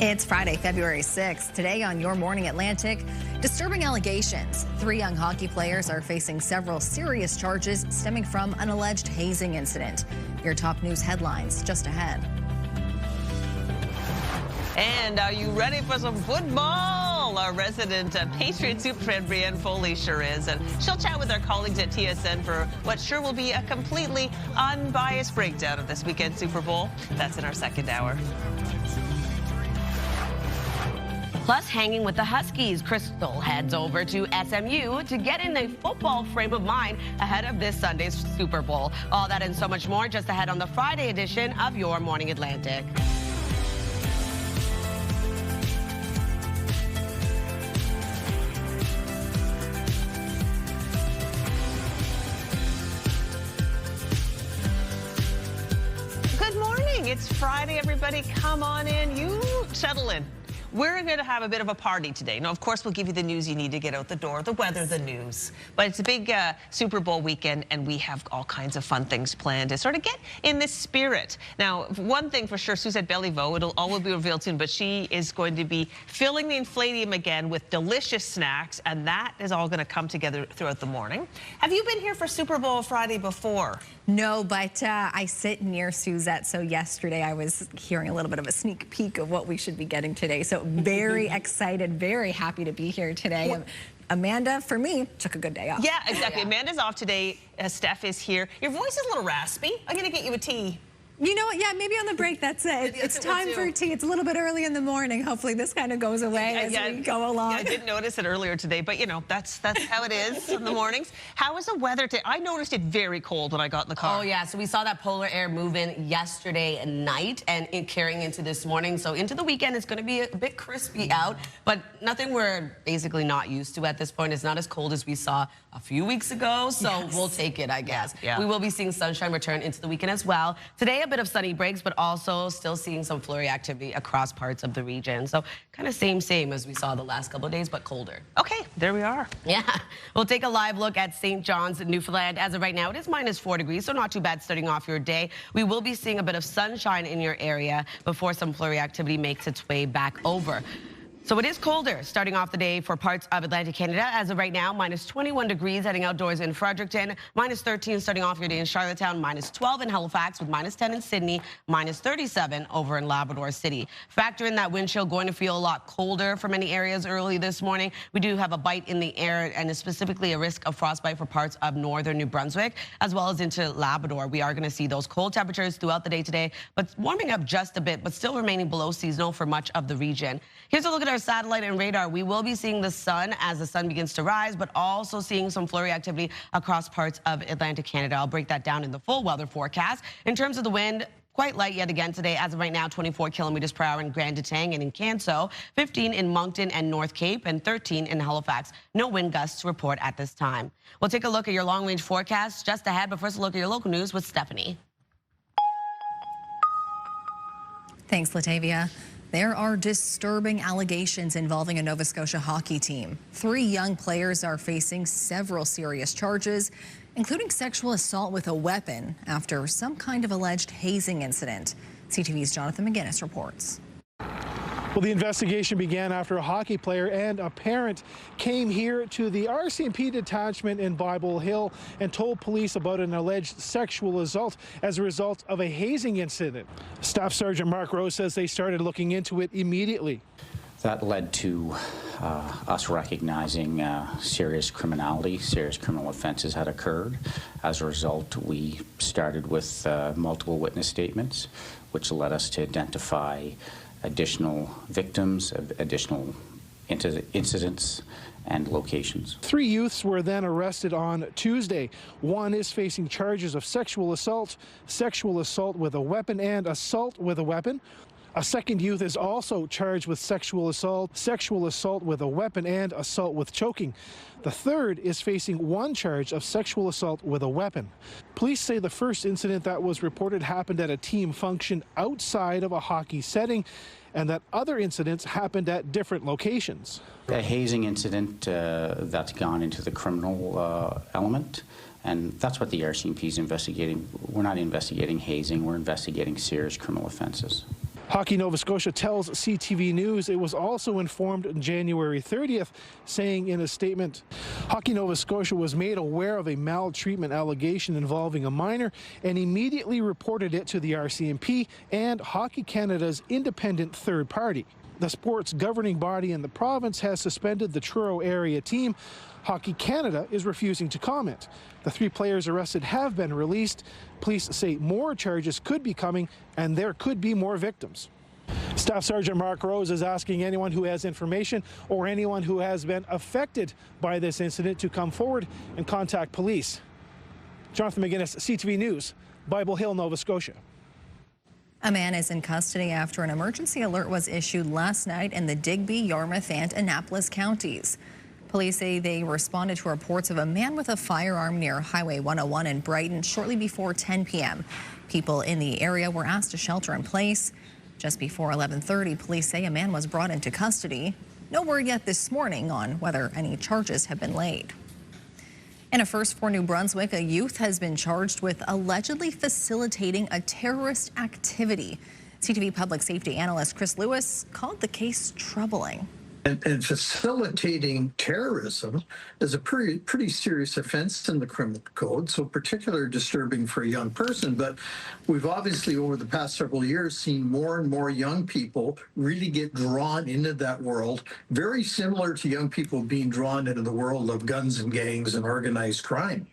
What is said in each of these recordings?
It's Friday, February 6th. Today on Your Morning Atlantic, disturbing allegations. 3 young hockey players are facing several serious charges stemming from an alleged hazing incident. Your top news headlines just ahead. And are you ready for some football? Our resident Patriot super fan Brienne Foley sure is. And she'll chat with our colleagues at TSN for what sure will be a completely unbiased breakdown of this weekend's Super Bowl. That's in our second hour. Plus, hanging with the Huskies, Crystal heads over to SMU to get in a football frame of mind ahead of this Sunday's Super Bowl. All that and so much more just ahead on the Friday edition of Your Morning Atlantic. Good morning. It's Friday, everybody. Come on in. You settle in. We're going to have a bit of a party today. Now, of course, we'll give you the news you need to get out the door, the weather, the news. But it's a big Super Bowl weekend, and we have all kinds of fun things planned to sort of get in this spirit. Now, one thing for sure, Suzette Belliveau, it'll all will be revealed soon, but she is going to be filling the Infladium again with delicious snacks, and that is all going to come together throughout the morning. Have you been here for Super Bowl Friday before? No, but I sit near Suzette, so yesterday I was hearing a little bit of a sneak peek of what we should be getting today. So very excited, very happy to be here today. Amanda, for me, took a good day off. Yeah, exactly. Amanda's off today. Steph is here. Your voice is a little raspy. I'm going to get you a tea. You know what? Yeah, maybe on the break, that's it. It's time for tea. It's a little bit early in the morning. Hopefully this kind of goes away as we go along. Yeah, I didn't notice it earlier today, but you know, that's how it is in the mornings. How is the weather today? I noticed it very cold when I got in the car. Oh, yeah. So we saw that polar air move in yesterday night and carrying into this morning. So into the weekend, it's going to be a bit crispy out, but nothing we're basically not used to at this point. It's not as cold as we saw a few weeks ago, so we'll take it, I guess. Yeah. We will be seeing sunshine return into the weekend as well. Today, a bit of sunny breaks, but also still seeing some flurry activity across parts of the region. So kind of same as we saw the last couple of days, but colder. Okay, there we are. Yeah, we'll take a live look at St. John's, Newfoundland. As of right now, it is -4 degrees, so not too bad starting off your day. We will be seeing a bit of sunshine in your area before some flurry activity makes its way back over. So it is colder starting off the day for parts of Atlantic Canada. As of right now, -21 degrees heading outdoors in Fredericton, -13 starting off your day in Charlottetown, -12 in Halifax with -10 in Sydney, -37 over in Labrador City. Factor in that wind chill, going to feel a lot colder for many areas early this morning. We do have a bite in the air and specifically a risk of frostbite for parts of northern New Brunswick as well as into Labrador. We are going to see those cold temperatures throughout the day today, but warming up just a bit, but still remaining below seasonal for much of the region. Here's a look at our satellite and radar. We will be seeing the sun as the sun begins to rise, but also seeing some flurry activity across parts of Atlantic Canada. I'll break that down in the full weather forecast. In terms of the wind, quite light yet again today. As of right now, 24 kilometers per hour in Grand Detang and in Canso, 15 in Moncton and North Cape, and 13 in Halifax. No wind gusts to report at this time. We'll take a look at your long-range forecast just ahead, but first a look at your local news with Stephanie. Thanks, Latavia. There are disturbing allegations involving a Nova Scotia hockey team. 3 young players are facing several serious charges, including sexual assault with a weapon after some kind of alleged hazing incident. CTV's Jonathan McGinnis reports. Well, the investigation began after a hockey player and a parent came here to the RCMP detachment in Bible Hill and told police about an alleged sexual assault as a result of a hazing incident. Staff Sergeant Mark Rose says they started looking into it immediately. That led to us recognizing serious criminality, serious criminal offenses had occurred. As a result, we started with multiple witness statements, which led us to identify additional victims, additional incidents and locations. 3 youths were then arrested on Tuesday. One is facing charges of sexual assault with a weapon, and assault with a weapon. A second youth is also charged with sexual assault with a weapon, and assault with choking. The third is facing 1 charge of sexual assault with a weapon. Police say the first incident that was reported happened at a team function outside of a hockey setting, and that other incidents happened at different locations. A hazing incident that's gone into the criminal element, and that's what the RCMP is investigating. We're not investigating hazing, we're investigating serious criminal offenses. Hockey Nova Scotia tells CTV News it was also informed on January 30th, saying in a statement, Hockey Nova Scotia was made aware of a maltreatment allegation involving a minor and immediately reported it to the RCMP and Hockey Canada's independent third party. The sport's governing body in the province has suspended the Truro area team. Hockey Canada is refusing to comment. The 3 players arrested have been released. Police say more charges could be coming and there could be more victims. Staff Sergeant Mark Rose is asking anyone who has information or anyone who has been affected by this incident to come forward and contact police. Jonathan McGinnis, CTV News, Bible Hill, Nova Scotia. A man is in custody after an emergency alert was issued last night in the Digby, Yarmouth, and Annapolis counties. Police say they responded to reports of a man with a firearm near Highway 101 in Brighton shortly before 10 p.m. People in the area were asked to shelter in place. Just before 11:30, police say a man was brought into custody. No word yet this morning on whether any charges have been laid. In a first for New Brunswick, a youth has been charged with allegedly facilitating a terrorist activity. CTV public safety analyst Chris Lewis called the case troubling. And facilitating terrorism is a pretty serious offense in the criminal code, so particularly disturbing for a young person. But we've obviously, over the past several years, seen more and more young people really get drawn into that world, very similar to young people being drawn into the world of guns and gangs and organized crime.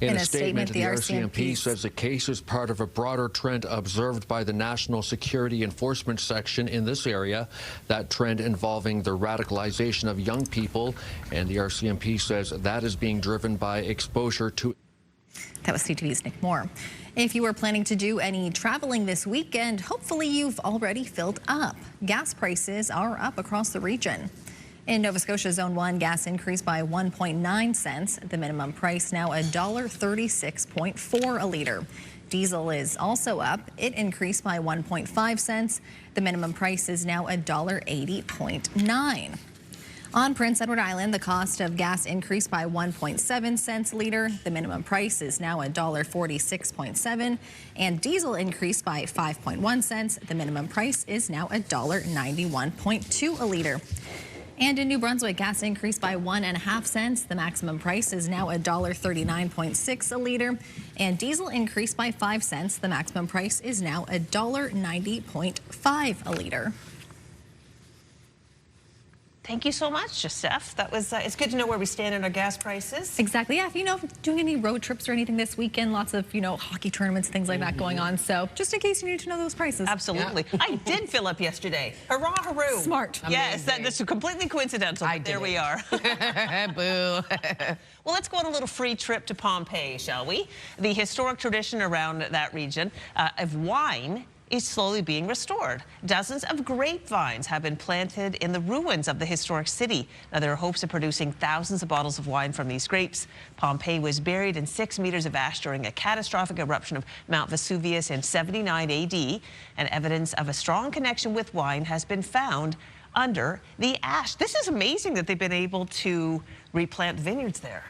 In a statement, the RCMP says the case is part of a broader trend observed by the National Security Enforcement Section in this area, that trend involving the radicalization of young people, and the RCMP says that is being driven by exposure to... That was CTV's Nick Moore. If you are planning to do any traveling this weekend, hopefully you've already filled up. Gas prices are up across the region. In Nova Scotia Zone 1, gas increased by 1.9 cents. The minimum price now $1.36.4 a liter. Diesel is also up. It increased by 1.5 cents. The minimum price is now $1.80.9. On Prince Edward Island, the cost of gas increased by 1.7 cents a liter. The minimum price is now $1.46.7, and diesel increased by 5.1 cents. The minimum price is now $1.91.2 a liter. And in New Brunswick, gas increased by 1.5 cents. The maximum price is now $1.39.6 a liter. And diesel increased by 5 cents. The maximum price is now $1.90.5 a liter. Thank you so much, Steph. That was, it's good to know where we stand in our gas prices. Exactly. Yeah, if you know, doing any road trips or anything this weekend, lots of, hockey tournaments, things like that going on. So just in case you need to know those prices. Absolutely. Yeah. I did fill up yesterday. Hurrah, hurroo. Smart. Yes, that's completely coincidental. There we are. Boo. Well, let's go on a little free trip to Pompeii, shall we? The historic tradition around that region of wine is slowly being restored. Dozens of grapevines have been planted in the ruins of the historic city. Now, there are hopes of producing thousands of bottles of wine from these grapes. Pompeii was buried in 6 meters of ash during a catastrophic eruption of Mount Vesuvius in 79 AD, and evidence of a strong connection with wine has been found under the ash. This is amazing that they've been able to replant vineyards there.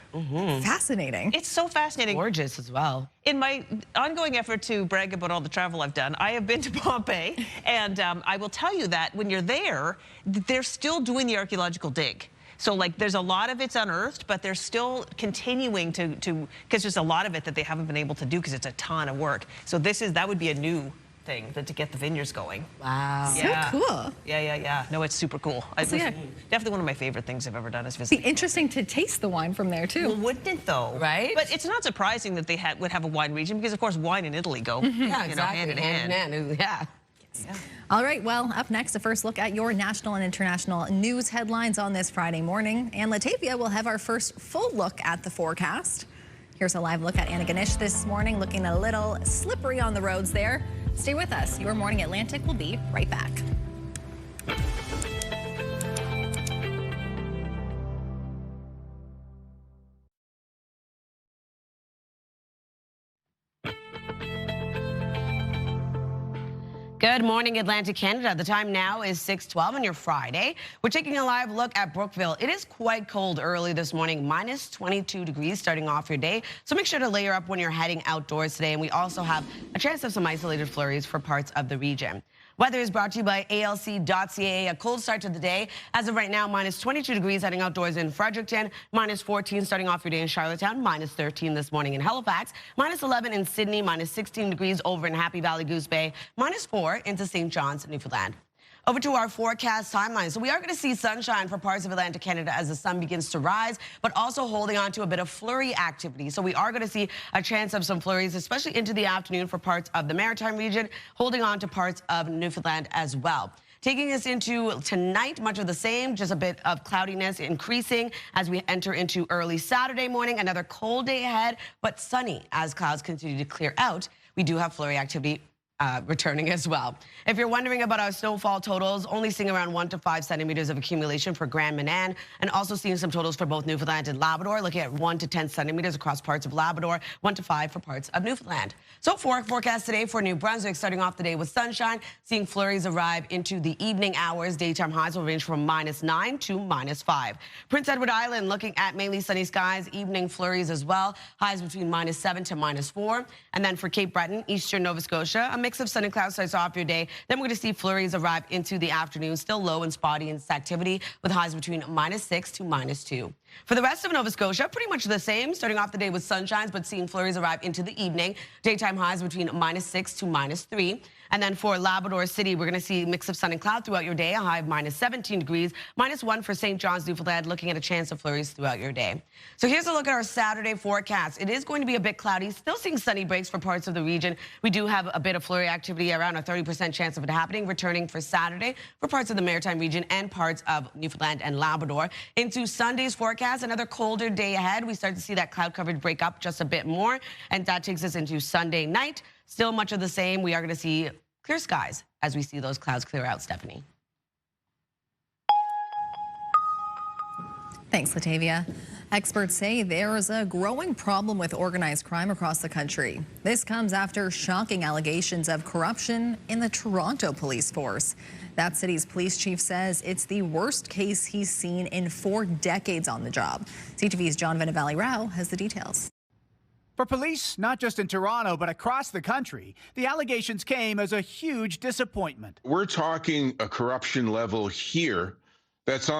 Fascinating. It's so fascinating. Gorgeous as well. In my ongoing effort to brag about all the travel I've done, I have been to Pompeii, and I will tell you that when you're there, they're still doing the archaeological dig. So, there's a lot of it's unearthed, but they're still continuing to because there's a lot of it that they haven't been able to do because it's a ton of work. So that would be a new thing to get the vineyards going. Wow. Yeah. So cool. Yeah. No, it's super cool. Definitely one of my favorite things I've ever done is visit. It'd be interesting to taste the wine from there too. Well, wouldn't it though? Right. But it's not surprising that they would have a wine region because of course wine and Italy go Yeah, exactly. hand in hand. Yeah. Yeah. All right, well, up next, a first look at your national and international news headlines on this Friday morning. And Latavia will have our first full look at the forecast. Here's a live look at Antigonish this morning, looking a little slippery on the roads there. Stay with us. Your Morning Atlantic will be right back. Good morning, Atlantic, Canada. The time now is 6:12 on your Friday. We're taking a live look at Brookville. It is quite cold early this morning, minus 22 degrees starting off your day. So make sure to layer up when you're heading outdoors today. And we also have a chance of some isolated flurries for parts of the region. Weather is brought to you by ALC.ca. A cold start to the day. As of right now, minus 22 degrees heading outdoors in Fredericton, minus 14 starting off your day in Charlottetown, minus 13 this morning in Halifax, minus 11 in Sydney, minus 16 degrees over in Happy Valley Goose Bay, minus 4 into St. John's, Newfoundland. Over to our forecast timeline. So we are going to see sunshine for parts of Atlantic Canada as the sun begins to rise, but also holding on to a bit of flurry activity. So we are going to see a chance of some flurries, especially into the afternoon for parts of the Maritime region, holding on to parts of Newfoundland as well. Taking us into tonight, much of the same, just a bit of cloudiness increasing as we enter into early Saturday morning. Another cold day ahead, but sunny as clouds continue to clear out. We do have flurry activity returning as well. If you're wondering about our snowfall totals, only seeing around 1 to 5 centimeters of accumulation for Grand Manan, and also seeing some totals for both Newfoundland and Labrador, looking at 1 to 10 centimeters across parts of Labrador, 1 to 5 for parts of Newfoundland. So for forecast today for New Brunswick, starting off the day with sunshine, seeing flurries arrive into the evening hours. Daytime highs will range from -9 to -5. Prince Edward Island looking at mainly sunny skies, evening flurries as well, highs between -7 to -4. And then for Cape Breton, eastern Nova Scotia, a mix of sun and clouds starts off your day. Then we're going to see flurries arrive into the afternoon, still low and spotty in activity with highs between -6 to -2. For the rest of Nova Scotia, pretty much the same, starting off the day with sunshines, but seeing flurries arrive into the evening. Daytime highs between -6 to -3. And then for Labrador City, we're going to see a mix of sun and cloud throughout your day, a high of -17 degrees, -1 for St. John's, Newfoundland, looking at a chance of flurries throughout your day. So here's a look at our Saturday forecast. It is going to be a bit cloudy, still seeing sunny breaks for parts of the region. We do have a bit of flurry activity, around a 30% chance of it happening, returning for Saturday for parts of the Maritime region and parts of Newfoundland and Labrador. Into Sunday's forecast, another colder day ahead. We start to see that cloud coverage break up just a bit more, and that takes us into Sunday night. Still much of the same. We are going to see clear skies as we see those clouds clear out, Stephanie. Thanks, Latavia. Experts say there is a growing problem with organized crime across the country. This comes after shocking allegations of corruption in the Toronto police force. That city's police chief says it's the worst case he's seen in 4 decades on the job. CTV's John Valley-Rao has the details. For police, not just in Toronto, but across the country, the allegations came as a huge disappointment. We're talking a corruption level here that's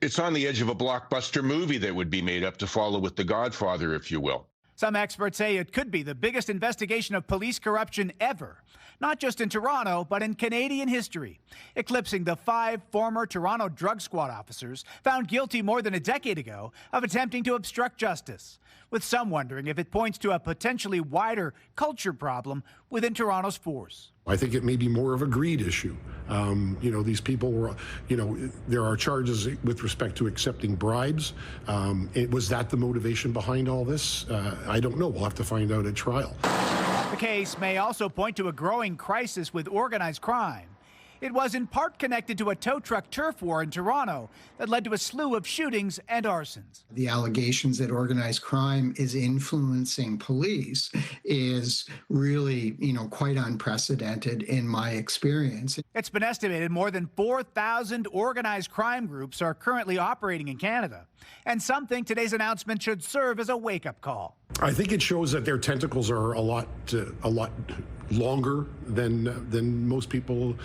it's on the edge of a blockbuster movie that would be made up to follow with The Godfather, if you will. Some experts say it could be the biggest investigation of police corruption ever, not just in Toronto, but in Canadian history, eclipsing the 5 former Toronto drug squad officers found guilty more than a decade ago of attempting to obstruct justice, with some wondering if it points to a potentially wider culture problem within Toronto's force. I think it may be more of a greed issue. These people were, there are charges with respect to accepting bribes. Was that the motivation behind all this? I don't know. We'll have to find out at trial. The case may also point to a growing crisis with organized crime. It was in part connected to a tow truck turf war in Toronto that led to a slew of shootings and arsons. The allegations that organized crime is influencing police is really, quite unprecedented in my experience. It's been estimated more than 4,000 organized crime groups are currently operating in Canada. And some think today's announcement should serve as a wake-up call. I think it shows that their tentacles are a lot longer than most people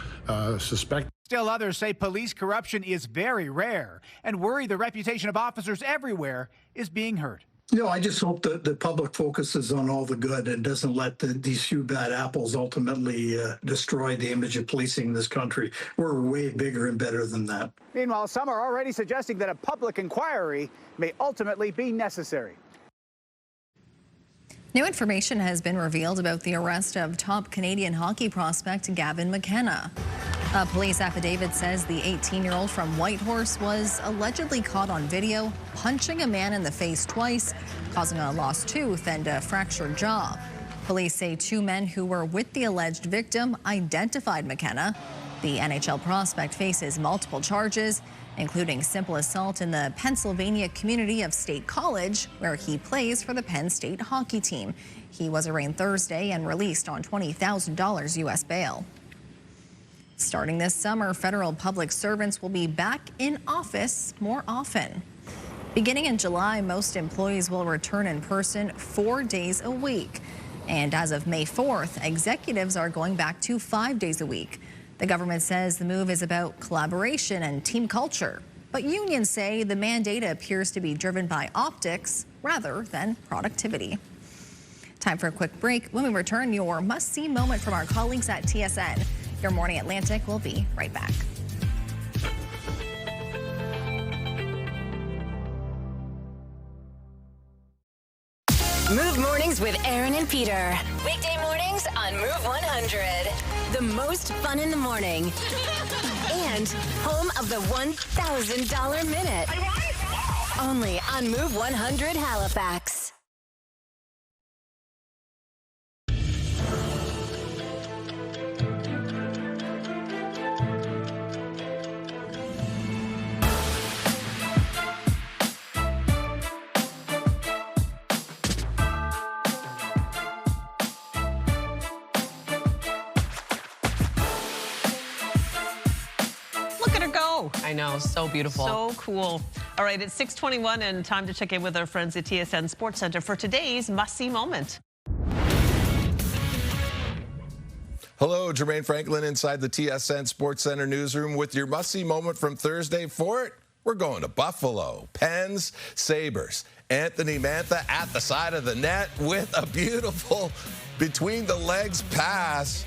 suspect. Still, others say police corruption is very rare and worry the reputation of officers everywhere is being hurt. I just hope that the public focuses on all the good and doesn't let these few bad apples ultimately destroy the image of policing in this country. We're way bigger and better than that. Meanwhile, some are already suggesting that a public inquiry may ultimately be necessary. New information has been revealed about the arrest of top Canadian hockey prospect Gavin McKenna. A police affidavit says the 18-year-old from Whitehorse was allegedly caught on video punching a man in the face twice, causing a lost tooth and a fractured jaw. Police say 2 men who were with the alleged victim identified McKenna. The NHL prospect faces multiple charges, including simple assault in the Pennsylvania community of State College, where he plays for the Penn State hockey team. He was arraigned Thursday and released on $20,000 U.S. bail. Starting this summer, federal public servants will be back in office more often. Beginning in July, most employees will return in person 4 days a week. And as of May 4th, executives are going back to 5 days a week. The government says the move is about collaboration and team culture. But unions say the mandate appears to be driven by optics rather than productivity. Time for a quick break. When we return, your must-see moment from our colleagues at TSN. Your Morning Atlantic will be right back. Move Mornings with Aaron and Peter. Weekday mornings on Move 100. The most fun in the morning. And home of the $1,000 minute. Only on Move 100 Halifax. I know, so beautiful. So cool. All right, it's 6:21 and time to check in with our friends at TSN Sports Center for today's must-see moment. Hello, Jermaine Franklin inside the TSN Sports Center newsroom with your must-see moment from Thursday. For it, we're going to Buffalo. Pens, Sabres. Anthony Mantha at the side of the net with a beautiful between-the-legs pass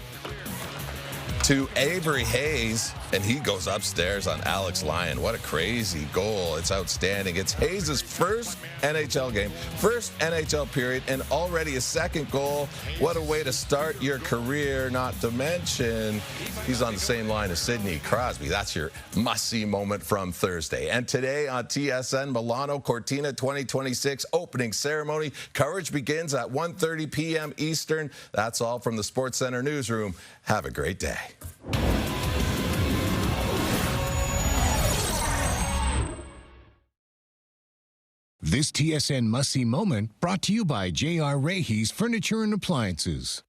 to Avery Hayes, and he goes upstairs on Alex Lyon. What a crazy goal. It's outstanding. It's Hayes' first NHL game, first NHL period, and already a second goal. What a way to start your career, not to mention he's on the same line as Sidney Crosby. That's your must-see moment from Thursday. And today on TSN, Milano Cortina 2026 opening ceremony. Coverage begins at 1:30 p.m. Eastern. That's all from the Sports Center newsroom. Have a great day. This TSN must-see moment brought to you by J.R. Rahe's Furniture and Appliances.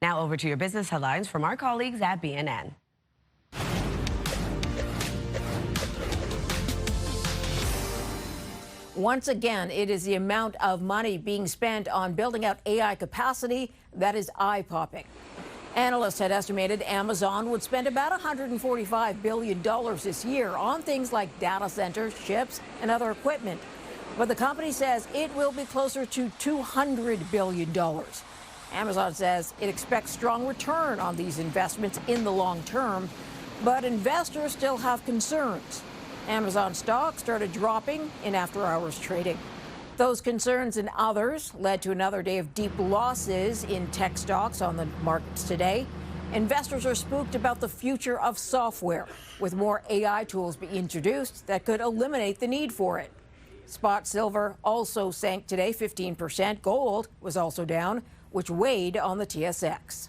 Now over to your business headlines from our colleagues at BNN. Once again, it is the amount of money being spent on building out AI capacity that is eye-popping. Analysts had estimated Amazon would spend about $145 billion this year on things like data centers, chips, and other equipment. But the company says it will be closer to $200 billion. Amazon says it expects strong return on these investments in the long term, but investors still have concerns. Amazon stock started dropping in after-hours trading. Those concerns and others led to another day of deep losses in tech stocks on the markets today. Investors are spooked about the future of software, with more AI tools being introduced that could eliminate the need for it. Spot silver also sank today 15%. Gold was also down, which weighed on the TSX.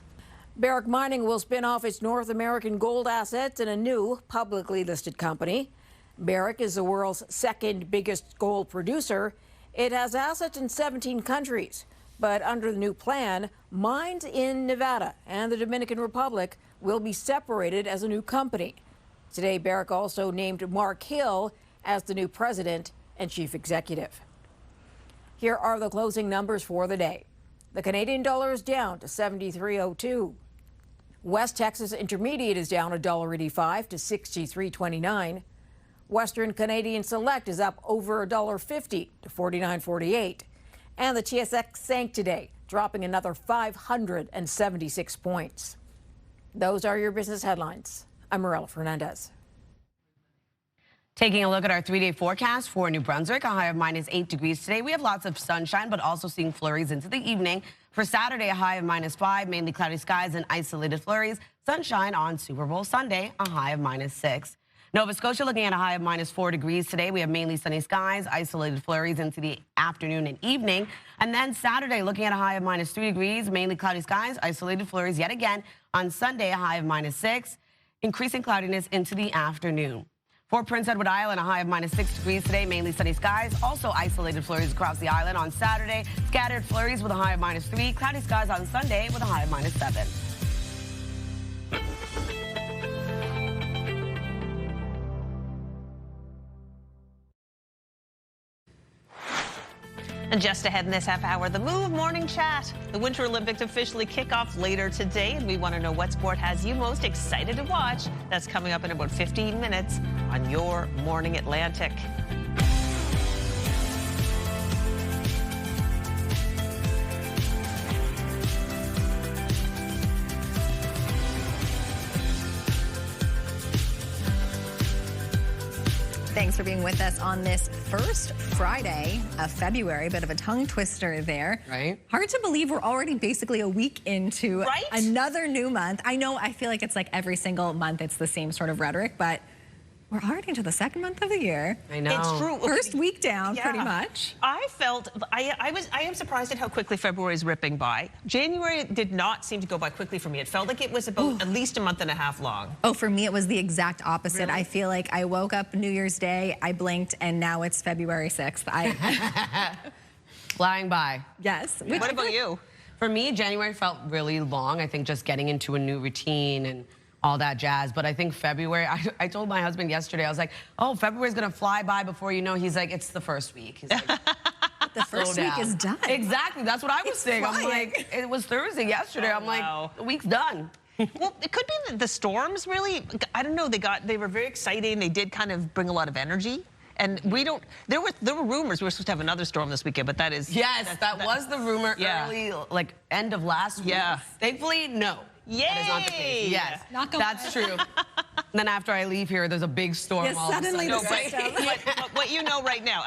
Barrick Mining will spin off its North American gold assets in a new publicly listed company. Barrick is the world's second biggest gold producer. It has assets in 17 countries, but under the new plan, mines in Nevada and the Dominican Republic will be separated as a new company. Today, Barrick also named Mark Hill as the new president and chief executive. Here are the closing numbers for the day. The Canadian dollar is down to 73.02. West Texas Intermediate is down $1.85 to 63.29. Western Canadian Select is up over $1.50 to 49.48. And the TSX sank today, dropping another 576 points. Those are your business headlines. I'm Morella Fernandez. Taking a look at our 3-day forecast for New Brunswick, a high of -8 degrees today. We have lots of sunshine, but also seeing flurries into the evening. For Saturday, a high of -5, mainly cloudy skies and isolated flurries. Sunshine on Super Bowl Sunday, a high of -6. Nova Scotia looking at a high of -4 degrees today. We have mainly sunny skies, isolated flurries into the afternoon and evening. And then Saturday looking at a high of -3 degrees, mainly cloudy skies, isolated flurries yet again. On Sunday, a high of -6, increasing cloudiness into the afternoon. For Prince Edward Island, a high of -6 degrees today, mainly sunny skies, also isolated flurries across the island. On Saturday, scattered flurries with a high of -3, cloudy skies on Sunday with a high of -7. And just ahead in this half hour, the Move Morning Chat. The Winter Olympics officially kick off later today, and we want to know what sport has you most excited to watch. That's coming up in about 15 minutes on Your Morning Atlantic. Thanks for being with us on this first Friday of February. Bit of a tongue twister there. Right. Hard to believe we're already basically a week into another new month. I know, I feel like it's like every single month it's the same sort of rhetoric, but we're already into the second month of the year. I know. It's true. First week down, pretty much. I am surprised at how quickly February is ripping by. January did not seem to go by quickly for me. It felt like it was about at least a month and a half long. Oh, for me, it was the exact opposite. Really? I feel like I woke up New Year's Day, I blinked, and now it's February 6th. Flying by. Yes. What about you? For me, January felt really long. I think just getting into a new routine and all that jazz. But I think February, I told my husband yesterday, I was like, oh, February's gonna fly by before you know. He's like, it's the first week. He's like, the first week is done. Exactly, that's what I was saying. flying. I'm like, it was Thursday yesterday. I'm like, the week's done. Well, it could be the storms really, I don't know, they were very exciting. They did kind of bring a lot of energy. And there were rumors we were supposed to have another storm this weekend, but that is. Yes, that was the rumor early, like end of last week. Yeah. Thankfully, no. Yay! That is not the case. Yes, that's true. Then after I leave here, there's a big storm. Yes, all suddenly of a sudden. but what you know right now,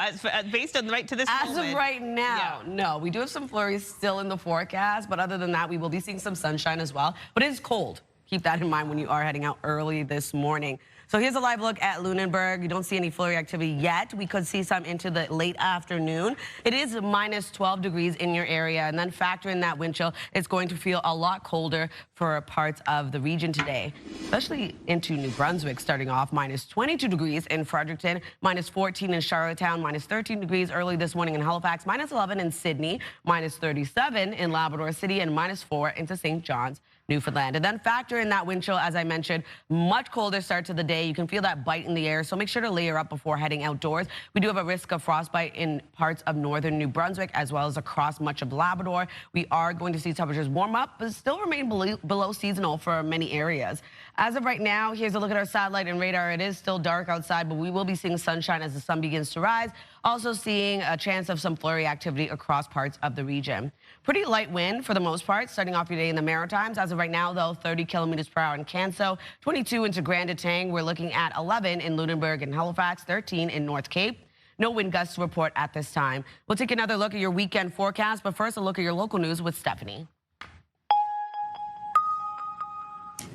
based on right to this moment. As of right now, no. We do have some flurries still in the forecast, but other than that, we will be seeing some sunshine as well. But it is cold. Keep that in mind when you are heading out early this morning. So here's a live look at Lunenburg. You don't see any flurry activity yet. We could see some into the late afternoon. It is minus 12 degrees in your area, and then factor in that wind chill. It's going to feel a lot colder for parts of the region today, especially into New Brunswick, starting off minus 22 degrees in Fredericton, minus 14 in Charlottetown, minus 13 degrees early this morning in Halifax, minus 11 in Sydney, minus 37 in Labrador City, and minus 4 into St. John's, Newfoundland. And then factor in that wind chill, as I mentioned, much colder start to the day. You can feel that bite in the air, so make sure to layer up before heading outdoors. We do have a risk of frostbite in parts of northern New Brunswick as well as across much of Labrador. We are going to see temperatures warm up, but still remain below seasonal for many areas. As of right now, here's a look at our satellite and radar. It is still dark outside, but we will be seeing sunshine as the sun begins to rise. Also seeing a chance of some flurry activity across parts of the region. Pretty light wind for the most part, starting off your day in the Maritimes. As of right now, though, 30 kilometers per hour in Canso, 22 into Grand Etang. We're looking at 11 in Lunenburg and Halifax, 13 in North Cape. No wind gusts to report at this time. We'll take another look at your weekend forecast, but first a look at your local news with Stephanie.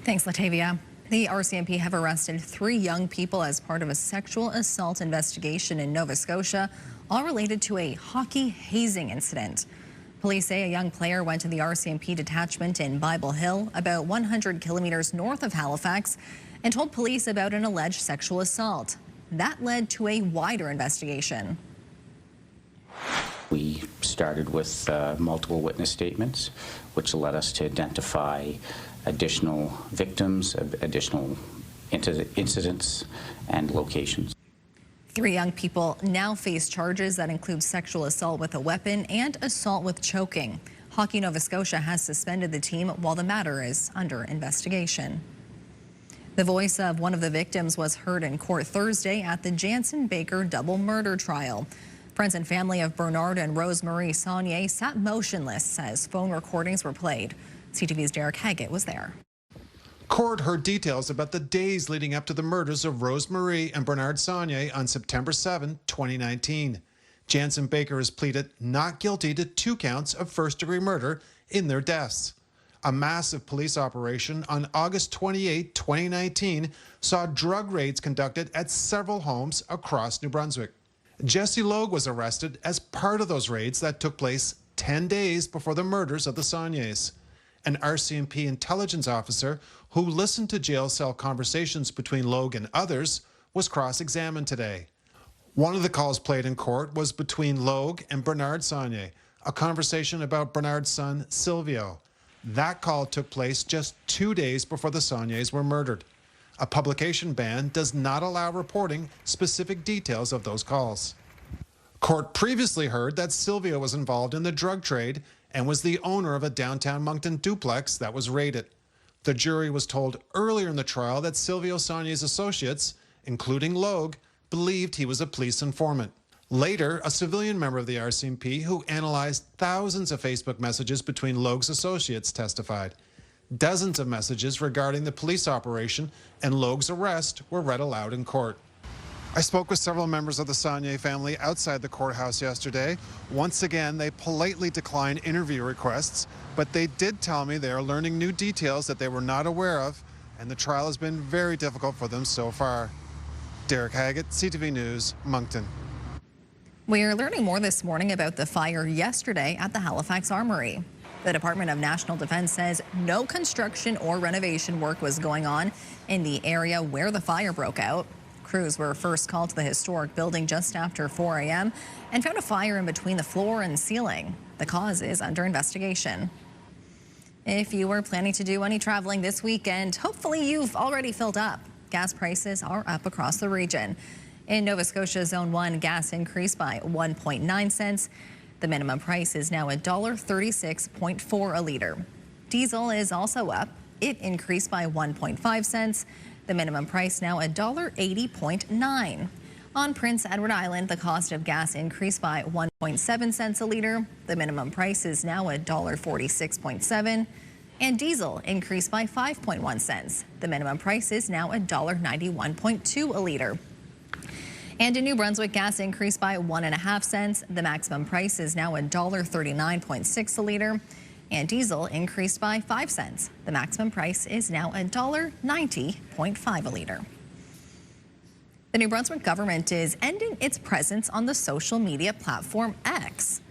Thanks, Latavia. The RCMP have arrested 3 young people as part of a sexual assault investigation in Nova Scotia, all related to a hockey hazing incident. Police say a young player went to the RCMP detachment in Bible Hill, about 100 kilometers north of Halifax, and told police about an alleged sexual assault. That led to a wider investigation. We started with multiple witness statements, which led us to identify additional victims, additional incidents, and locations. 3 young people now face charges that include sexual assault with a weapon and assault with choking. Hockey Nova Scotia has suspended the team while the matter is under investigation. The voice of one of the victims was heard in court Thursday at the Jansen Baker double murder trial. Friends and family of Bernard and Rosemarie Saunier sat motionless as phone recordings were played. CTV's Derek Haggett was there. Court heard details about the days leading up to the murders of Rosemarie and Bernard Saunier on September 7, 2019. Jansen Baker has pleaded not guilty to 2 counts of first-degree murder in their deaths. A massive police operation on August 28, 2019 saw drug raids conducted at several homes across New Brunswick. Jesse Logue was arrested as part of those raids that took place 10 days before the murders of the Sauniers. An RCMP intelligence officer who listened to jail cell conversations between Logue and others was cross-examined today. One of the calls played in court was between Logue and Bernard Saunier, a conversation about Bernard's son, Silvio. That call took place just 2 days before the Sauniers were murdered. A publication ban does not allow reporting specific details of those calls. Court previously heard that Silvio was involved in the drug trade and was the owner of a downtown Moncton duplex that was raided. The jury was told earlier in the trial that Silvio Saugne's associates, including Logue, believed he was a police informant. Later, a civilian member of the RCMP who analyzed thousands of Facebook messages between Logue's associates testified. Dozens of messages regarding the police operation and Logue's arrest were read aloud in court. I spoke with several members of the Saugné family outside the courthouse yesterday. Once again, they politely declined interview requests, but they did tell me they are learning new details that they were not aware of, and the trial has been very difficult for them so far. Derek Haggett, CTV News, Moncton. We are learning more this morning about the fire yesterday at the Halifax Armory. The Department of National Defense says no construction or renovation work was going on in the area where the fire broke out. Crews were first called to the historic building just after 4 a.m. and found a fire in between the floor and ceiling. The cause is under investigation. If you were planning to do any traveling this weekend, hopefully you've already filled up. Gas prices are up across the region. In Nova Scotia, Zone 1, gas increased by 1.9 cents. The minimum price is now $1.36.4 a liter. Diesel is also up. It increased by 1.5 cents. The minimum price now $1.80.9. On Prince Edward Island, the cost of gas increased by 1.7 cents a liter. The minimum price is now $1.46.7. And diesel increased by 5.1 cents. The minimum price is now $1.91.2 a liter. And in New Brunswick, gas increased by 1.5 cents. The maximum price is now $1.39.6 a liter. And diesel increased by 5 cents. The maximum price is now $1.90.5 a liter. The New Brunswick government is ending its presence on the social media platform X.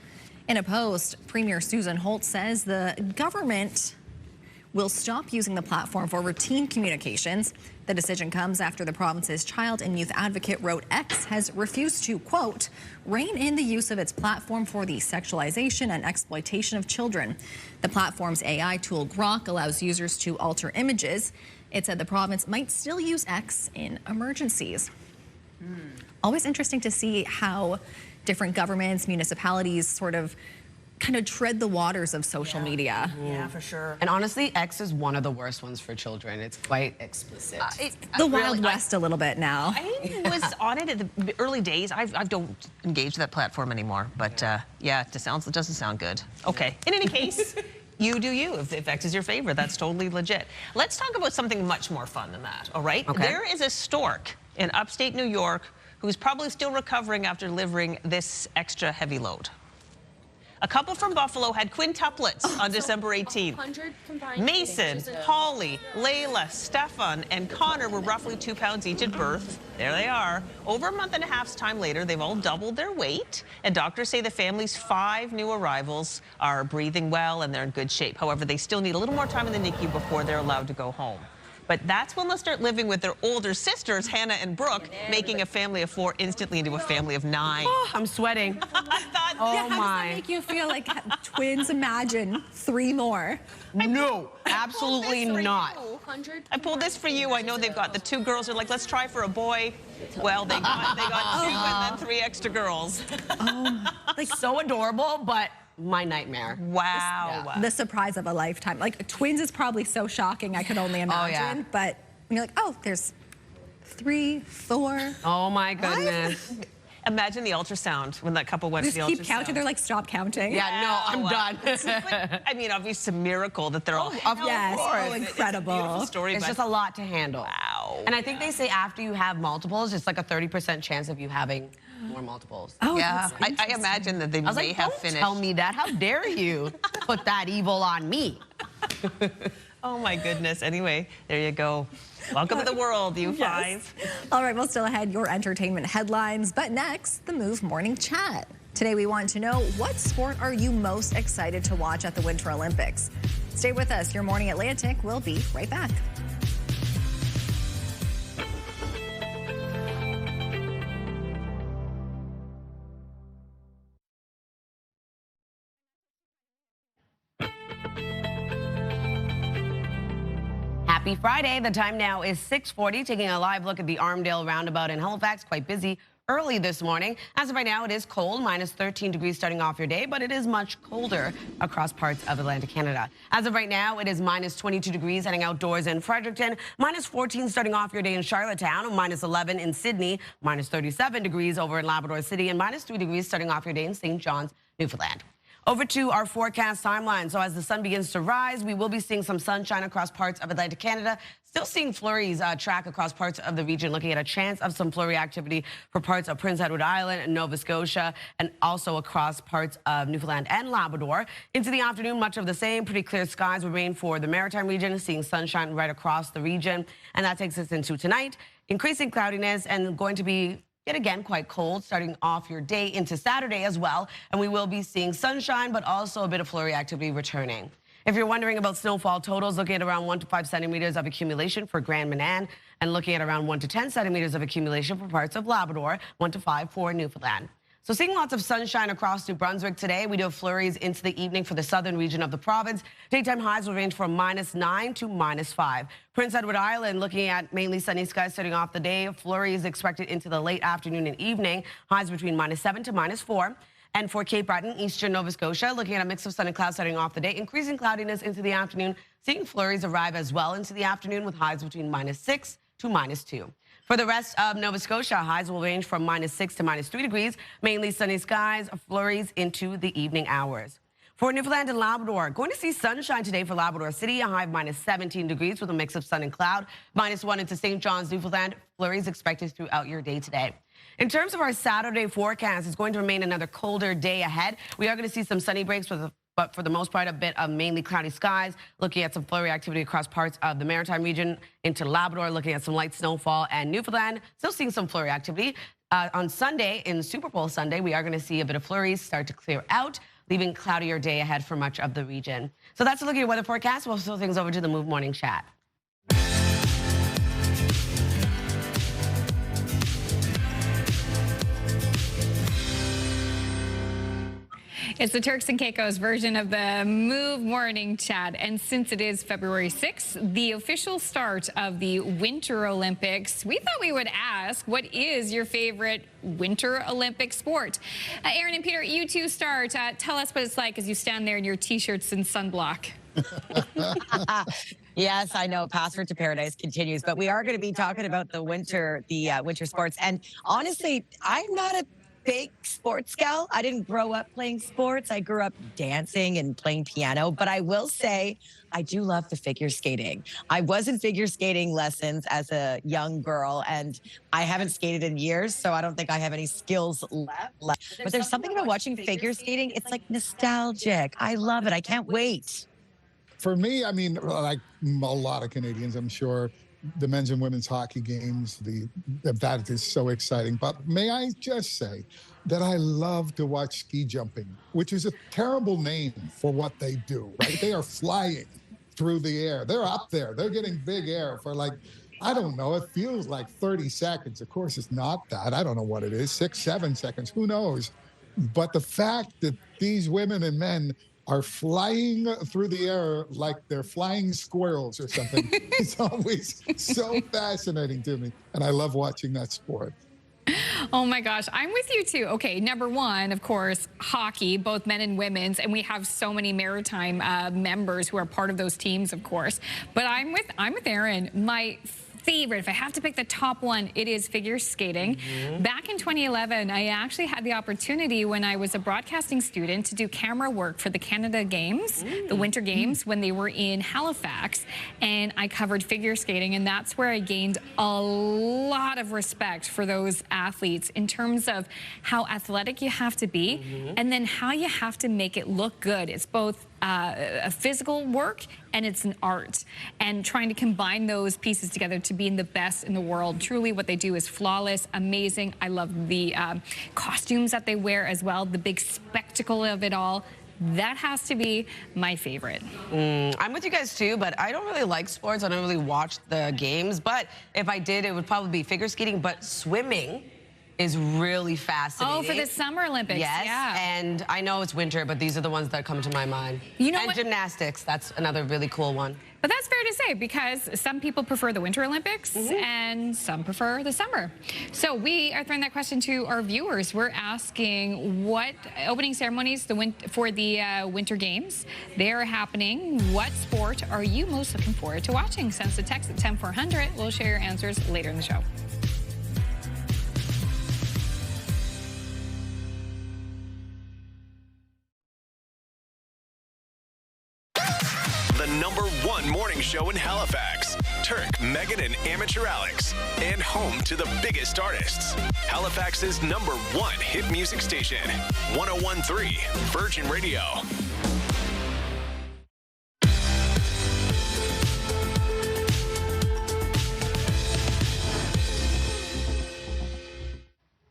In a post, Premier Susan Holt says the government will stop using the platform for routine communications. The decision comes after the province's child and youth advocate wrote X has refused to, quote, rein in the use of its platform for the sexualization and exploitation of children. The platform's AI tool Grok allows users to alter images. It said the province might still use X in emergencies. Always interesting to see how different governments, municipalities sort of kind of tread the waters of social media. Yeah, for sure. And honestly, X is one of the worst ones for children. It's quite explicit. The Wild West a little bit now. I was on it at the early days. I don't engage that platform anymore, but yeah, it doesn't sound good. Okay, in any case, you do you. If X is your favorite, that's totally legit. Let's talk about something much more fun than that, all right? Okay. There is a stork in upstate New York who's probably still recovering after delivering this extra heavy load. A couple from Buffalo had quintuplets on December 18th. Mason, Holly, Layla, Stefan, and Connor were roughly 2 pounds each at birth. There they are. Over a month and a half's time later, they've all doubled their weight. And doctors say the family's 5 new arrivals are breathing well and they're in good shape. However, they still need a little more time in the NICU before they're allowed to go home. But that's when they'll start living with their older sisters, Hannah and Brooke, making a family of 4 instantly into a family of 9. Oh, I'm sweating. Oh, yeah, how does that make you feel like twins? Imagine 3 more. No, absolutely not. I pulled this for you. I know they've got the 2 girls are like, let's try for a boy. Well, they got 2 and then 3 extra girls. Like so adorable, but my nightmare. Wow. The surprise of a lifetime. Like twins is probably so shocking, I could only imagine. yeah. But you're like, oh, there's 3, 4. Oh my goodness. Imagine the ultrasound when that couple went to the ultrasound. Just keep counting. They're like, stop counting. Yeah, no, I'm done. I mean, obviously, a miracle that they're all. Yes, Oh, incredible. It's a beautiful story. It's just a lot to handle. Wow. And I think they say after you have multiples, it's like a 30% chance of you having more multiples. Oh, yeah. I imagine that they I was may like, have don't finished. tell me that. How dare you put that evil on me? Oh my goodness. Anyway, there you go. Welcome to the world, you 5. Yes. All right, well, still ahead, your entertainment headlines. But next, the Move Morning Chat. Today, we want to know, what sport are you most excited to watch at the Winter Olympics? Stay with us. Your Morning Atlantic will be right back. Happy Friday. The time now is 6:40, taking a live look at the Armdale roundabout in Halifax. Quite busy early this morning. As of right now, it is cold, minus 13 degrees starting off your day, but it is much colder across parts of Atlantic Canada. As of right now, it is minus 22 degrees heading outdoors in Fredericton, minus 14 starting off your day in Charlottetown, minus 11 in Sydney, minus 37 degrees over in Labrador City, and minus 3 degrees starting off your day in St. John's, Newfoundland. Over to our forecast timeline. So as the sun begins to rise, we will be seeing some sunshine across parts of Atlantic Canada. Still seeing flurries track across parts of the region, looking at a chance of some flurry activity for parts of Prince Edward Island and Nova Scotia, and also across parts of Newfoundland and Labrador. Into the afternoon, much of the same. Pretty clear skies remain for the Maritime region, seeing sunshine right across the region. And that takes us into tonight. Increasing cloudiness and going to be yet again quite cold starting off your day into Saturday as well. And we will be seeing sunshine, but also a bit of flurry activity returning. If you're wondering about snowfall totals, looking at around 1 to 5 centimeters of accumulation for Grand Manan, and looking at around 1 to 10 centimeters of accumulation for parts of Labrador, 1 to 5 for Newfoundland. So seeing lots of sunshine across New Brunswick today. We do have flurries into the evening for the southern region of the province. Daytime highs will range from minus 9 to minus 5. Prince Edward Island looking at mainly sunny skies starting off the day. Flurries expected into the late afternoon and evening. Highs between minus 7 to minus 4. And for Cape Breton, eastern Nova Scotia, looking at a mix of sun and clouds starting off the day. Increasing cloudiness into the afternoon. Seeing flurries arrive as well into the afternoon with highs between minus 6 to minus 2. For the rest of Nova Scotia, highs will range from minus 6 to minus 3 degrees. Mainly sunny skies, flurries into the evening hours. For Newfoundland and Labrador, going to see sunshine today for Labrador City, a high of minus 17 degrees with a mix of sun and cloud. Minus 1 into St. John's, Newfoundland. Flurries expected throughout your day today. In terms of our Saturday forecast, it's going to remain another colder day ahead. We are going to see some sunny breaks but for the most part, a bit of mainly cloudy skies. Looking at some flurry activity across parts of the Maritime region into Labrador, looking at some light snowfall, and Newfoundland still seeing some flurry activity. On Sunday, in Super Bowl Sunday, we are going to see a bit of flurries start to clear out, leaving cloudier day ahead for much of the region. So that's a look at your weather forecast. We'll throw things over to the Move Morning Chat. It's the Turks and Caicos version of the Move Morning Chat. And since it is February 6th, the official start of the Winter Olympics, we thought we would ask, what is your favorite Winter Olympic sport? Aaron and Peter, you two start. Tell us what it's like as you stand there in your T-shirts and sunblock. Yes, I know. Password to Paradise continues, but we are going to be talking about the winter sports. And honestly, I'm not a big sports gal. I didn't grow up playing sports. I grew up dancing and playing piano, but I will say I do love the figure skating. I was in figure skating lessons as a young girl, and I haven't skated in years, so I don't think I have any skills left. But there's something about watching figure skating. It's like nostalgic. I love it. I can't wait. For me, I mean, like a lot of Canadians, I'm sure, the men's and women's hockey games, that is so exciting. But may I just say that I love to watch ski jumping, which is a terrible name for what they do, right? They are flying through the air. They're up there. They're getting big air for like, I don't know, it feels like 30 seconds. Of course, it's not that. I don't know what it is, 6, 7 seconds, who knows? But the fact that these women and men are flying through the air like they're flying squirrels or something. It's always so fascinating to me. And I love watching that sport. Oh my gosh, I'm with you too. Okay, number one, of course, hockey, both men and women's, and we have so many Maritime members who are part of those teams, of course. But I'm with Aaron. My favorite, if I have to pick the top one, it is figure skating. Back in 2011, I actually had the opportunity when I was a broadcasting student to do camera work for the Canada Games, the Winter Games, when they were in Halifax, and I covered figure skating, and that's where I gained a lot of respect for those athletes in terms of how athletic you have to be, and then how you have to make it look good. It's both a physical work and it's an art, and trying to combine those pieces together to being the best in the world. Truly what they do is flawless, amazing. I love the costumes that they wear as well, the big spectacle of it all. That has to be my favorite. I'm with you guys too, but I don't really like sports. I don't really watch the games, but if I did, it would probably be figure skating. But swimming is really fascinating. Oh, for the Summer Olympics. Yes, Yeah. and I know it's winter, but these are the ones that come to my mind. You know and what? Gymnastics, that's another really cool one. But that's fair to say because some people prefer the Winter Olympics and some prefer the summer. So we are throwing that question to our viewers. We're asking what opening ceremonies for the Winter Games, they're happening. What sport are you most looking forward to watching? Send us a text at 10400. We'll share your answers later in the show. The #1 morning show in Halifax. Turk, Megan, and Amateur Alex. And home to the biggest artists. Halifax's #1 hit music station. 101.3 Virgin Radio.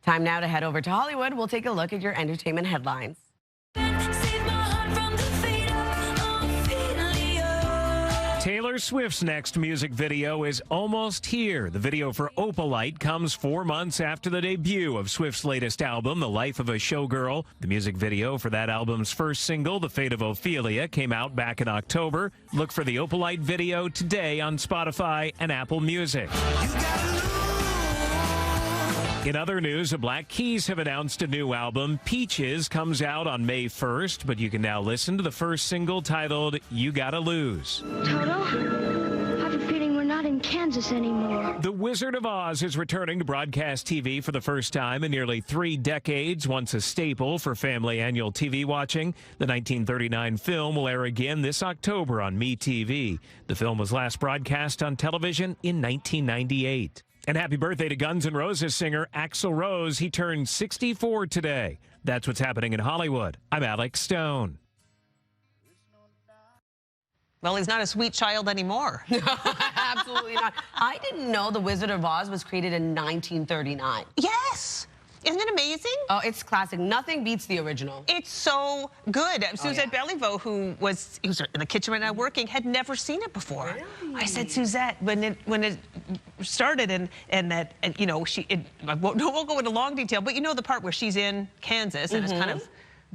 Time now to head over to Hollywood. We'll take a look at your entertainment headlines. Taylor Swift's next music video is almost here. The video for Opalite comes 4 months after the debut of Swift's latest album, The Life of a Showgirl. The music video for that album's first single, The Fate of Ophelia, came out back in October. Look for the Opalite video today on Spotify and Apple Music. In other news, the Black Keys have announced a new album. Peaches comes out on May 1st, but you can now listen to the first single titled You Gotta Lose. Toto, I have a feeling we're not in Kansas anymore. The Wizard of Oz is returning to broadcast TV for the first time in nearly 3 decades, once a staple for family annual TV watching. The 1939 film will air again this October on MeTV. The film was last broadcast on television in 1998. And happy birthday to Guns N' Roses singer Axl Rose. He turned 64 today. That's what's happening in Hollywood. I'm Alex Stone. Well, he's not a sweet child anymore. Absolutely not. I didn't know The Wizard of Oz was created in 1939. Yes. Isn't it amazing? Oh, it's classic. Nothing beats the original. It's so good. Suzette Belliveau, who's in the kitchen right now working, had never seen it before. Really? I said, Suzette, when it started and you know, I won't go into long detail, but you know the part where she's in Kansas and it's kind of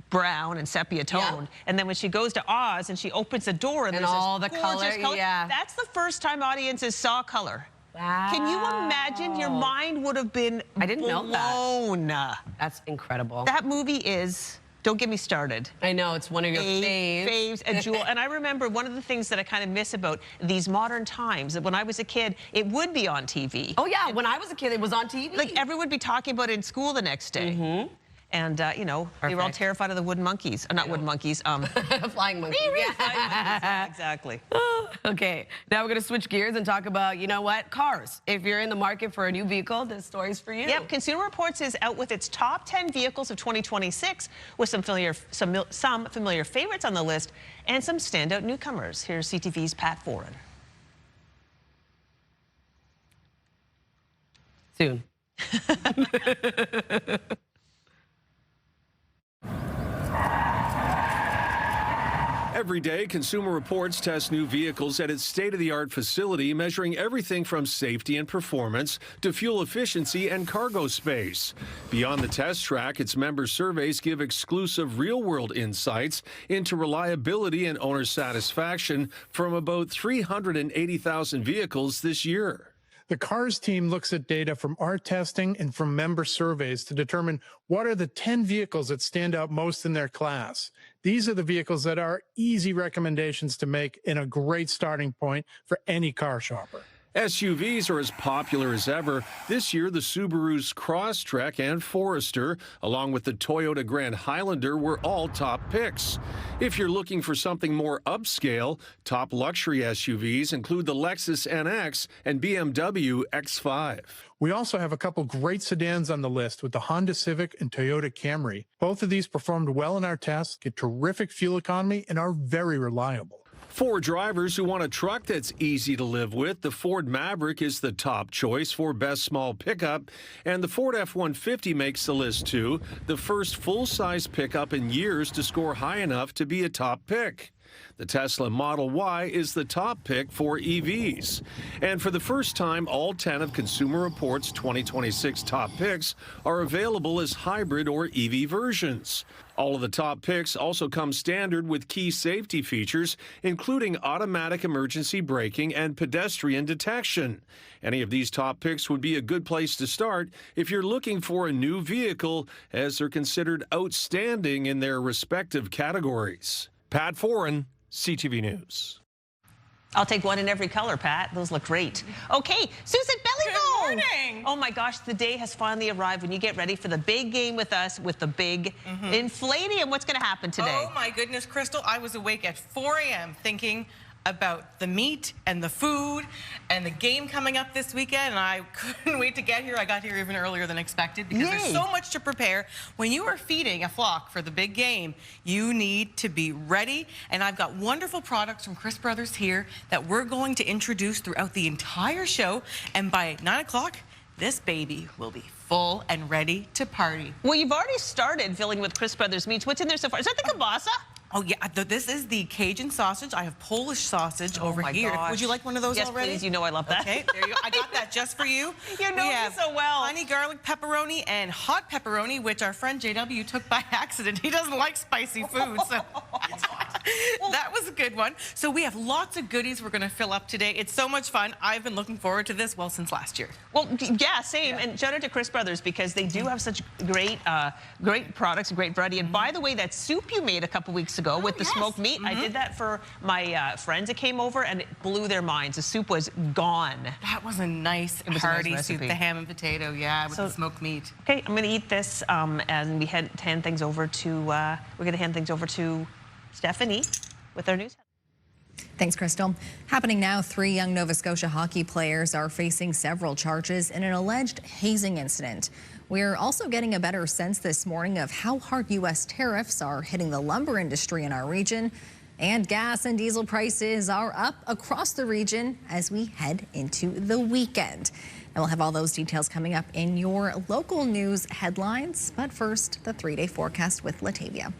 brown and sepia toned, and then when she goes to Oz and she opens the door and there's all this the color, yeah. That's the first time audiences saw color. Wow. Can you imagine? Your mind would have been I didn't know that. blown. That's incredible. That movie is, don't get me started. I know, it's one of your faves. A jewel. And I remember one of the things that I kind of miss about these modern times, that when I was a kid, it would be on TV. Oh yeah, when I was a kid, it was on TV. Like everyone would be talking about it in school the next day. And, you know, they were all terrified of the wooden monkeys. Not wooden monkeys. Flying monkeys. Yeah, exactly. Okay, now we're going to switch gears and talk about, you know what, cars. If you're in the market for a new vehicle, this story's for you. Yep, Consumer Reports is out with its top 10 vehicles of 2026 with some familiar favorites on the list and some standout newcomers. Here's CTV's Pat Foran. Soon. Every day, Consumer Reports tests new vehicles at its state-of-the-art facility, measuring everything from safety and performance to fuel efficiency and cargo space. Beyond the test track, its member surveys give exclusive real-world insights into reliability and owner satisfaction from about 380,000 vehicles this year. The CARS team looks at data from our testing and from member surveys to determine what are the 10 vehicles that stand out most in their class. These are the vehicles that are easy recommendations to make and a great starting point for any car shopper. SUVs are as popular as ever. This year, the Subaru's Crosstrek and Forester, along with the Toyota Grand Highlander, were all top picks. If you're looking for something more upscale, top luxury SUVs include the Lexus NX and BMW X5. We also have a couple great sedans on the list with the Honda Civic and Toyota Camry. Both of these performed well in our tests, get terrific fuel economy, and are very reliable. For drivers who want a truck that's easy to live with, the Ford Maverick is the top choice for best small pickup, and the Ford F-150 makes the list too, the first full-size pickup in years to score high enough to be a top pick. The Tesla Model Y is the top pick for EVs. And for the first time, all 10 of Consumer Reports' 2026 top picks are available as hybrid or EV versions. All of the top picks also come standard with key safety features, including automatic emergency braking and pedestrian detection. Any of these top picks would be a good place to start if you're looking for a new vehicle, as they're considered outstanding in their respective categories. Pat Foran, CTV News. I'll take one in every color, Pat. Those look great. Okay, Susan Bellivo. Good morning. Oh my gosh, the day has finally arrived when you get ready for the big game with us with the big Inflatium. What's going to happen today? Oh my goodness, Crystal, I was awake at 4 a.m. thinking about the meat and the food and the game coming up this weekend, and I couldn't wait to get here. I got here even earlier than expected because there's so much to prepare. When you are feeding a flock for the big game, you need to be ready, and I've got wonderful products from Chris Brothers here that we're going to introduce throughout the entire show, and by 9 o'clock, this baby will be full and ready to party. Well, you've already started filling with Chris Brothers meats. What's in there so far? Is that the kielbasa? Oh, yeah, this is the Cajun sausage. I have Polish sausage over here. Gosh. Would you like one of those already? Yes, please. You know I love that. Okay, there you go. I got that just for you. You know me so well. Honey garlic pepperoni and hot pepperoni, which our friend JW took by accident. He doesn't like spicy food, so that was a good one. So we have lots of goodies we're going to fill up today. It's so much fun. I've been looking forward to this, well, since last year. Well, yeah, same. And shout out to Chris Brothers because they do have such great products, great variety. And by the way, that soup you made a couple weeks ago with the smoked meat, I did that for my friends that came over, and it blew their minds. The soup was gone. That was a nice hearty soup, the ham and potato, with the smoked meat. Okay, I'm going to eat this, and we hand things over to we're going to hand things over to Stephanie with our news. Thanks, Crystal. Happening now, 3 young Nova Scotia hockey players are facing several charges in an alleged hazing incident. We're also getting a better sense this morning of how hard U.S. tariffs are hitting the lumber industry in our region. And gas and diesel prices are up across the region as we head into the weekend. And we'll have all those details coming up in your local news headlines. But first, the 3-day forecast with Latavia.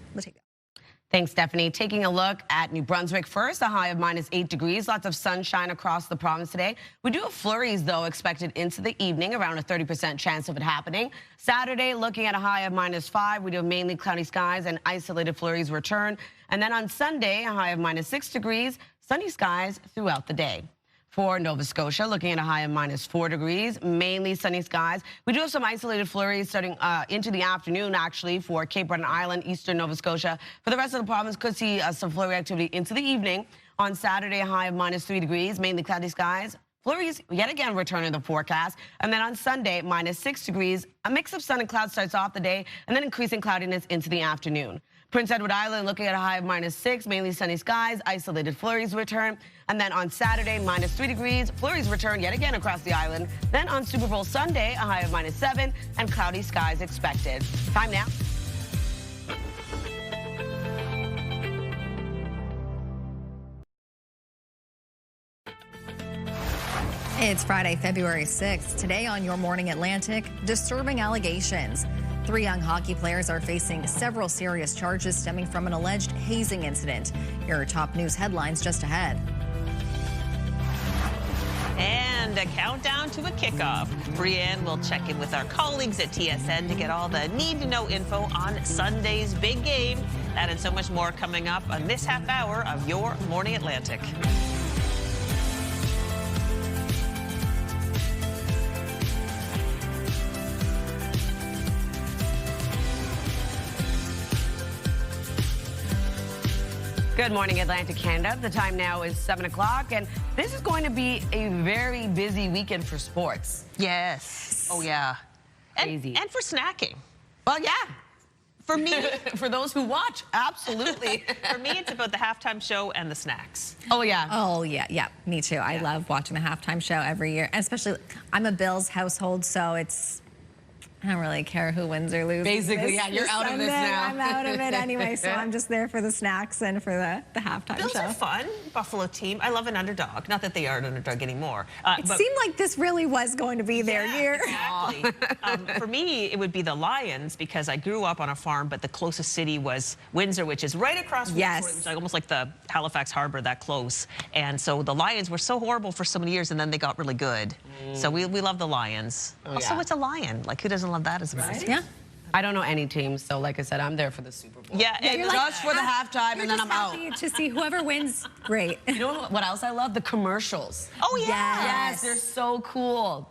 Thanks, Stephanie. Taking a look at New Brunswick first, a high of -8 degrees. Lots of sunshine across the province today. We do have flurries, though, expected into the evening, around a 30% chance of it happening. Saturday, looking at a high of -5. We do have mainly cloudy skies and isolated flurries return. And then on Sunday, a high of -6 degrees, sunny skies throughout the day. For Nova Scotia, looking at a high of -4 degrees, mainly sunny skies. We do have some isolated flurries starting into the afternoon, actually, for Cape Breton Island, eastern Nova Scotia. For the rest of the province, could see some flurry activity into the evening. On Saturday, a high of -3 degrees, mainly cloudy skies. Flurries yet again return in the forecast. And then on Sunday, -6 degrees. A mix of sun and clouds starts off the day, and then increasing cloudiness into the afternoon. Prince Edward Island looking at a high of -6, mainly sunny skies, isolated flurries return. And then on Saturday, -3 degrees, flurries return yet again across the island. Then on Super Bowl Sunday, a high of -7 and cloudy skies expected. Time now. It's Friday, February 6th. Today on Your Morning Atlantic, disturbing allegations. 3 young hockey players are facing several serious charges stemming from an alleged hazing incident. Here are top news headlines just ahead. And a countdown to a kickoff. Brianne will check in with our colleagues at TSN to get all the need-to-know info on Sunday's big game. That and so much more coming up on this half hour of Your Morning Atlantic. Good morning, Atlantic Canada. The time now is 7 o'clock, and this is going to be a very busy weekend for sports. Yes. Oh, yeah. Crazy. And for snacking. Well, yeah. For me. For those who watch, absolutely. For me, it's about the halftime show and the snacks. Oh, yeah. Oh, yeah. Me too. I love watching the halftime show every year. And especially, I'm a Bills household, so it's I don't really care who wins or loses. Basically, yeah, you're out of this now. I'm out of it anyway, so I'm just there for the snacks and for the halftime Bills show. are fun. Buffalo team. I love an underdog. Not that they are an underdog anymore. It seemed like this really was going to be their year. Exactly. For me, it would be the Lions because I grew up on a farm, but the closest city was Windsor, which is right across from Detroit, which is almost like the Halifax Harbor, that close. And so the Lions were so horrible for so many years, and then they got really good. So we love the Lions. Also, it's a lion. Like, who doesn't love that as much? Yeah. I don't know any teams, so like I said, I'm there for the Super Bowl. Yeah, and you're just for the halftime, and then I'm out. To see whoever wins, great. You know what else I love? The commercials. Oh, yeah. Yes, they're so cool.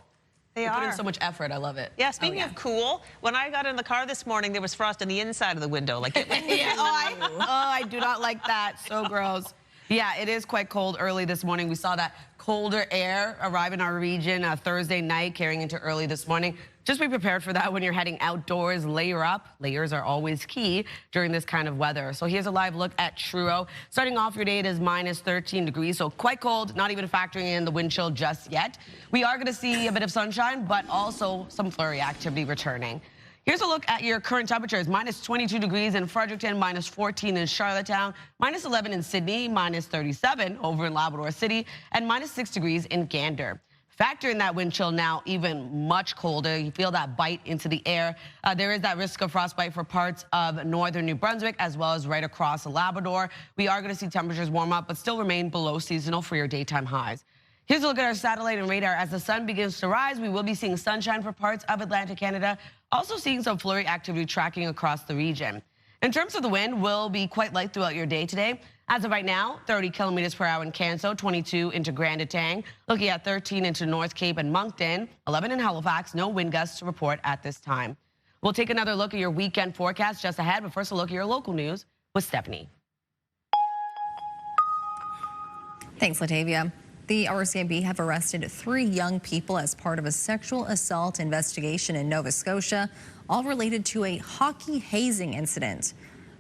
They put in are. so much effort. I love it. Yeah, speaking of cool, when I got in the car this morning, there was frost on the inside of the window. Like, I do not like that. So gross. Yeah, it is quite cold early this morning. We saw that colder air arrive in our region Thursday night, carrying into early this morning. Just be prepared for that when you're heading outdoors. Layer up. Layers are always key during this kind of weather. So here's a live look at Truro. Starting off your day, it is minus 13 degrees, so quite cold, not even factoring in the wind chill just yet. We are going to see a bit of sunshine, but also some flurry activity returning. Here's a look at your current temperatures. Minus 22 degrees in Fredericton, minus 14 in Charlottetown, minus 11 in Sydney, minus 37 over in Labrador City, and minus 6 degrees in Gander. Factor in that wind chill now, even much colder. You feel that bite into the air. There is that risk of frostbite for parts of northern New Brunswick, as well as right across Labrador. We are going to see temperatures warm up, but still remain below seasonal for your daytime highs. Here's a look at our satellite and radar. As the sun begins to rise, we will be seeing sunshine for parts of Atlantic Canada, also seeing some flurry activity tracking across the region. In terms of the wind, will be quite light throughout your day today. As of right now, 30 kilometers per hour in Canso, 22 into Grand Etang, looking at 13 into North Cape and Moncton, 11 in Halifax, no wind gusts to report at this time. We'll take another look at your weekend forecast just ahead, but first a look at your local news with Stephanie. Thanks, Latavia. The RCMP have arrested 3 young people as part of a sexual assault investigation in Nova Scotia, all related to a hockey hazing incident.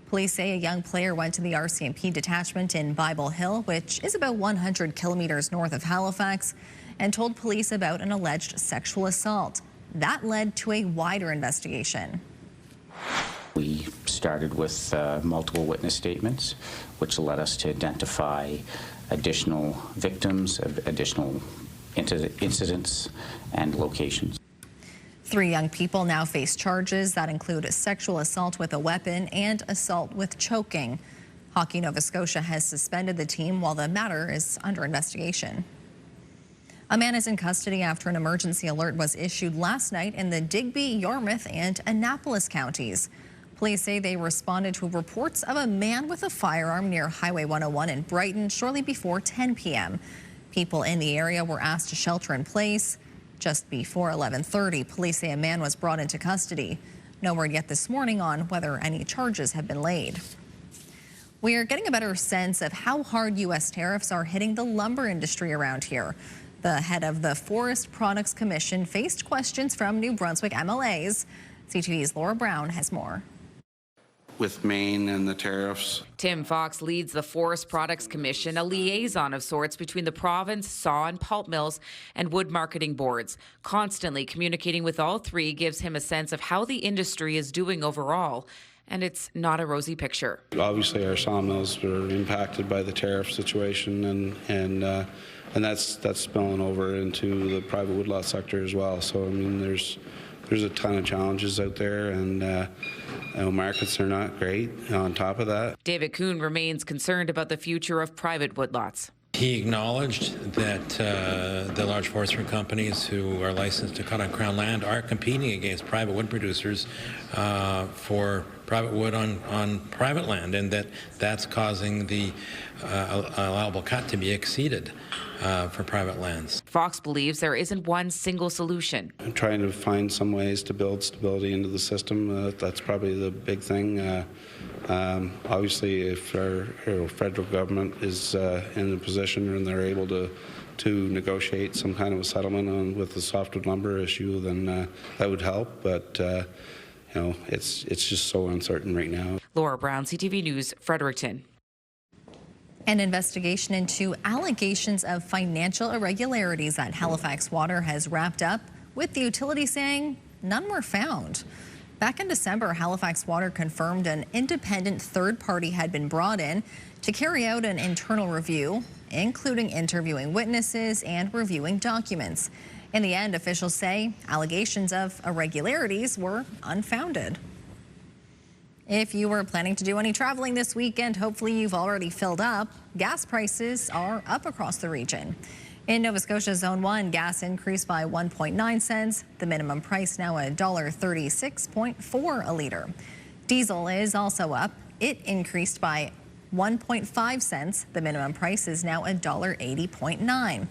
Police say a young player went to the RCMP detachment in Bible Hill, which is about 100 kilometers north of Halifax, and told police about an alleged sexual assault. That led to a wider investigation. We started with multiple witness statements, which led us to identify additional victims, additional incidents, and locations. 3 young people now face charges that include sexual assault with a weapon and assault with choking. Hockey Nova Scotia has suspended the team while the matter is under investigation. A man is in custody after an emergency alert was issued last night in the Digby, Yarmouth, and Annapolis counties. Police say they responded to reports of a man with a firearm near Highway 101 in Brighton shortly before 10 p.m. People in the area were asked to shelter in place. Just before 11:30, police say a man was brought into custody. No word yet this morning on whether any charges have been laid. We are getting a better sense of how hard U.S. tariffs are hitting the lumber industry around here. The head of the Forest Products Commission faced questions from New Brunswick MLAs. CTV's Laura Brown has more. With Maine and the tariffs. Tim Fox leads the Forest Products Commission, a liaison of sorts between the province, saw and pulp mills, and wood marketing boards. Constantly communicating with all 3 gives him a sense of how the industry is doing overall. And it's not a rosy picture. Obviously, our sawmills were impacted by the tariff situation, and that's spilling over into the private woodlot sector as well. So I mean, there's a ton of challenges out there, and markets are not great on top of that. David Kuhn remains concerned about the future of private woodlots. He acknowledged that the large forestry companies who are licensed to cut on Crown land are competing against private wood producers for private wood on private land, and that's causing the allowable cut to be exceeded for private lands. Fox believes there isn't one single solution. I'm trying to find some ways to build stability into the system. That's probably the big thing. Obviously, if our federal government is in a position and they're able to negotiate some kind of a settlement with the softwood lumber issue, then that would help. But it's just so uncertain right now. Laura Brown, CTV News, Fredericton. An investigation into allegations of financial irregularities at Halifax Water has wrapped up, with the utility saying none were found. Back in December, Halifax Water confirmed an independent third party had been brought in to carry out an internal review, including interviewing witnesses and reviewing documents. In the end, officials say allegations of irregularities were unfounded. If you were planning to do any traveling this weekend, hopefully you've already filled up. Gas prices are up across the region. In Nova Scotia Zone 1, gas increased by 1.9 cents. The minimum price now $1.36.4 a litre. Diesel is also up. It increased by 1.5 cents. The minimum price is now $1.80.9.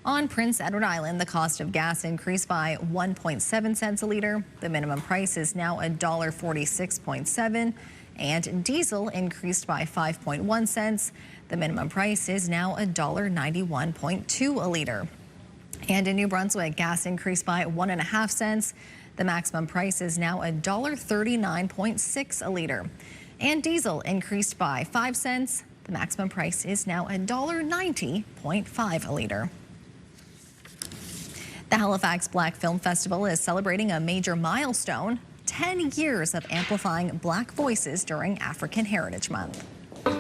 On Prince Edward Island, the cost of gas increased by 1.7 cents a litre. The minimum price is now $1.46.7, and diesel increased by 5.1 cents. The minimum price is now $1.91.2 a litre. And in New Brunswick, gas increased by 1.5 cents. The maximum price is now $1.39.6 a litre. And diesel increased by 5 cents. The maximum price is now $1.90.5 a litre. The Halifax Black Film Festival is celebrating a major milestone, 10 years of amplifying Black voices during African Heritage Month. The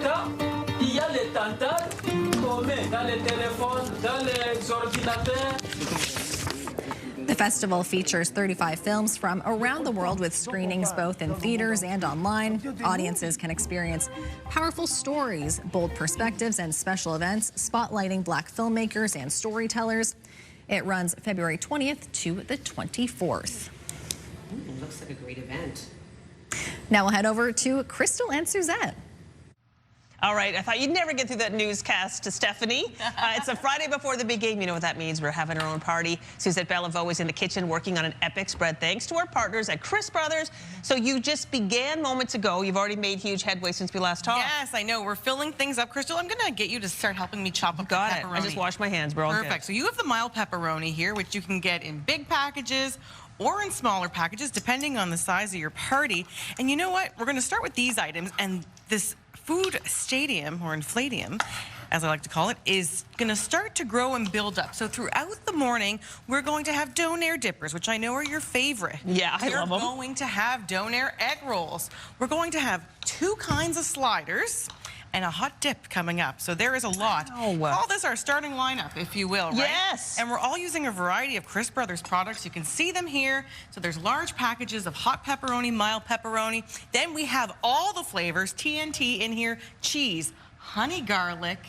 festival features 35 films from around the world with screenings both in theaters and online. Audiences can experience powerful stories, bold perspectives, and special events spotlighting Black filmmakers and storytellers. It runs February 20th to the 24th. It looks like a great event. Now we'll head over to Crystal and Suzette. All right, I thought you'd never get through that newscast to Stephanie. It's a Friday before the big game. You know what that means. We're having our own party. Suzette Bellevaux is in the kitchen working on an epic spread thanks to our partners at Chris Brothers. So you just began moments ago. You've already made huge headway since we last talked. Yes, I know. We're filling things up. Crystal, I'm going to get you to start helping me chop up the pepperoni. I just washed my hands. We're all Perfect. good. So you have the mild pepperoni here, which you can get in big packages or in smaller packages, depending on the size of your party. And you know what? We're going to start with these items, and this food stadium, or infladium, as I like to call it, is going to start to grow and build up. So throughout the morning, we're going to have donair dippers, which I know are your favorite. Yeah, I love them. We're going to have donair egg rolls. We're going to have 2 kinds of sliders and a hot dip coming up. So there is a lot. All this our starting lineup, if you will, right? Yes. And we're all using a variety of Chris Brothers products. You can see them here. So there's large packages of hot pepperoni, mild pepperoni. Then we have all the flavors, TNT in here, cheese, honey garlic,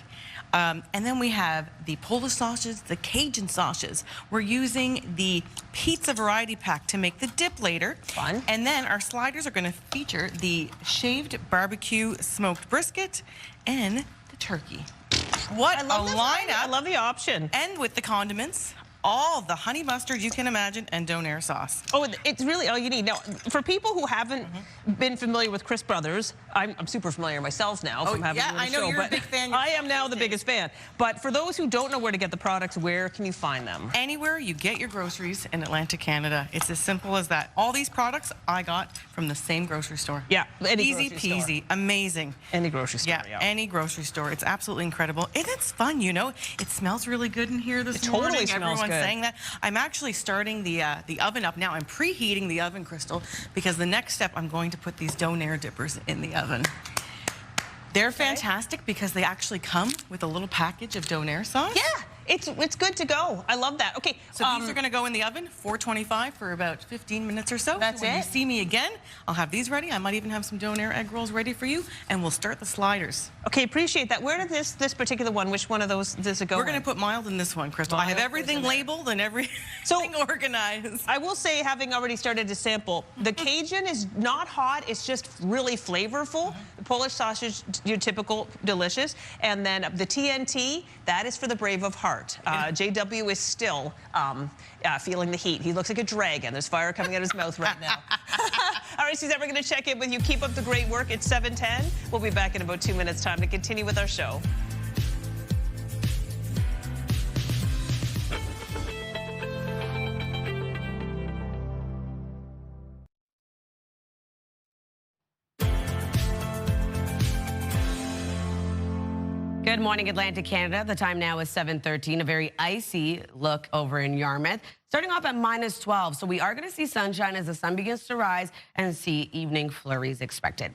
and then we have the Polish sausages, the Cajun sausages. We're using the pizza variety pack to make the dip later. Fun. And then our sliders are going to feature the shaved barbecue smoked brisket and the turkey. What a lineup. I love the option. And with the condiments, all the honey mustard you can imagine, and donair sauce. Oh, it's really all you need. Now, for people who haven't been familiar with Chris Brothers, I'm super familiar myself now from having you on the I know show, you're a but big fan. I am now the biggest fan. But for those who don't know where to get the products, where can you find them? Anywhere you get your groceries in Atlantic Canada. It's as simple as that. All these products I got from the same grocery store. Yeah, any easy grocery peasy, store. amazing. Any grocery store, yeah, any grocery store. It's absolutely incredible. And it's fun, you know. It smells really good in here this morning. Totally smells Everyone's good. saying that. I'm actually starting the oven up now. I'm preheating the oven, Crystal, because the next step I'm going to put these donair dippers in the oven. They're fantastic because they actually come with a little package of donair sauce. Yeah, it's good to go. I love that. Okay, so these are going to go in the oven, 425 for about 15 minutes or so. That's when it. you see me again, I'll have these ready. I might even have some donair egg rolls ready for you, and we'll start the sliders. Okay, appreciate that. Where did this particular one, which one of those does it go We're going in? to put mild in this one, Crystal. I have everything labeled and everything organized. I will say, having already started to sample, the Cajun is not hot. It's just really flavorful. The Polish sausage, your typical delicious. And then the TNT, that is for the brave of heart. JW is still feeling the heat. He looks like a dragon. There's fire coming out of his mouth right now. All right, Suzette, we're going to check in with you. Keep up the great work. It's 7:10. We'll be back in about 2 minutes' time to continue with our show. Good Good morning, Atlantic, Canada. The time now is 7:13. A very icy look over in Yarmouth. Starting off at -12, so we are going to see sunshine as the sun begins to rise and see evening flurries expected.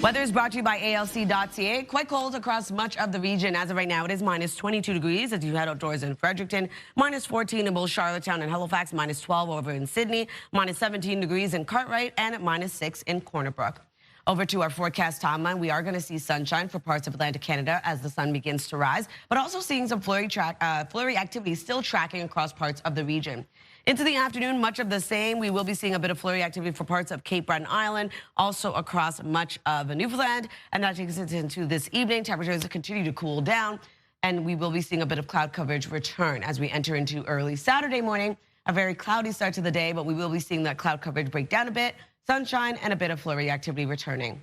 Weather is brought to you by ALC.ca. Quite cold across much of the region. As of right now, it is -22 degrees as you head outdoors in Fredericton, -14 in both Charlottetown and Halifax, -12 over in Sydney, -17 degrees in Cartwright, and -6 in Corner Brook. Over to our forecast timeline, we are going to see sunshine for parts of Atlantic Canada as the sun begins to rise, but also seeing some flurry activity still tracking across parts of the region. Into the afternoon, much of the same. We will be seeing a bit of flurry activity for parts of Cape Breton Island, also across much of Newfoundland, and that takes us into this evening. Temperatures continue to cool down, and we will be seeing a bit of cloud coverage return as we enter into early Saturday morning. A very cloudy start to the day, but we will be seeing that cloud coverage break down a bit. Sunshine and a bit of flurry activity returning.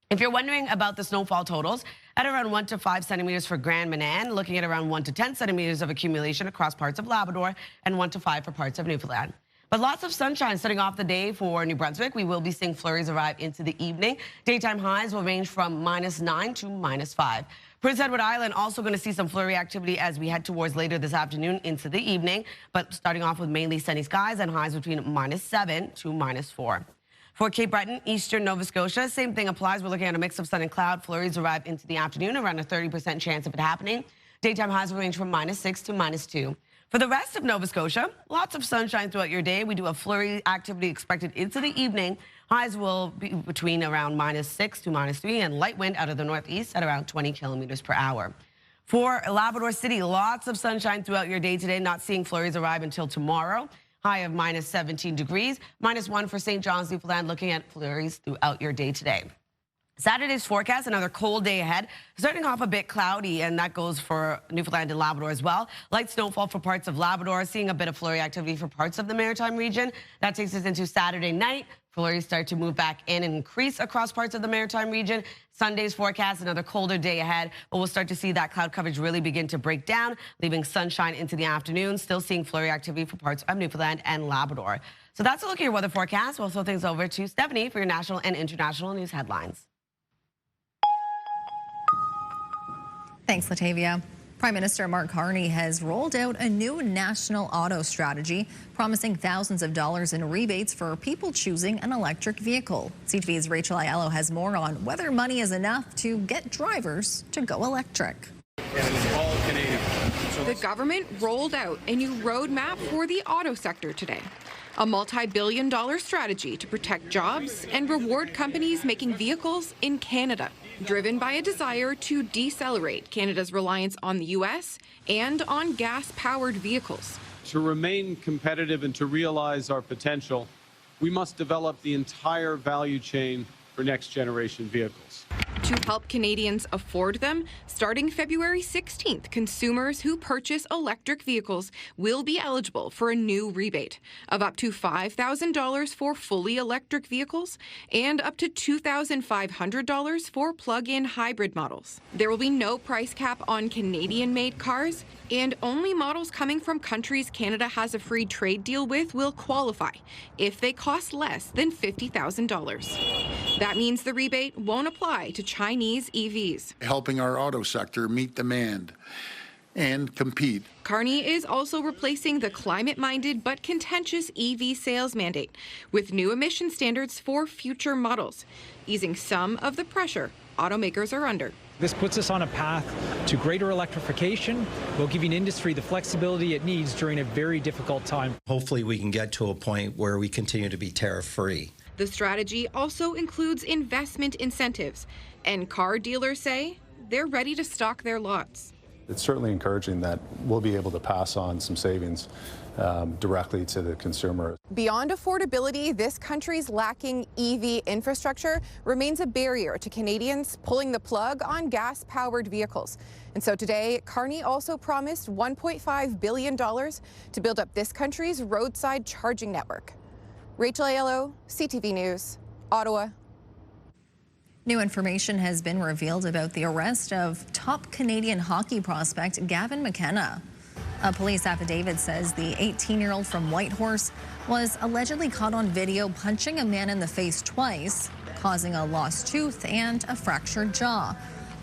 If you're wondering about the snowfall totals, at around 1 to 5 centimeters for Grand Manan, looking at around 1 to 10 centimeters of accumulation across parts of Labrador, and 1 to 5 for parts of Newfoundland. But lots of sunshine starting off the day for New Brunswick. We will be seeing flurries arrive into the evening. Daytime highs will range from -9 to -5. Prince Edward Island also going to see some flurry activity as we head towards later this afternoon into the evening, but starting off with mainly sunny skies and highs between -7 to -4. For Cape Breton, eastern Nova Scotia, same thing applies. We're looking at a mix of sun and cloud. Flurries arrive into the afternoon, around a 30% chance of it happening. Daytime highs will range from -6 to -2. For the rest of Nova Scotia, lots of sunshine throughout your day. We do have flurry activity expected into the evening. Highs will be between around -6 to -3, and light wind out of the northeast at around 20 kilometers per hour. For Labrador City, lots of sunshine throughout your day today. Not seeing flurries arrive until tomorrow. High of -17 degrees, -1 for St. John's, Newfoundland, looking at flurries throughout your day today. Saturday's forecast, another cold day ahead, starting off a bit cloudy, and that goes for Newfoundland and Labrador as well. Light snowfall for parts of Labrador, seeing a bit of flurry activity for parts of the Maritime region. That takes us into Saturday night. Flurries start to move back in and increase across parts of the Maritime region. Sunday's forecast, another colder day ahead, but we'll start to see that cloud coverage really begin to break down, leaving sunshine into the afternoon. Still seeing flurry activity for parts of Newfoundland and Labrador. So that's a look at your weather forecast. We'll throw things over to Stephanie for your national and international news headlines. Thanks, Latavia. Prime Minister Mark Carney has rolled out a new national auto strategy, promising thousands of dollars in rebates for people choosing an electric vehicle. CTV's Rachel Aiello has more on whether money is enough to get drivers to go electric. The government rolled out a new roadmap for the auto sector today. A multi-billion-dollar strategy to protect jobs and reward companies making vehicles in Canada, driven by a desire to decelerate Canada's reliance on the U.S. and on gas-powered vehicles. To remain competitive and to realize our potential, we must develop the entire value chain for next-generation vehicles. To help Canadians afford them, starting February 16th, consumers who purchase electric vehicles will be eligible for a new rebate of up to $5,000 for fully electric vehicles and up to $2,500 for plug-in hybrid models. There will be no price cap on Canadian-made cars, and only models coming from countries Canada has a free trade deal with will qualify if they cost less than $50,000. That means the rebate won't apply to Chinese EVs. Helping our auto sector meet demand and compete. Carney is also replacing the climate-minded but contentious EV sales mandate with new emission standards for future models, easing some of the pressure automakers are under. This puts us on a path to greater electrification while giving industry the flexibility it needs during a very difficult time. Hopefully we can get to a point where we continue to be tariff-free. The strategy also includes investment incentives, and car dealers say they're ready to stock their lots. It's certainly encouraging that we'll be able to pass on some savings directly to the consumer. Beyond affordability, this country's lacking EV infrastructure remains a barrier to Canadians pulling the plug on gas-powered vehicles. And so today, Carney also promised $1.5 billion to build up this country's roadside charging network. Rachel Aiello, CTV News, Ottawa. New information has been revealed about the arrest of top Canadian hockey prospect Gavin McKenna. A police affidavit says the 18-year-old from Whitehorse was allegedly caught on video punching a man in the face twice, causing a lost tooth and a fractured jaw.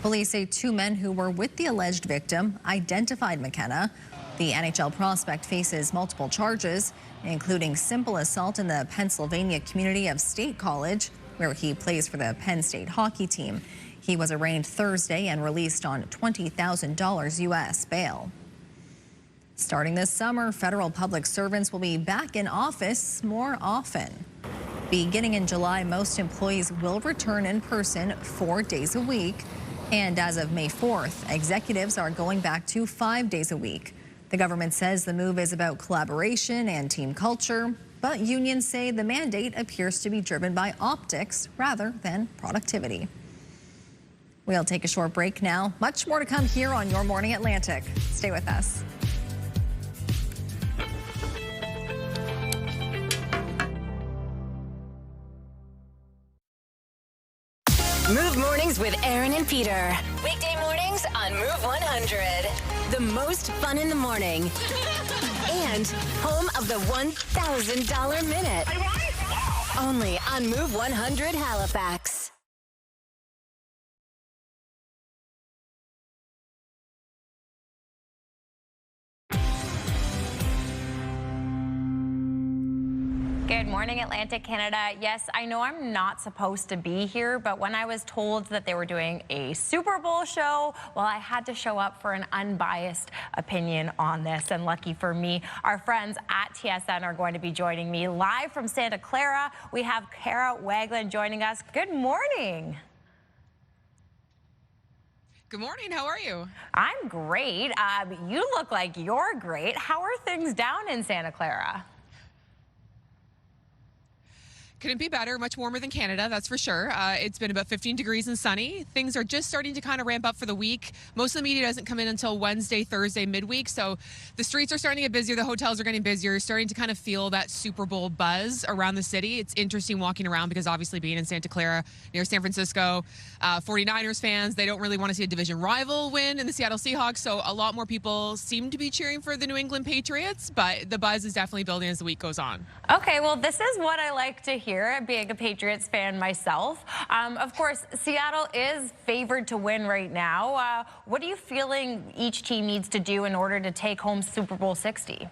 Police say 2 men who were with the alleged victim identified McKenna. The NHL prospect faces multiple charges, including simple assault in the Pennsylvania community of State College, where he plays for the Penn State hockey team. He was arraigned Thursday and released on $20,000 U.S. bail. Starting this summer, federal public servants will be back in office more often. Beginning in July, most employees will return in person 4 days a week. And as of May 4th, executives are going back to 5 days a week. The government says the move is about collaboration and team culture, but unions say the mandate appears to be driven by optics rather than productivity. We'll take a short break now. Much more to come here on Your Morning Atlantic. Stay with us. Move Mornings with Aaron and Peter. Weekday mornings on Move 100. The most fun in the morning. And home of the $1,000 minute. Only on Move 100 Halifax. Good morning, Atlantic Canada. Yes, I know I'm not supposed to be here, but when I was told that they were doing a Super Bowl show, well, I had to show up for an unbiased opinion on this. And lucky for me, our friends at TSN are going to be joining me live from Santa Clara. We have Kara Wagland joining us. Good morning. Good morning. How are you? I'm great. You look like you're great. How are things down in Santa Clara? Couldn't be better. Much warmer than Canada, that's for sure. It's been about 15 degrees and sunny. Things are just starting to kind of ramp up for the week. Most of the media doesn't come in until Wednesday, Thursday, midweek. So the streets are starting to get busier. The hotels are getting busier. Starting to kind of feel that Super Bowl buzz around the city. It's interesting walking around because obviously being in Santa Clara near San Francisco, 49ers fans, they don't really want to see a division rival win in the Seattle Seahawks. So a lot more people seem to be cheering for the New England Patriots, but the buzz is definitely building as the week goes on. Okay, well, this is what I like to hear, being a Patriots fan myself. Of course, Seattle is favored to win right now. What are you feeling each team needs to do in order to take home Super Bowl 60?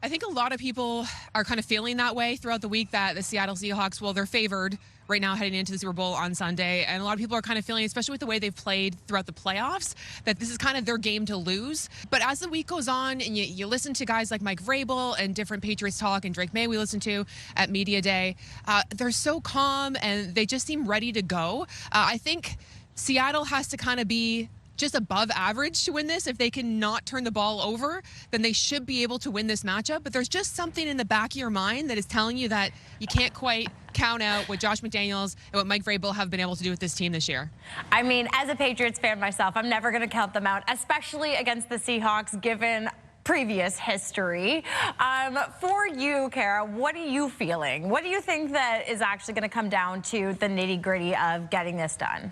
I think a lot of people are kind of feeling that way throughout the week that the Seattle Seahawks, well, they're favored right now heading into the Super Bowl on Sunday. And a lot of people are kind of feeling, especially with the way they've played throughout the playoffs, that this is kind of their game to lose. But as the week goes on and you listen to guys like Mike Vrabel and different Patriots talk and Drake May we listen to at Media Day, they're so calm and they just seem ready to go. I think Seattle has to kind of be just above average to win this. If they can not turn the ball over, then they should be able to win this matchup. But there's just something in the back of your mind that is telling you that you can't quite count out what Josh McDaniels and what Mike Vrabel have been able to do with this team this year. I mean, as a Patriots fan myself, I'm never going to count them out, especially against the Seahawks, given previous history. For you, Kara, what are you feeling? What do you think that is actually going to come down to the nitty-gritty of getting this done?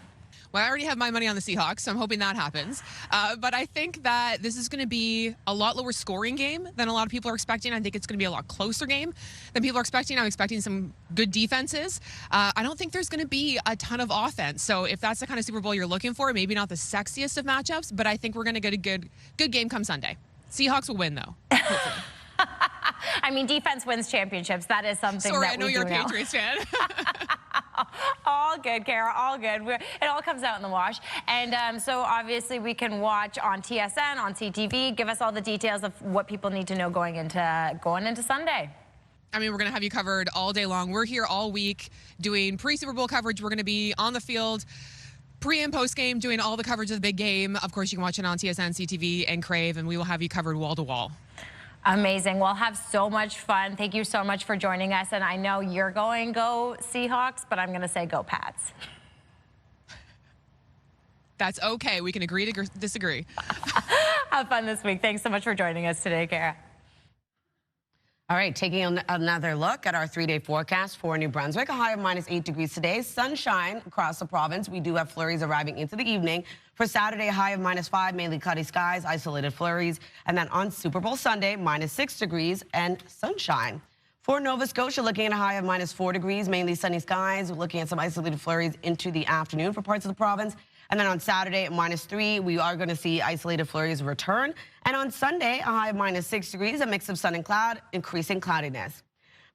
Well, I already have my money on the Seahawks, so I'm hoping that happens. But I think that this is going to be a lot lower scoring game than a lot of people are expecting. I think it's going to be a lot closer game than people are expecting. I'm expecting some good defenses. I don't think there's going to be a ton of offense. So if that's the kind of Super Bowl you're looking for, maybe not the sexiest of matchups, but I think we're going to get a good game come Sunday. Seahawks will win, though. I mean, defense wins championships. That is something Sorry, that I know we you're do a know. Patriots fan. All good, Kara, all good. It all comes out in the wash. And so obviously we can watch on TSN, on CTV. Give us all the details of what people need to know going into Sunday. I mean, we're going to have you covered all day long. We're here all week doing pre-Super Bowl coverage. We're going to be on the field pre and post game doing all the coverage of the big game. Of course, you can watch it on TSN, CTV, and Crave, and we will have you covered wall to wall. Amazing. We'll have so much fun. Thank you so much for joining us. And I know you're going go Seahawks, but I'm going to say go Pats. That's okay. We can agree to disagree. Have fun this week. Thanks so much for joining us today, Kara. All right, taking another look at our 3-day forecast for New Brunswick. A high of -8 degrees today. Sunshine across the province. We do have flurries arriving into the evening. For Saturday, a high of -5, mainly cloudy skies, isolated flurries. And then on Super Bowl Sunday, -6 degrees and sunshine. For Nova Scotia, looking at a high of -4 degrees, mainly sunny skies. We're looking at some isolated flurries into the afternoon for parts of the province. And then on Saturday at -3, we are going to see isolated flurries return. And on Sunday, a high of -6 degrees, a mix of sun and cloud, increasing cloudiness.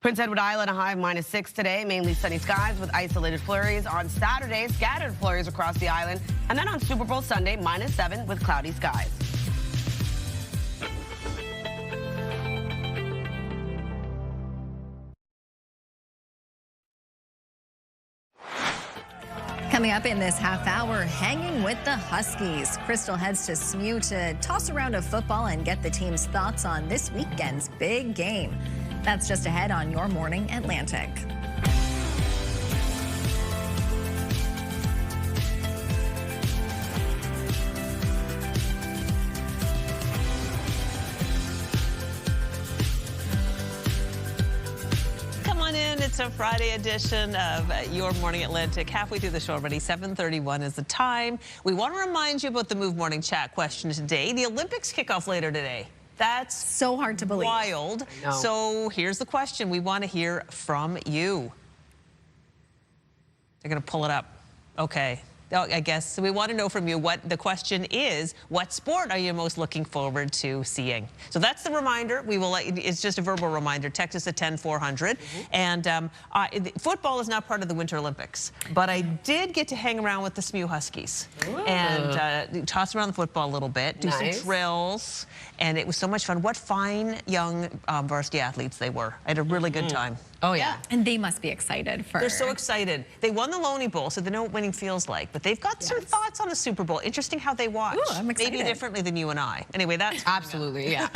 Prince Edward Island, a high of -6 today, mainly sunny skies with isolated flurries. On Saturday, scattered flurries across the island. And then on Super Bowl Sunday, -7 with cloudy skies. Coming up in this half hour, hanging with the Huskies. Crystal heads to SMU to toss around a football and get the team's thoughts on this weekend's big game. That's just ahead on Your Morning Atlantic. It's a Friday edition of Your Morning Atlantic. Halfway through the show already, 7:31 is the time. We want to remind you about the Move Morning Chat question today. The Olympics kick off later today. That's so hard to believe. Wild. So here's the question. We want to hear from you. They're going to pull it up. Okay. I guess we want to know from you what the question is. What sport are you most looking forward to seeing? So that's the reminder. We will. It's just a verbal reminder. Text us at 10400. And football is not part of the Winter Olympics, but I did get to hang around with the SMU Huskies and toss around the football a little bit, do some drills, and it was so much fun. What fine young varsity athletes they were. I had a really good time. Oh, yeah. And they must be excited for... They're so excited. They won the Loney Bowl, so they know what winning feels like. But they've got some thoughts on the Super Bowl. Interesting how they watch. Ooh, I'm excited. Maybe differently than you and I. Anyway, that's... Absolutely, yeah.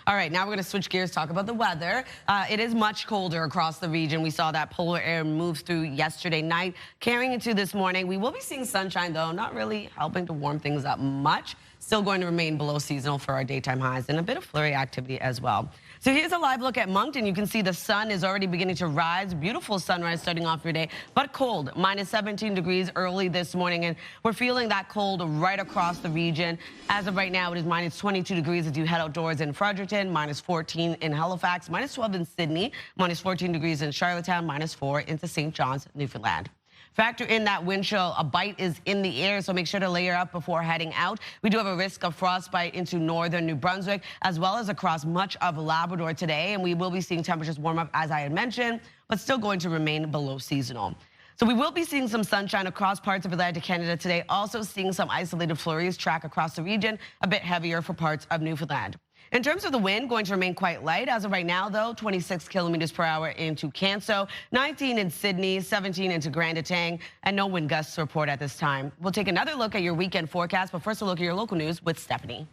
All right, now we're going to switch gears, talk about the weather. It is much colder across the region. We saw that polar air move through yesterday night, carrying into this morning. We will be seeing sunshine, though, not really helping to warm things up much. Still going to remain below seasonal for our daytime highs and a bit of flurry activity as well. So here's a live look at Moncton. You can see the sun is already beginning to rise. Beautiful sunrise starting off your day, but cold. -17 degrees early this morning, and we're feeling that cold right across the region. As of right now, it is -22 degrees as you head outdoors in Fredericton, -14 in Halifax, -12 in Sydney, -14 degrees in Charlottetown, -4 into St. John's, Newfoundland. Factor in that wind chill. A bite is in the air, so make sure to layer up before heading out. We do have a risk of frostbite into northern New Brunswick, as well as across much of Labrador today, and we will be seeing temperatures warm up, as I had mentioned, but still going to remain below seasonal. So we will be seeing some sunshine across parts of Atlantic Canada today, also seeing some isolated flurries track across the region, a bit heavier for parts of Newfoundland. In terms of the wind, going to remain quite light. As of right now, though, 26 kilometers per hour into Canso, 19 in Sydney, 17 into Grand Etang, and no wind gusts to report at this time. We'll take another look at your weekend forecast, but first a look at your local news with Stephanie.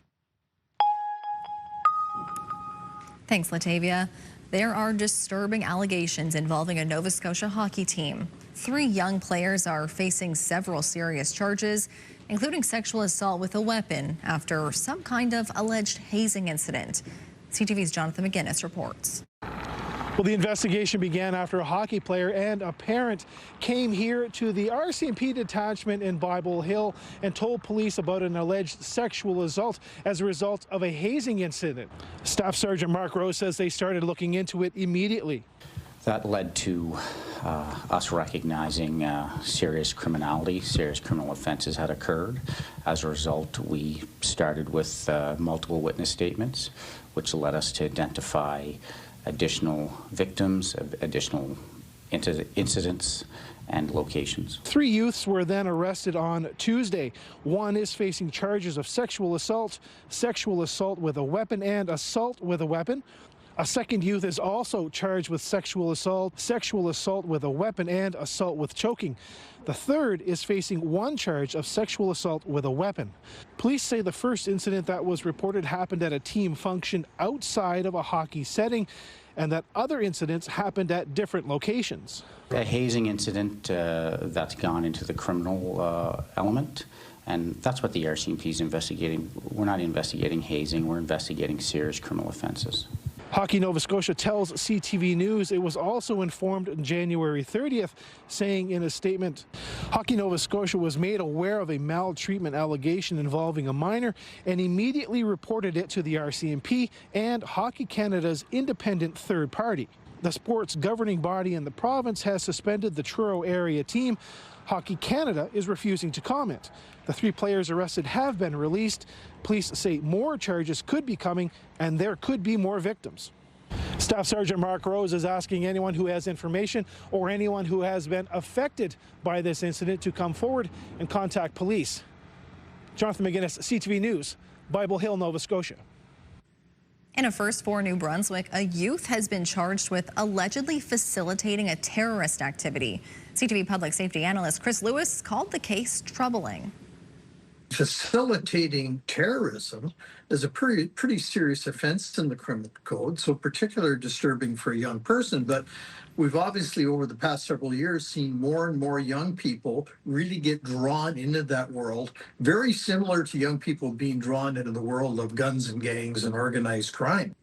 Thanks, Latavia. There are disturbing allegations involving a Nova Scotia hockey team. 3 young players are facing several serious charges, including sexual assault with a weapon after some kind of alleged hazing incident. CTV's Jonathan McGinnis reports. Well, the investigation began after a hockey player and a parent came here to the RCMP detachment in Bible Hill and told police about an alleged sexual assault as a result of a hazing incident. Staff Sergeant Mark Rose says they started looking into it immediately. That led to us recognizing serious criminality, serious criminal offenses had occurred. As a result, we started with multiple witness statements, which led us to identify additional victims, additional incidents, and locations. 3 youths were then arrested on Tuesday. One is facing charges of sexual assault with a weapon, and assault with a weapon. A second youth is also charged with sexual assault with a weapon, and assault with choking. The third is facing 1 charge of sexual assault with a weapon. Police say the first incident that was reported happened at a team function outside of a hockey setting, and that other incidents happened at different locations. A hazing incident that's gone into the criminal element, and that's what the RCMP is investigating. We're not investigating hazing, we're investigating serious criminal offenses. Hockey Nova Scotia tells CTV News it was also informed on January 30th, saying in a statement, Hockey Nova Scotia was made aware of a maltreatment allegation involving a minor and immediately reported it to the RCMP and Hockey Canada's independent third party. The sport's governing body in the province has suspended the Truro area team. Hockey Canada is refusing to comment. The 3 players arrested have been released. Police say more charges could be coming and there could be more victims. Staff Sergeant Mark Rose is asking anyone who has information or anyone who has been affected by this incident to come forward and contact police. Jonathan McGinnis, CTV News, Bible Hill, Nova Scotia. In a first for New Brunswick, a youth has been charged with allegedly facilitating a terrorist activity. CTV public safety analyst Chris Lewis called the case troubling. Facilitating terrorism is a pretty serious offense in the criminal code, so particularly disturbing for a young person. But we've obviously over the past several years seen more and more young people really get drawn into that world, very similar to young people being drawn into the world of guns and gangs and organized crime.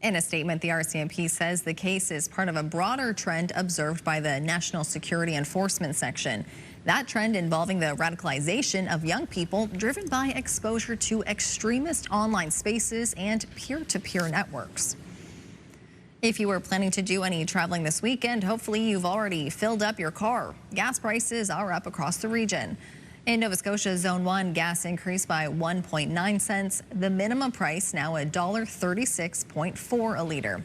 In a statement, the RCMP says the case is part of a broader trend observed by the National Security Enforcement Section. That trend involving the radicalization of young people driven by exposure to extremist online spaces and peer-to-peer networks. If you were planning to do any traveling this weekend, hopefully you've already filled up your car. Gas prices are up across the region. In Nova Scotia, Zone 1, gas increased by 1.9 cents. The minimum price now $1.36.4 a liter.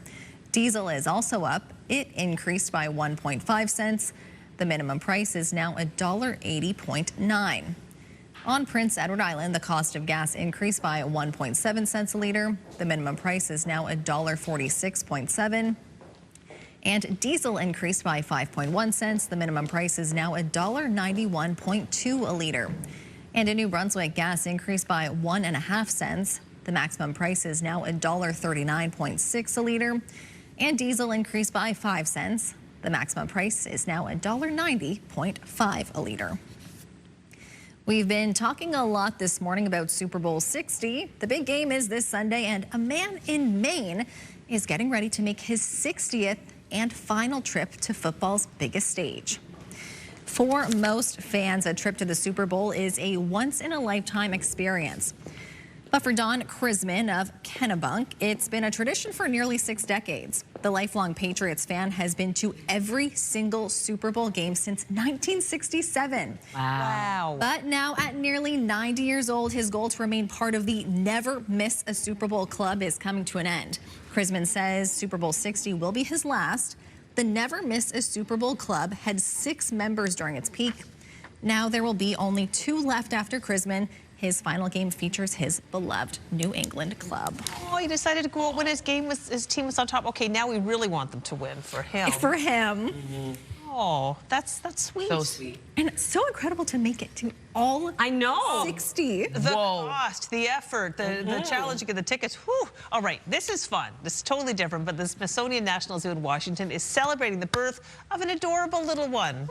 Diesel is also up. It increased by 1.5 cents. The minimum price is now $1.80.9. On Prince Edward Island, the cost of gas increased by 1.7 cents a liter. The minimum price is now $1.46.7. And diesel increased by 5.1 cents. The minimum price is now $1.91.2 a liter. And in New Brunswick, gas increased by 1.5 cents. The maximum price is now $1.39.6 a liter. And diesel increased by 5 cents. The maximum price is now $1.90.5 a liter. We've been talking a lot this morning about Super Bowl 60. The big game is this Sunday, and a man in Maine is getting ready to make his 60th and final trip to football's biggest stage. For most fans, a trip to the Super Bowl is a once-in-a-lifetime experience. But for Don Chrisman of Kennebunk, it's been a tradition for nearly 6 decades. The lifelong Patriots fan has been to every single Super Bowl game since 1967. Wow. But now at nearly 90 years old, his goal to remain part of the Never Miss a Super Bowl club is coming to an end. Chrisman says Super Bowl 60 will be his last. The Never Miss a Super Bowl club had 6 members during its peak. Now there will be only 2 left after Chrisman. His final game features his beloved New England club. Oh, he decided to go out when his team was on top. Okay, now we really want them to win for him. For him. Mm-hmm. Oh, that's sweet. So sweet. And it's so incredible to make it to all 60. The cost, the effort, the challenge to get the tickets. Whew. All right, this is fun. This is totally different, but the Smithsonian National Zoo in Washington is celebrating the birth of an adorable little one.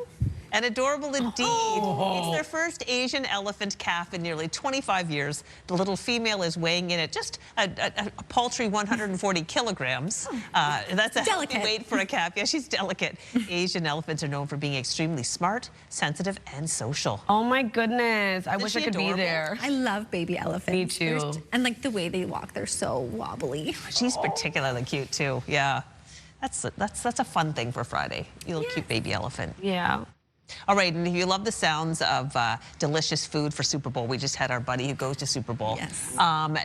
And adorable indeed. Oh. It's their first Asian elephant calf in nearly 25 years. The little female is weighing in at just a paltry 140 kilograms. That's a healthy weight for a calf. Yeah, she's delicate. Asian elephants are known for being extremely smart, sensitive, and social. Oh my goodness. I wish I could be there. I love baby elephants. Me too. And like the way they walk, they're so wobbly. She's particularly cute too. Yeah. That's a fun thing for Friday. You little cute baby elephant. Yeah. All right, and if you love the sounds of delicious food for Super Bowl, we just had our buddy who goes to Super Bowl. Yes.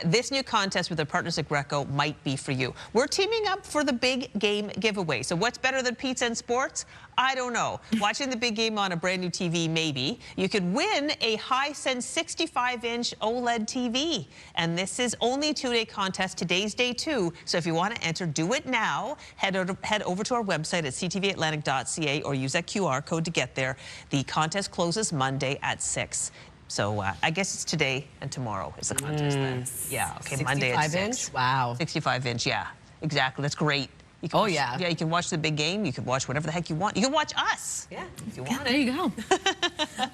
This new contest with their partners at Greco might be for you. We're teaming up for the big game giveaway. So what's better than pizza and sports? I don't know. Watching the big game on a brand new TV, maybe. You could win a Hisense 65-inch OLED TV. And this is only a 2-day contest. Today's day 2. So if you want to enter, do it now. Head over to our website at ctvatlantic.ca or use that QR code to get there. The contest closes Monday at 6. So I guess it's today and tomorrow is the contest then. Yeah, okay, Monday at 6. 65-inch? Wow. 65-inch, yeah, exactly. That's great. You can watch, yeah, you can watch the big game. You can watch whatever the heck you want. You can watch us. Yeah, if you want. There you go.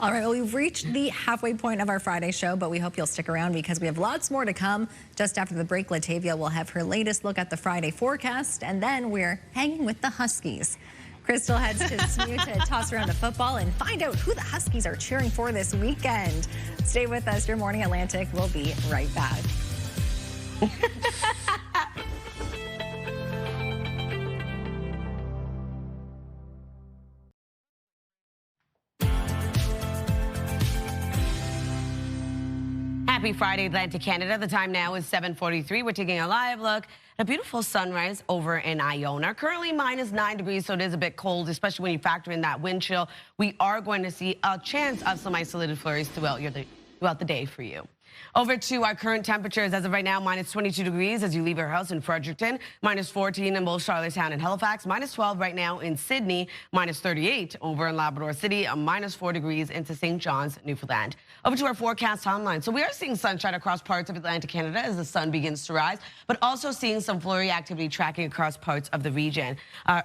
All right, well, we've reached the halfway point of our Friday show, but we hope you'll stick around because we have lots more to come. Just after the break, Latavia will have her latest look at the Friday forecast, and then we're hanging with the Huskies. Crystal heads to SMU to toss around the football and find out who the Huskies are cheering for this weekend. Stay with us. Your Morning Atlantic will be right back. Happy Friday, Atlantic Canada. The time now is 7:43. We're taking a live look at a beautiful sunrise over in Iona. Currently -9 degrees, so it is a bit cold, especially when you factor in that wind chill. We are going to see a chance of some isolated flurries throughout the day for you. Over to our current temperatures. As of right now, -22 degrees as you leave your house in Fredericton, -14 in both Charlottetown and Halifax, -12 right now in Sydney, -38 over in Labrador City, -4 degrees into St. John's, Newfoundland. Over to our forecast timeline. So we are seeing sunshine across parts of Atlantic Canada as the sun begins to rise, but also seeing some flurry activity tracking across parts of the region.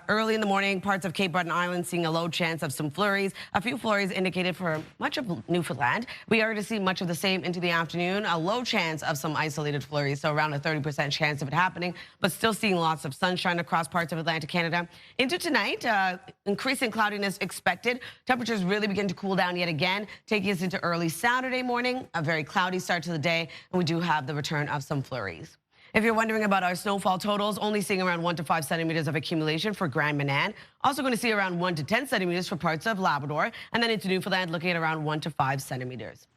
Early in the morning, parts of Cape Breton Island seeing a low chance of some flurries. A few flurries indicated for much of Newfoundland. We are to see much of the same into the afternoon. A low chance of some isolated flurries, so around a 30% chance of it happening, but still seeing lots of sunshine across parts of Atlantic Canada. Into tonight, increasing cloudiness expected. Temperatures really begin to cool down yet again, taking us into early Saturday morning. A very cloudy start to the day, and we do have the return of some flurries. If you're wondering about our snowfall totals, only seeing around 1 to 5 centimeters of accumulation for Grand Manan. Also going to see around 1 to 10 centimeters for parts of Labrador, and then into Newfoundland looking at around 1 to 5 centimeters.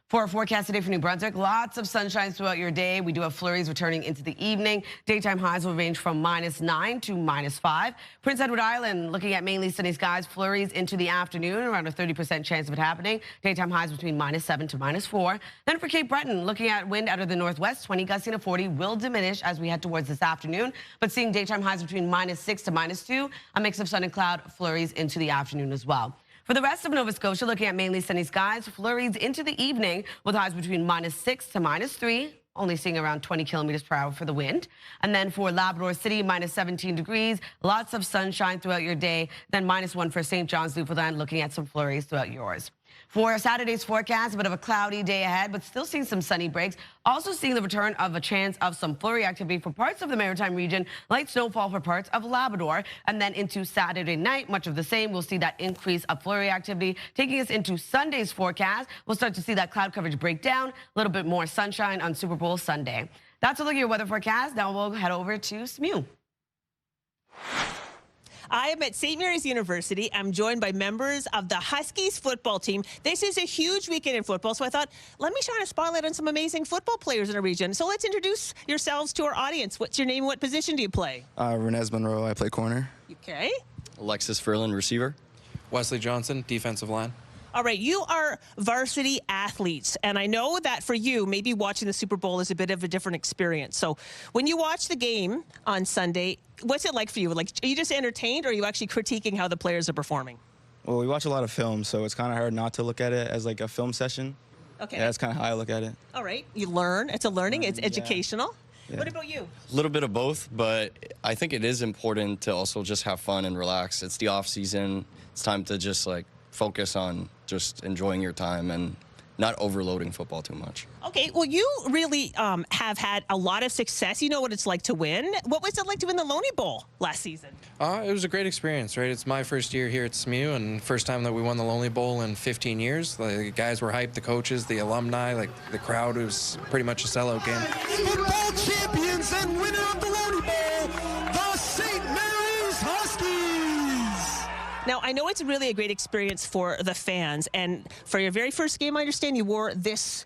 For our forecast today for New Brunswick, lots of sunshine throughout your day. We do have flurries returning into the evening. Daytime highs will range from -9 to -5. Prince Edward Island looking at mainly sunny skies, flurries into the afternoon, around a 30% chance of it happening. Daytime highs between -7 to -4. Then for Cape Breton, looking at wind out of the northwest, 20 gusting to 40 will diminish as we head towards this afternoon, but seeing daytime highs between -6 to -2, a mix of sun and cloud, flurries into the afternoon as well. For the rest of Nova Scotia, looking at mainly sunny skies, flurries into the evening with highs between -6 to -3, only seeing around 20 kilometers per hour for the wind. And then for Labrador City, -17 degrees, lots of sunshine throughout your day. Then -1 for St. John's, Newfoundland, looking at some flurries throughout yours. For Saturday's forecast, a bit of a cloudy day ahead, but still seeing some sunny breaks. Also seeing the return of a chance of some flurry activity for parts of the Maritime region, light snowfall for parts of Labrador. And then into Saturday night, much of the same. We'll see that increase of flurry activity. Taking us into Sunday's forecast, we'll start to see that cloud coverage break down. A little bit more sunshine on Super Bowl Sunday. That's a look at your weather forecast. Now we'll head over to SMU. I am at St. Mary's University. I'm joined by members of the Huskies football team. This is a huge weekend in football, so I thought, let me shine a spotlight on some amazing football players in our region. So let's introduce yourselves to our audience. What's your name and what position do you play? Renez Monroe, I play corner. Okay. Alexis Ferlin, receiver. Wesley Johnson, defensive line. All right, you are varsity athletes, and I know that for you, maybe watching the Super Bowl is a bit of a different experience. So when you watch the game on Sunday, what's it like for you? Like, are you just entertained, or are you actually critiquing how the players are performing? Well, we watch a lot of film, so it's kind of hard not to look at it as like a film session. Okay. Yeah, that's kind of how I look at it. All right, you learn. It's a learning. It's educational. Yeah. What about you? A little bit of both, but I think it is important to also just have fun and relax. It's the off season. It's time to just like focus on just enjoying your time and not overloading football too much. Okay, well, you really have had a lot of success. You know what it's like to win. What was it like to win the Loney Bowl last season? It was a great experience, right? It's my first year here at SMU and first time that we won the Lonely Bowl in 15 years. The guys were hyped, the coaches, the alumni, like the crowd. It was pretty much a sellout game. Football champions and winner of the Loney Bowl, the St. Mary's Huskies. Now, I know it's really a great experience for the fans, and for your very first game, I understand you wore this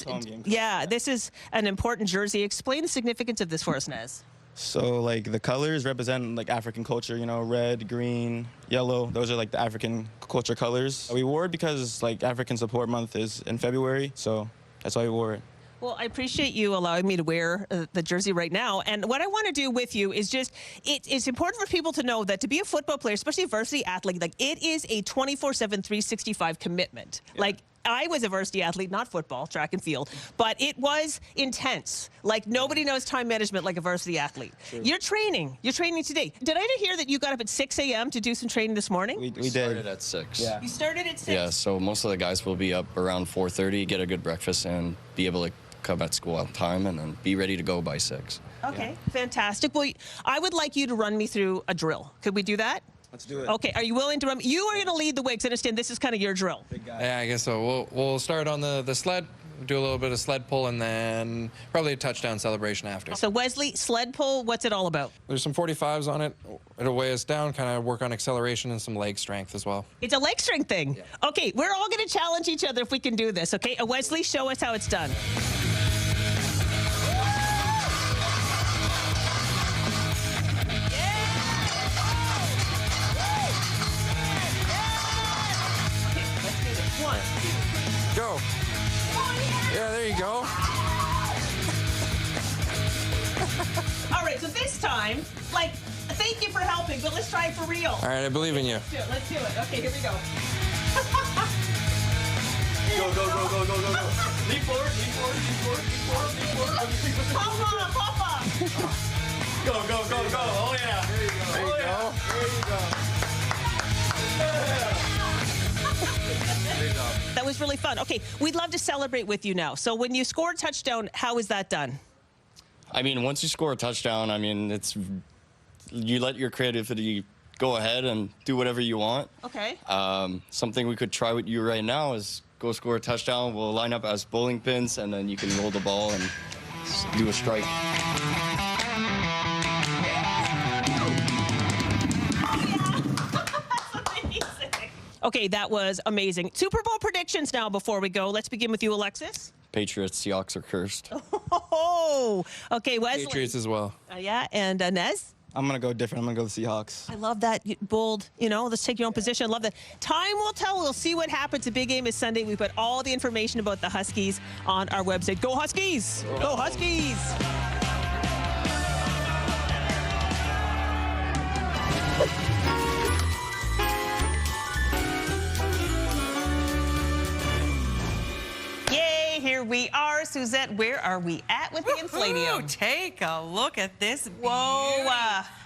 home game. Yeah, this is an important jersey. Explain the significance of this for us, Nez. So, like, the colors represent, like, African culture, you know, red, green, yellow. Those are, like, the African culture colors. We wore it because, like, African Support Month is in February, so that's why we wore it. Well, I appreciate you allowing me to wear the jersey right now. And what I want to do with you is just, it's important for people to know that to be a football player, especially a varsity athlete, like it is a 24/7, 365 commitment. Yeah. Like, I was a varsity athlete, not football, track and field, but it was intense. Like, nobody knows time management like a varsity athlete. Sure. You're training today. Did I hear that you got up at 6 a.m. to do some training this morning? We did. Started at 6. Yeah. You started at 6? Yeah, so most of the guys will be up around 4:30, get a good breakfast, and be able to come at school on time and then be ready to go by 6. Okay, fantastic. Well, I would like you to run me through a drill. Could we do that? Let's do it. Okay, are you willing to run? You are going to lead the way, because I understand this is kind of your drill. Big guy. Yeah, I guess so. We'll start on the sled, do a little bit of sled pull, and then probably a touchdown celebration after. So Wesley, sled pull, what's it all about? There's some 45s on it. It'll weigh us down, kind of work on acceleration and some leg strength as well. It's a leg strength thing. Yeah. Okay, we're all going to challenge each other if we can do this, okay? Wesley, show us how it's done. time. Like, thank you for helping, but let's try it for real. All right, I believe in you. Let's do it. Okay, here we go. Go, go, go, go, go, go, go. Lean forward, lean forward, lean forward, lean forward, lean forward. Papa, Papa. Go, go, go, go. Oh, yeah. There you go. There you go. There you go. That was really fun. Okay, we'd love to celebrate with you now. So when you score a touchdown, how is that done? I mean, once you score a touchdown, I mean, you let your creativity go ahead and do whatever you want. Okay. Something we could try with you right now is go score a touchdown. We'll line up as bowling pins, and then you can roll the ball and do a strike. Okay, that was amazing. Super Bowl predictions now before we go. Let's begin with you, Alexis. Patriots, Seahawks are cursed. Oh, okay, Wesley. Patriots as well. Yeah, and Nez? I'm going to go different. I'm going to go with the Seahawks. I love that bold, let's take your own position. I love that. Time will tell. We'll see what happens. The big game is Sunday. We put all the information about the Huskies on our website. Go Huskies! Go Huskies! Yay, here we are. Suzette, where are we at with the Infladium? Take a look at this. Whoa.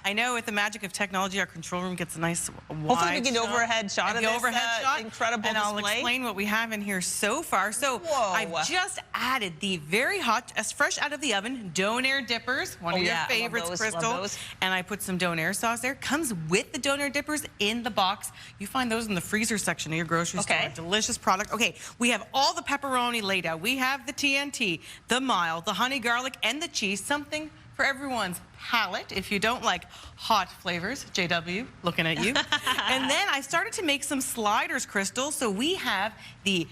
I know with the magic of technology, our control room gets a nice wide Hopefully we get an overhead shot of this incredible and I'll display. explain what we have in here so far. So I've just added the very hot, as fresh out of the oven, Donair dippers, one of your favorites, Crystal. And I put some Donair sauce there. Comes with the Donair dippers in the box. You find those in the freezer section of your grocery store. Delicious product. Okay, we have all the pepperoni laid out. We have the TNT, the mild, the honey garlic, and the cheese. Something for everyone's palate if you don't like hot flavors. JW, looking at you. And then I started to make some sliders, Crystal. So we have the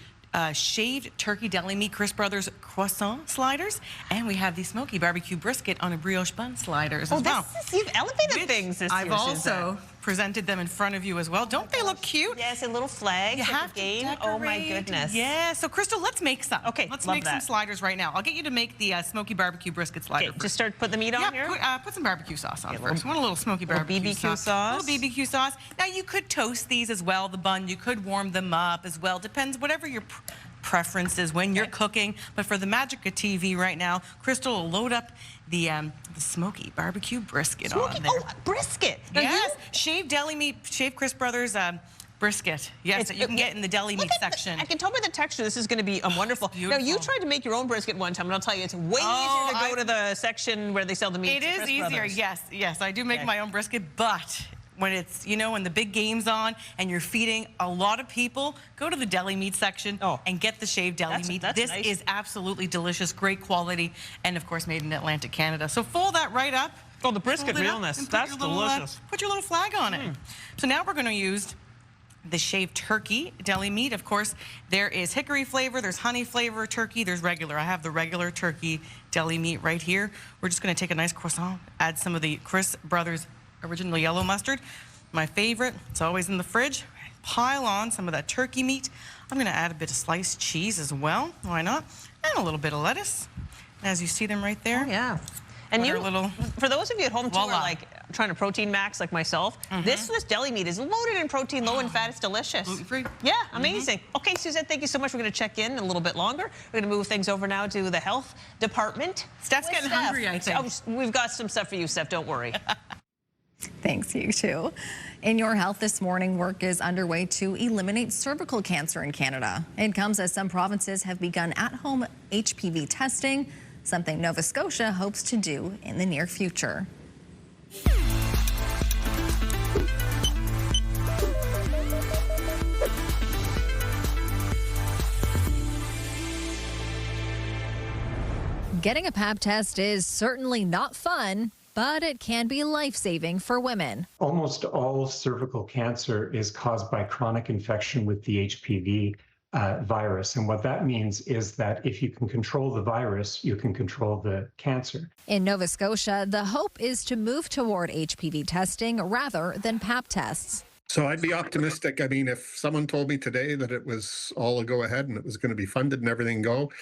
shaved turkey deli meat Chris Brothers croissant sliders, and we have the smoky barbecue brisket on a brioche bun sliders as well. You've elevated things this year, I've also presented them in front of you as well. Don't they look cute? Yes, a little flag. You have to game. decorate. Oh my goodness. Yeah, so Crystal, let's make some. Okay, let's love make that. some sliders right now. I'll get you to make the smoky barbecue brisket slider. Okay, just start put the meat on here? Put some barbecue sauce on first. Want a little smoky barbecue BBQ sauce. A little BBQ sauce. Now you could toast these as well, the bun. You could warm them up as well. Depends, whatever your preferences when you're cooking. But for the magic of TV right now, Crystal will load up the smoky barbecue brisket on there. Oh, brisket. Yes, shaved deli meat, shaved Chris Brothers brisket. Yes, you can get in the deli meat section. I can tell by the texture this is going to be wonderful. Now, you tried to make your own brisket one time, and I'll tell you, it's way easier to go to the section where they sell the meat. It is easier, yes. I do make my own brisket, but when it's, when the big game's on and you're feeding a lot of people, go to the deli meat section and get the shaved deli meat. This is absolutely delicious, great quality, and of course made in Atlantic, Canada. So fold that right up. Oh, the brisket realness. That's delicious. Put your little flag on it. So now we're going to use the shaved turkey deli meat. Of course, there is hickory flavor, there's honey flavor turkey, there's regular. I have the regular turkey deli meat right here. We're just going to take a nice croissant, add some of the Chris Brothers original yellow mustard, my favorite. It's always in the fridge. Pile on some of that turkey meat. I'm going to add a bit of sliced cheese as well. Why not? And a little bit of lettuce. As you see them right there. Oh, yeah. And for those of you at home too, who are Voila. trying to protein max like myself, this deli meat is loaded in protein, low in fat. It's delicious. Gluten-free. Yeah, amazing. Okay, Suzette, thank you so much. We're going to check in a little bit longer. We're going to move things over now to the health department. Steph's getting hungry, I think. Oh, we've got some stuff for you, Steph. Don't worry. Thanks, you too. In your health this morning, work is underway to eliminate cervical cancer in Canada. It comes as some provinces have begun at-home HPV testing, something Nova Scotia hopes to do in the near future. Getting a Pap test is certainly not fun, but it can be life-saving for women. Almost all cervical cancer is caused by chronic infection with the HPV virus. And what that means is that if you can control the virus, you can control the cancer. In Nova Scotia, the hope is to move toward HPV testing rather than Pap tests. So I'd be optimistic. I mean, if someone told me today that it was all a go ahead and it was going to be funded and everything go,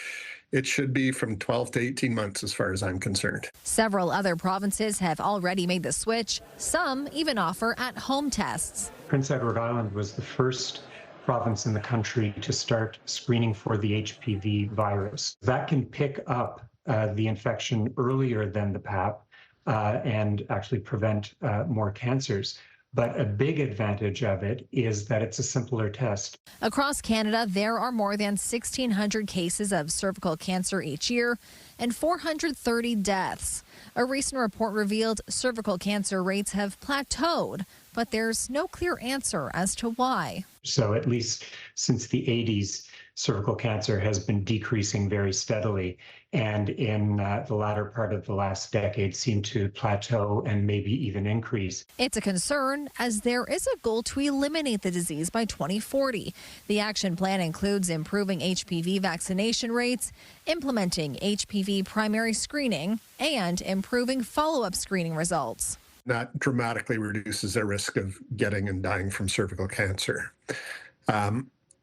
it should be from 12 to 18 months as far as I'm concerned. Several other provinces have already made the switch. Some even offer at-home tests. Prince Edward Island was the first province in the country to start screening for the HPV virus. That can pick up the infection earlier than the PAP and actually prevent more cancers. But a big advantage of it is that it's a simpler test. Across Canada, there are more than 1,600 cases of cervical cancer each year and 430 deaths. A recent report revealed cervical cancer rates have plateaued, but there's no clear answer as to why. So at least since the 80s, cervical cancer has been decreasing very steadily, and in the latter part of the last decade seemed to plateau and maybe even increase. It's a concern as there is a goal to eliminate the disease by 2040. The action plan includes improving HPV vaccination rates, implementing HPV primary screening, and improving follow-up screening results. That dramatically reduces their risk of getting and dying from cervical cancer.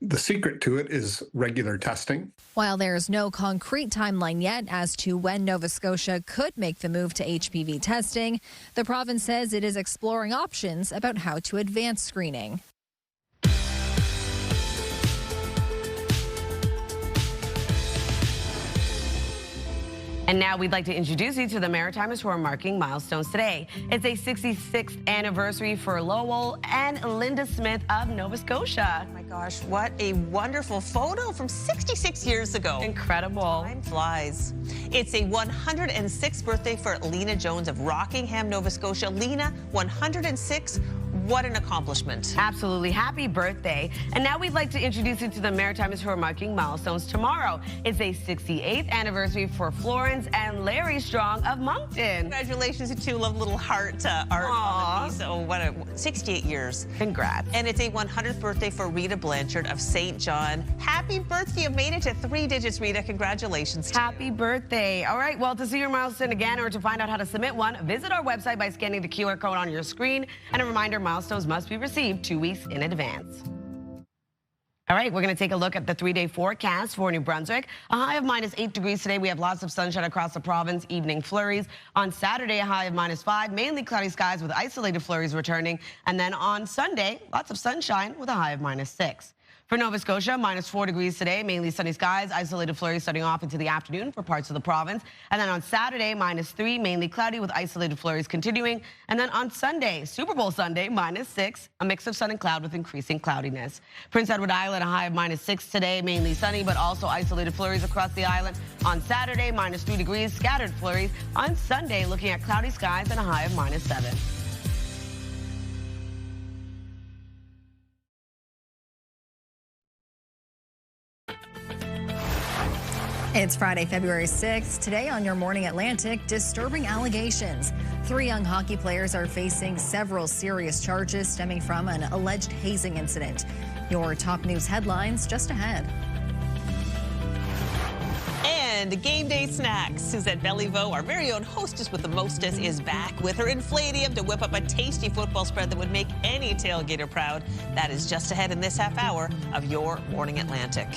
The secret to it is regular testing. While there's no concrete timeline yet as to when Nova Scotia could make the move to HPV testing, the province says it is exploring options about how to advance screening. And now we'd like to introduce you to the Maritimers who are marking milestones today. It's a 66th anniversary for Lowell and Linda Smith of Nova Scotia. Oh my gosh, what a wonderful photo from 66 years ago. Incredible. Time flies. It's a 106th birthday for Lena Jones of Rockingham, Nova Scotia. Lena, 106. What an accomplishment. Absolutely. Happy birthday. And now we'd like to introduce you to the Maritimers who are marking milestones tomorrow. It's a 68th anniversary for Florence and Larry Strong of Moncton. Congratulations to two little heart art on the piece. Oh, what a 68 years. Congrats. And it's a 100th birthday for Rita Blanchard of St. John. Happy birthday. You made it to 3 digits, Rita. Congratulations. Happy birthday. All right, well, to see your milestone again or to find out how to submit one, visit our website by scanning the QR code on your screen. And a reminder, milestones must be received 2 weeks in advance. All right, we're going to take a look at the 3-day forecast for New Brunswick. A high of -8 degrees today. We have lots of sunshine across the province, evening flurries. On Saturday, a high of -5, mainly cloudy skies with isolated flurries returning. And then on Sunday, lots of sunshine with a high of -6. For Nova Scotia, -4 degrees today, mainly sunny skies, isolated flurries starting off into the afternoon for parts of the province. And then on Saturday, -3, mainly cloudy with isolated flurries continuing. And then on Sunday, Super Bowl Sunday, -6, a mix of sun and cloud with increasing cloudiness. Prince Edward Island, a high of -6 today, mainly sunny, but also isolated flurries across the island. On Saturday, -3 degrees, scattered flurries. On Sunday, looking at cloudy skies and a high of -7. It's Friday, February 6th. Today on Your Morning Atlantic, disturbing allegations. 3 young hockey players are facing several serious charges stemming from an alleged hazing incident. Your top news headlines just ahead. And game day snacks. Suzette Belliveau, our very own hostess with the mostest, is back with her Infladium to whip up a tasty football spread that would make any tailgater proud. That is just ahead in this half hour of Your Morning Atlantic.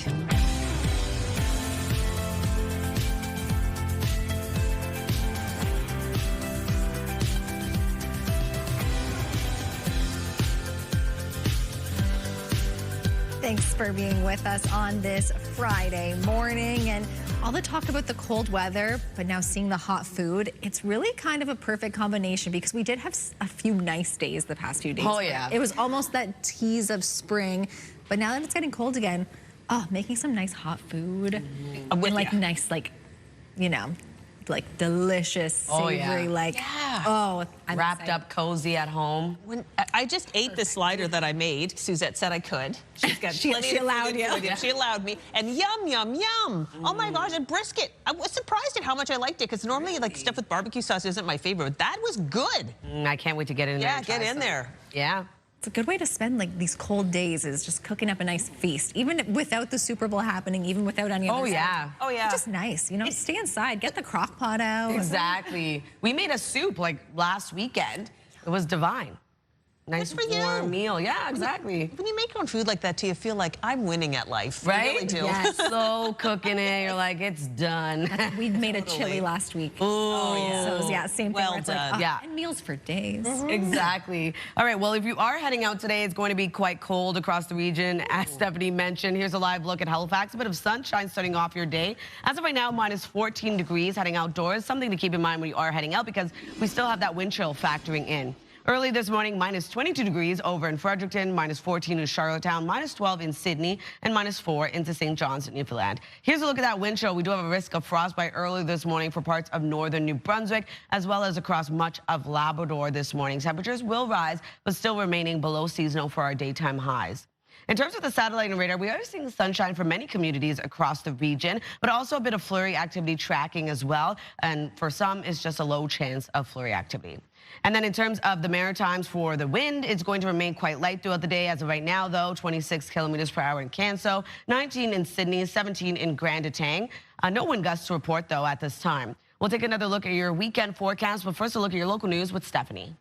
Thanks for being with us on this Friday morning. And all the talk about the cold weather, but now seeing the hot food, it's really kind of a perfect combination because we did have a few nice days the past few days. Oh, yeah. It was almost that tease of spring, but now that it's getting cold again, making some nice hot food and like nice, like, you know, like delicious, savory, I'm wrapped up cozy at home. When I just ate the slider that I made, Suzette said I could. She's got she allowed you. She allowed me. And yum, yum, yum. Oh my gosh, and brisket. I was surprised at how much I liked it because normally like stuff with barbecue sauce isn't my favorite. That was good. I can't wait to get in there. Yeah, get in there. Yeah. It's a good way to spend like these cold days is just cooking up a nice feast, even without the Super Bowl happening, even without any other stuff. Oh yeah. It's just nice, you know, stay inside, get the crock pot out. Exactly. We made a soup like last weekend. It was divine. nice warm meal. Yeah, exactly. When you make your own food like that, do you feel like I'm winning at life? Right? You really do. Yes. So cooking it, you're like, it's done. We made a chili last week. Oh, yeah. So yeah, same thing. Well where it's like, done. Yeah. And meals for days. Exactly. All right, well, if you are heading out today, it's going to be quite cold across the region. As Stephanie mentioned, here's a live look at Halifax. A bit of sunshine starting off your day. As of right now, minus 14 degrees heading outdoors. Something to keep in mind when you are heading out because we still have that wind chill factoring in. Early this morning, minus 22 degrees over in Fredericton, minus 14 in Charlottetown, minus 12 in Sydney, and minus 4 into St. John's, Newfoundland. Here's a look at that wind chill. We do have a risk of frostbite early this morning for parts of northern New Brunswick, as well as across much of Labrador this morning. Temperatures will rise, but still remaining below seasonal for our daytime highs. In terms of the satellite and radar, we are seeing sunshine for many communities across the region, but also a bit of flurry activity tracking as well. And for some, it's just a low chance of flurry activity. And then in terms of the Maritimes for the wind, it's going to remain quite light throughout the day. As of right now, though, 26 kilometers per hour in Canso, 19 in Sydney, 17 in Grand Etang. No wind gusts to report, though, at this time. We'll take another look at your weekend forecast, but first a look at your local news with Stephanie.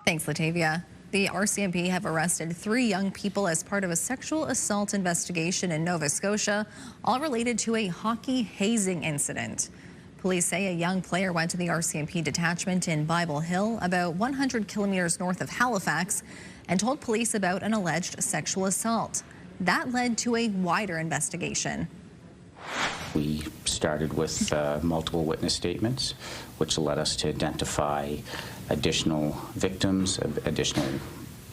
Thanks, Latavia. The RCMP have arrested 3 young people as part of a sexual assault investigation in Nova Scotia, all related to a hockey hazing incident. Police say a young player went to the RCMP detachment in Bible Hill, about 100 kilometers north of Halifax, and told police about an alleged sexual assault. That led to a wider investigation. We started with multiple witness statements, which led us to identify additional victims, additional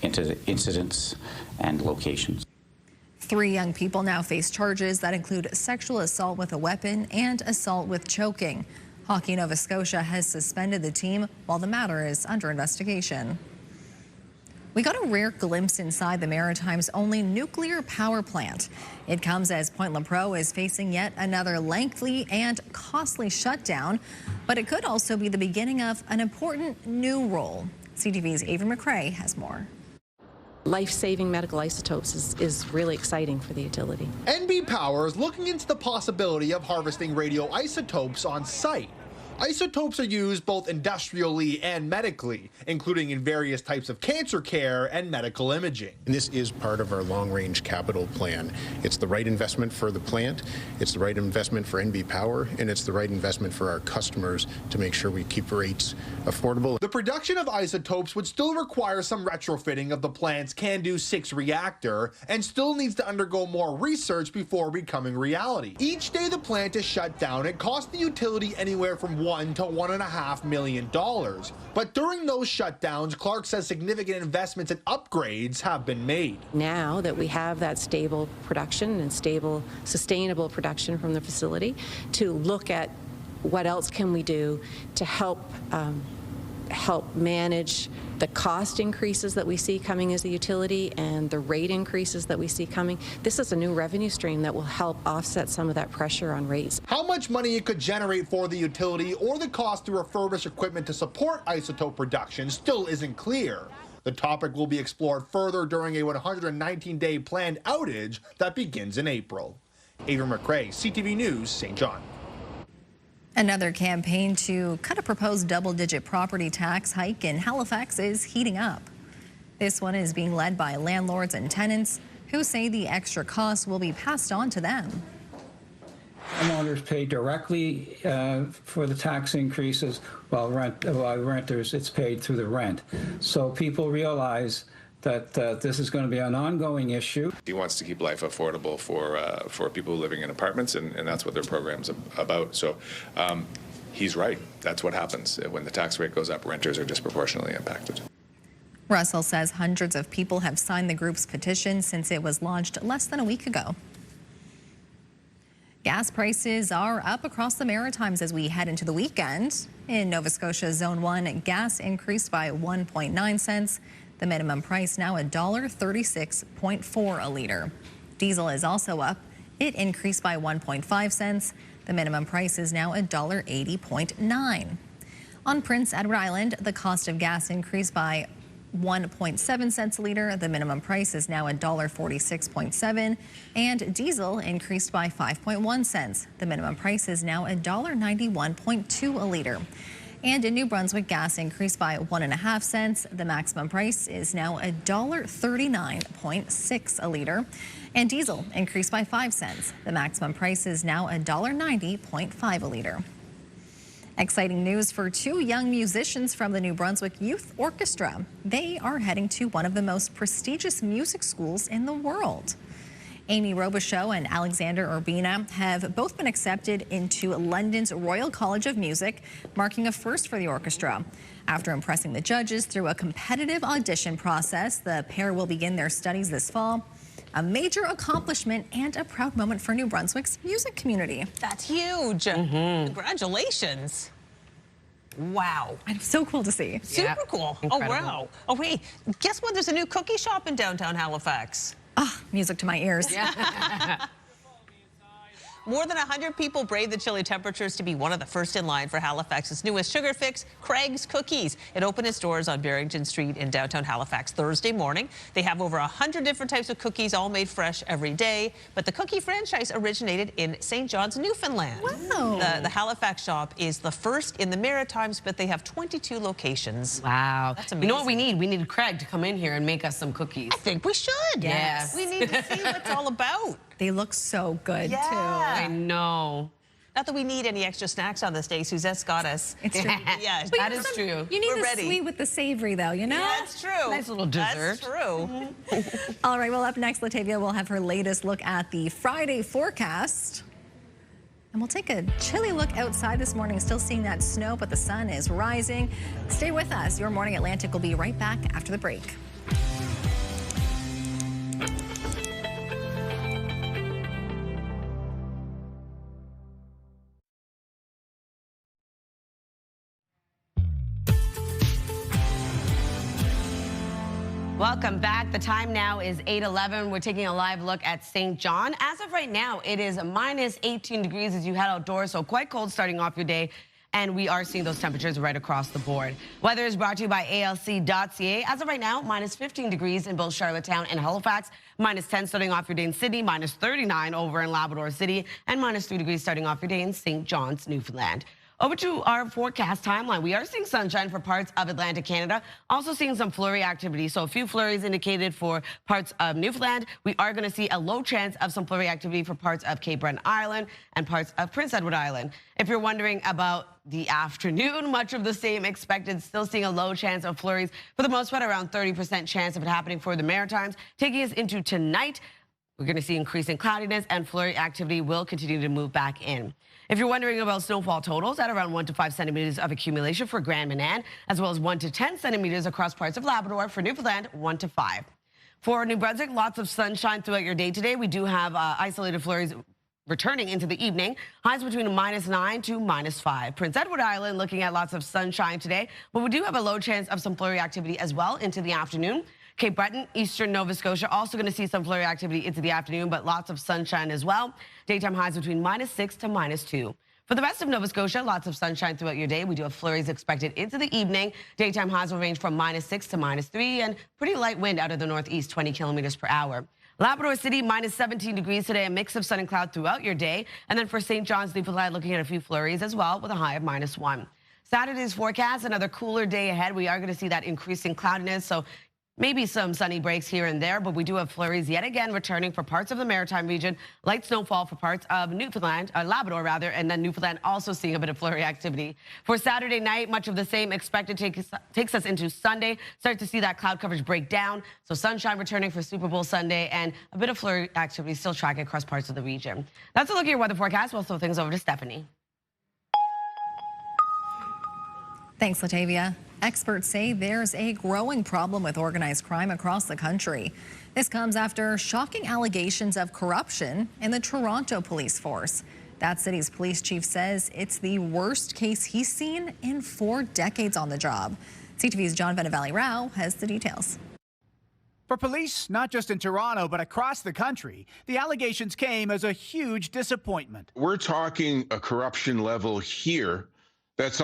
incidents, and locations. 3 young people now face charges that include sexual assault with a weapon and assault with choking. Hockey Nova Scotia has suspended the team while the matter is under investigation. We got a rare glimpse inside the Maritimes' only nuclear power plant. It comes as Point Lepreau is facing yet another lengthy and costly shutdown, but it could also be the beginning of an important new role. CTV's Avery McRae has more. Life-saving medical isotopes is really exciting for the utility. NB Power is looking into the possibility of harvesting radioisotopes on site. Isotopes are used both industrially and medically, including in various types of cancer care and medical imaging. And this is part of our long-range capital plan. It's the right investment for the plant, it's the right investment for NB Power, and it's the right investment for our customers to make sure we keep rates affordable. The production of isotopes would still require some retrofitting of the plant's CANDU 6 reactor and still needs to undergo more research before becoming reality. Each day the plant is shut down, it costs the utility anywhere from $1 to $1.5 million. But during those shutdowns, Clark says significant investments and upgrades have been made. Now that we have that stable production and stable, sustainable production from the facility, to look at what else can we do to help manage the cost increases that we see coming as a utility and the rate increases that we see coming. This is a new revenue stream that will help offset some of that pressure on rates. How much money it could generate for the utility or the cost to refurbish equipment to support isotope production still isn't clear. The topic will be explored further during a 119-day planned outage that begins in April. Avery McRae, CTV News, St. John. Another campaign to cut a proposed double-digit property tax hike in Halifax is heating up. This one is being led by landlords and tenants who say the extra costs will be passed on to them. Homeowners pay directly for the tax increases, while renters, it's paid through the rent. So people realize that this is going to be an ongoing issue. He wants to keep life affordable for people living in apartments, and that's what their program's about. So he's right. That's what happens. When the tax rate goes up, renters are disproportionately impacted. Russell says hundreds of people have signed the group's petition since it was launched less than a week ago. Gas prices are up across the Maritimes as we head into the weekend. In Nova Scotia Zone 1, gas increased by 1.9 cents. The minimum price now $1.36.4 a liter. Diesel is also up. It increased by 1.5 cents. The minimum price is now $1.80.9. On Prince Edward Island, the cost of gas increased by 1.7 cents a liter. The minimum price is now $1.46.7, and diesel increased by 5.1 cents. The minimum price is now $1.91.2 a liter. And in New Brunswick, gas increased by 1.5 cents. The maximum price is now $1.39.6 a liter. And diesel increased by 5 cents. The maximum price is now $1.90.5 a liter. Exciting news for two young musicians from the New Brunswick Youth Orchestra. They are heading to one of the most prestigious music schools in the world. Amy Robichaud and Alexander Urbina have both been accepted into London's Royal College of Music, marking a first for the orchestra. After impressing the judges through a competitive audition process, the pair will begin their studies this fall. A major accomplishment and a proud moment for New Brunswick's music community. That's huge. Congratulations. Wow. It's so cool to see. Super cool. Incredible. Oh, wow. Oh, wait. Guess what? There's a new cookie shop in downtown Halifax. Ah, music to my ears. Yeah. More than 100 people braved the chilly temperatures to be one of the first in line for Halifax's newest sugar fix, Craig's Cookies. It opened its doors on Barrington Street in downtown Halifax Thursday morning. They have over 100 different types of cookies, all made fresh every day. But the cookie franchise originated in St. John's, Newfoundland. Wow. The Halifax shop is the first in the Maritimes, but they have 22 locations. Wow. That's amazing. You know what we need? We need Craig to come in here and make us some cookies. I think we should. Yes. We need to see what it's all about. They look so good, too. I know. Not that we need any extra snacks on this day. Suzette's got us. It's true. Yeah, But that is true. You need We're the ready. sweet with the savory, though, you know? Yeah, that's true. Nice little dessert. That's true. All right, well, up next, Latavia will have her latest look at the Friday forecast. And we'll take a chilly look outside this morning. Still seeing that snow, but the sun is rising. Stay with us. Your Morning Atlantic will be right back after the break. Welcome back. The time now is 8:11. We're taking a live look at St. John. As of right now, it is minus 18 degrees as you head outdoors, so quite cold starting off your day. And we are seeing those temperatures right across the board. Weather is brought to you by ALC.ca. As of right now, minus 15 degrees in both Charlottetown and Halifax, minus 10 starting off your day in Sydney, minus 39 over in Labrador City, and minus 3 degrees starting off your day in St. John's, Newfoundland. Over to our forecast timeline. We are seeing sunshine for parts of Atlantic Canada, also seeing some flurry activity. So a few flurries indicated for parts of Newfoundland. We are going to see a low chance of some flurry activity for parts of Cape Breton Island and parts of Prince Edward Island. If you're wondering about the afternoon, much of the same expected. Still seeing a low chance of flurries. For the most part, around 30% chance of it happening for the Maritimes. Taking us into tonight, we're going to see increasing cloudiness and flurry activity will continue to move back in. If you're wondering about snowfall totals, at around 1 to 5 centimeters of accumulation for Grand Manan, as well as 1 to 10 centimeters across parts of Labrador. For Newfoundland, 1 to 5. For New Brunswick, lots of sunshine throughout your day today. We do have isolated flurries returning into the evening. Highs between -9 to -5. Prince Edward Island looking at lots of sunshine today, but we do have a low chance of some flurry activity as well into the afternoon. Cape Breton, eastern Nova Scotia, also going to see some flurry activity into the afternoon, but lots of sunshine as well. Daytime highs between -6 to -2. For the rest of Nova Scotia, lots of sunshine throughout your day. We do have flurries expected into the evening. Daytime highs will range from -6 to -3, and pretty light wind out of the northeast, 20 kilometers per hour. Labrador City, -17 degrees today, a mix of sun and cloud throughout your day. And then for St. John's, Newfoundland, looking at a few flurries as well with a high of -1. Saturday's forecast, another cooler day ahead. We are going to see that increasing cloudiness, so maybe some sunny breaks here and there, but we do have flurries yet again returning for parts of the Maritime region. Light snowfall for parts of Newfoundland, Labrador rather, and then Newfoundland also seeing a bit of flurry activity. For Saturday night, much of the same expected takes us into Sunday. Start to see that cloud coverage break down. So sunshine returning for Super Bowl Sunday and a bit of flurry activity still tracking across parts of the region. That's a look at your weather forecast. We'll throw things over to Stephanie. Thanks, Latavia. Experts say there's a growing problem with organized crime across the country. This comes after shocking allegations of corruption in the Toronto police force. That city's police chief says it's the worst case he's seen in 4 decades on the job. CTV's John Venevalley-Rao has the details. For police, not just in Toronto, but across the country, the allegations came as a huge disappointment. We're talking a corruption level here that's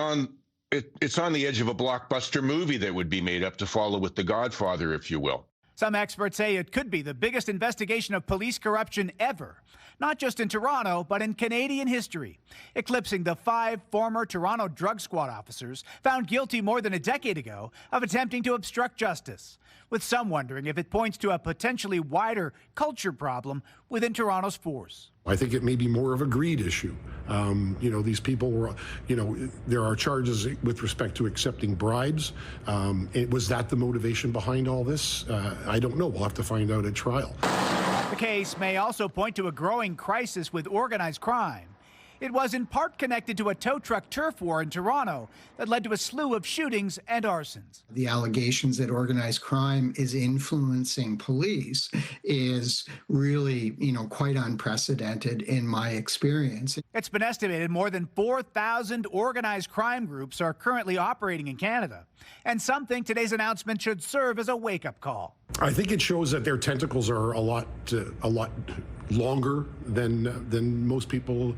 it's on the edge of a blockbuster movie that would be made up to follow with The Godfather, if you will. Some experts say it could be the biggest investigation of police corruption ever, not just in Toronto, but in Canadian history, eclipsing the 5 former Toronto drug squad officers found guilty more than a decade ago of attempting to obstruct justice, with some wondering if it points to a potentially wider culture problem within Toronto's force. I think it may be more of a greed issue. These people were, there are charges with respect to accepting bribes. Was that the motivation behind all this? I don't know. We'll have to find out at trial. The case may also point to a growing crisis with organized crime. It was in part connected to a tow truck turf war in Toronto that led to a slew of shootings and arsons. The allegations that organized crime is influencing police is really, quite unprecedented in my experience. It's been estimated more than 4,000 organized crime groups are currently operating in Canada. And some think today's announcement should serve as a wake-up call. I think it shows that their tentacles are a lot longer than most people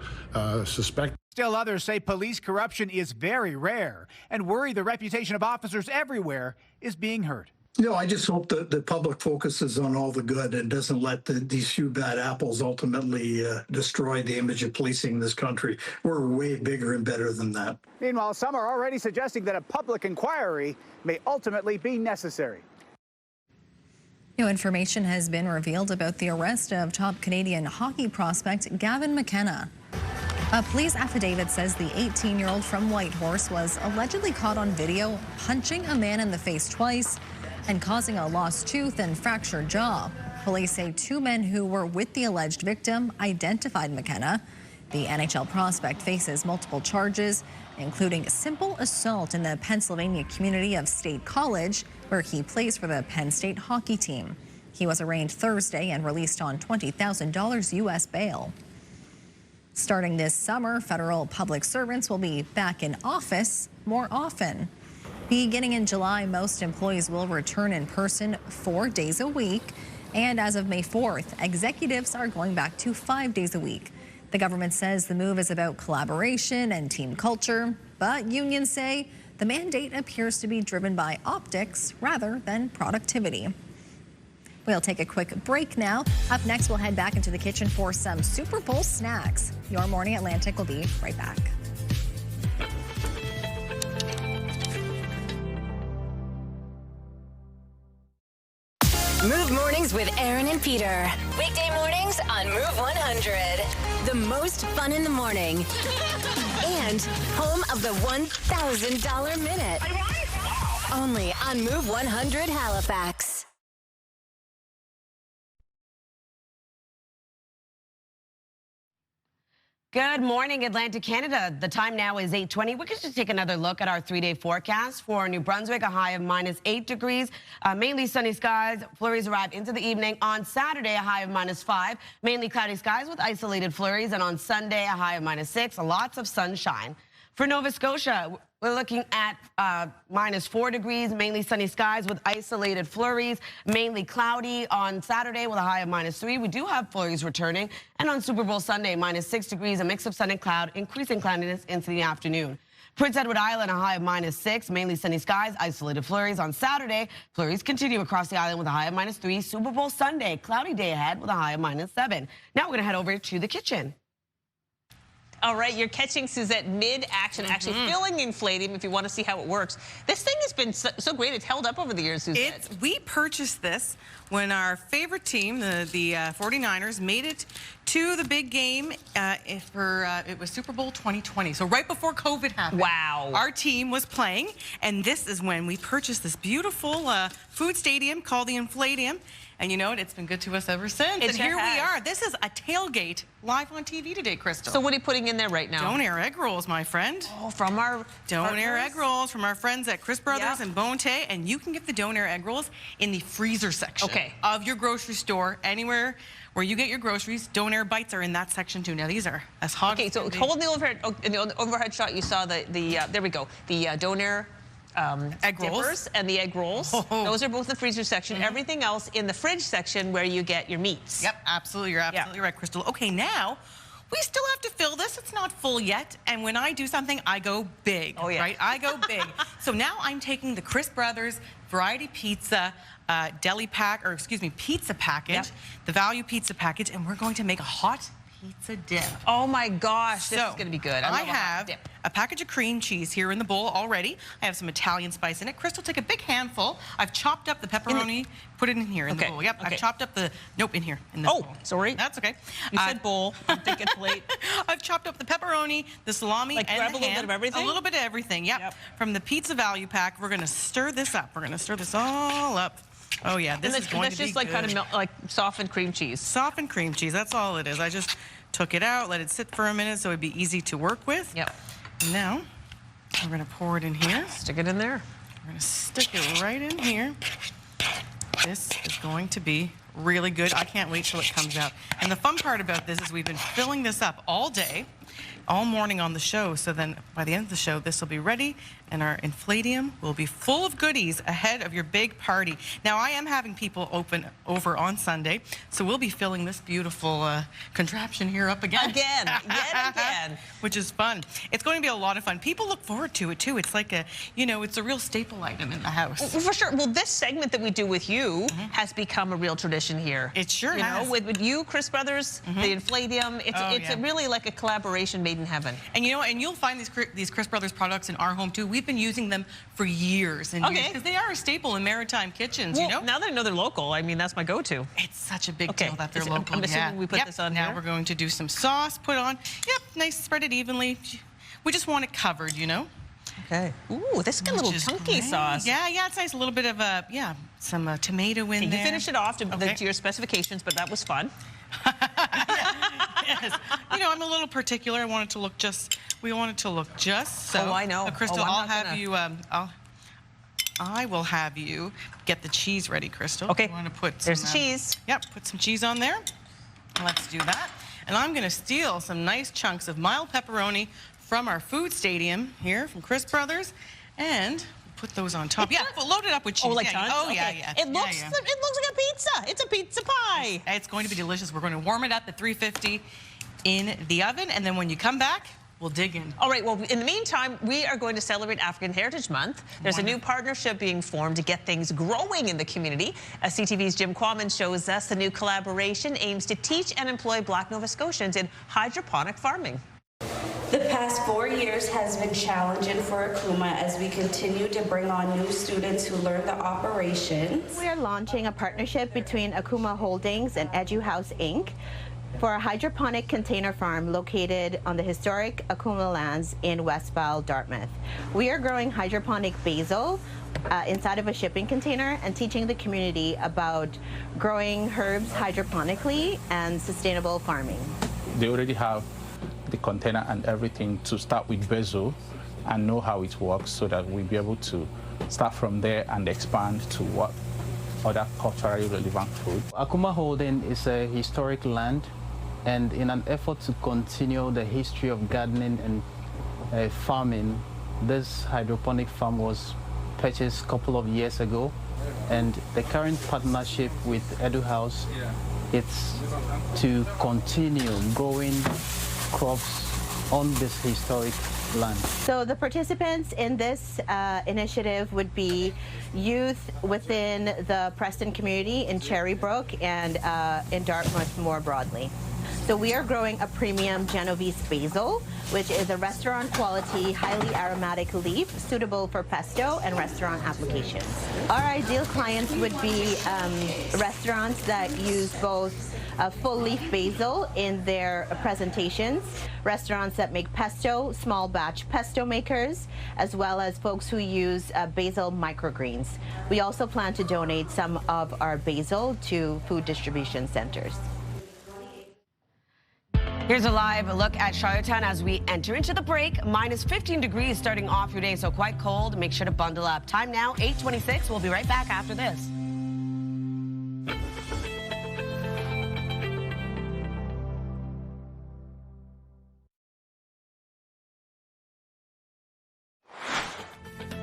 suspect. Still, others say police corruption is very rare and worry the reputation of officers everywhere is being hurt. I just hope that the public focuses on all the good and doesn't let these few bad apples ultimately destroy the image of policing in this country. We're way bigger and better than that. Meanwhile, some are already suggesting that a public inquiry may ultimately be necessary. New information has been revealed about the arrest of top Canadian hockey prospect Gavin McKenna. A police affidavit says the 18-year-old from Whitehorse was allegedly caught on video punching a man in the face twice and causing a lost tooth and fractured jaw. Police say 2 men who were with the alleged victim identified McKenna. The NHL prospect faces multiple charges, including simple assault in the Pennsylvania community of State College, where he plays for the Penn State hockey team. He was arraigned Thursday and released on $20,000 U.S. bail. Starting this summer, federal public servants will be back in office more often. Beginning in July, most employees will return in person 4 days a week. And as of May 4th, executives are going back to 5 days a week. The government says the move is about collaboration and team culture, but unions say the mandate appears to be driven by optics rather than productivity. We'll take a quick break now. Up next, we'll head back into the kitchen for some Super Bowl snacks. Your Morning Atlantic will be right back. Move Mornings with Aaron and Peter. Weekday mornings on Move 100. The most fun in the morning. And home of the $1,000 minute. Only on Move 100 Halifax. Good morning, Atlantic Canada. The time now is 8:20. We're going to take another look at our 3-day forecast for New Brunswick, a high of -8 degrees. Mainly sunny skies. Flurries arrive into the evening. On Saturday, a high of -5. Mainly cloudy skies with isolated flurries. And on Sunday, a high of -6. Lots of sunshine. For Nova Scotia, we're looking at -4 degrees, mainly sunny skies with isolated flurries, mainly cloudy on Saturday with a high of -3. We do have flurries returning. And on Super Bowl Sunday, -6 degrees, a mix of sun and cloud, increasing cloudiness into the afternoon. Prince Edward Island, a high of -6, mainly sunny skies, isolated flurries. On Saturday, flurries continue across the island with a high of -3. Super Bowl Sunday, cloudy day ahead with a high of -7. Now we're going to head over to the kitchen. All right, you're catching Suzette mid-action, actually filling infladium if you want to see how it works. This thing has been so great. It's held up over the years, Suzette. We purchased this when our favorite team, the 49ers, made it to the big game it was Super Bowl 2020. So right before COVID happened. Wow. Our team was playing, and this is when we purchased this beautiful food stadium called the Infladium. And you know what? It's been good to us ever since. And here we are. This is a tailgate live on TV today, Crystal. So what are you putting in there right now? Donair egg rolls, my friend. Oh, from our Donair egg rolls from our friends at Chris Brothers and Bon Tay. And you can get the Donair egg rolls in the freezer section of your grocery store. Anywhere where you get your groceries, Donair bites are in that section too. Now these are as hot. Okay, so hold the overhead. In the overhead shot, you saw there we go. The Donair egg rolls dippers and the egg rolls. Those are both in the freezer section. Everything else in the fridge section where you get your meats. Yep, absolutely. You're absolutely right, Crystal. Okay, now we still have to fill this. It's not full yet. And when I do something, I go big, right? I go big. So now I'm taking the Chris Brothers Variety Pizza deli pack, or excuse me, pizza package, the value pizza package, and we're going to make a hot pizza dip. Oh my gosh, this is going to be good. I have a package of cream cheese here in the bowl already. I have some Italian spice in it. Crystal, take a big handful. I've chopped up the pepperoni, put it in here in the bowl. Yep, I've chopped up the, in here in this bowl. Sorry. That's okay. You said bowl. I'm thinking plate. I've chopped up the pepperoni, the salami, and grab the a little ham. bit of everything? A little bit of everything, yep. From the pizza value pack, we're going to stir this up. We're going to stir this all up. Oh yeah, this is going to be just like kind of like softened cream cheese. Softened cream cheese, that's all it is. I just took it out, let it sit for a minute so it'd be easy to work with. Yep. Now, we're gonna pour it in here. Stick it in there. We're gonna stick it right in here. This is going to be really good. I can't wait till it comes out. And the fun part about this is we've been filling this up all day, all morning on the show. So then by the end of the show, this will be ready and our infladium will be full of goodies ahead of your big party. Now, I am having people over on Sunday, so we'll be filling this beautiful contraption here up again. Yet again. Which is fun. It's going to be a lot of fun. People look forward to it, too. It's like a, it's a real staple item in the house. For sure. Well, this segment that we do with you has become a real tradition here. It sure has. With you, Chris Brothers, the infladium, it's really like a collaboration made in heaven. And and you'll find these Chris Brothers products in our home, too. We've been using them for years and years because they are a staple in maritime kitchens, Now that I know they're local, I mean, that's my go-to. It's such a big deal that they're local. I'm assuming we put this on now. We're going to do some sauce, put on. Yep, nice, spread it evenly. We just want it covered, Okay. Ooh, this is got a little chunky sauce. Yeah, it's nice. A little bit of, some tomato in there. You finish it off to your specifications, but that was fun. Yes. I'm a little particular. We want it to look just so. Oh, I know. Crystal, I'll have you, I will have you get the cheese ready, Crystal. Okay. You want to put some, there's the cheese. Yep, put some cheese on there. Let's do that. And I'm going to steal some nice chunks of mild pepperoni from our food stadium here from Chris Brothers and put those on top. Load it up with cheese. Oh, like tons? Yeah. It looks like a pizza. It's a pizza pie. It's going to be delicious. We're going to warm it up at 350 in the oven, and then when you come back, we'll dig in. All right, well, in the meantime, we are going to celebrate African Heritage Month. There's a new partnership being formed to get things growing in the community. CTV's Jim Quammen shows us the new collaboration aims to teach and employ Black Nova Scotians in hydroponic farming. The past 4 years has been challenging for Akuma as we continue to bring on new students who learn the operations. We are launching a partnership between Akuma Holdings and EduHouse Inc. for a hydroponic container farm located on the historic Akuma lands in Westbow, Dartmouth. We are growing hydroponic basil inside of a shipping container and teaching the community about growing herbs hydroponically and sustainable farming. They already have the container and everything to start with basil and know how it works so that we'll be able to start from there and expand to what other culturally relevant food. Akuma Holding is a historic land, and in an effort to continue the history of gardening and farming, this hydroponic farm was purchased a couple of years ago, and the current partnership with EduHouse, it's to continue growing crops on this historic land. So the participants in this initiative would be youth within the Preston community in Cherrybrook and in Dartmouth more broadly. So we are growing a premium Genovese basil, which is a restaurant quality, highly aromatic leaf suitable for pesto and restaurant applications. Our ideal clients would be restaurants that use both full leaf basil in their presentations, restaurants that make pesto, small batch pesto makers, as well as folks who use basil microgreens. We also plan to donate some of our basil to food distribution centers. Here's a live look at Charlottetown as we enter into the break. Minus 15 degrees starting off your day, so quite cold. Make sure to bundle up. Time now, 8:26. We'll be right back after this.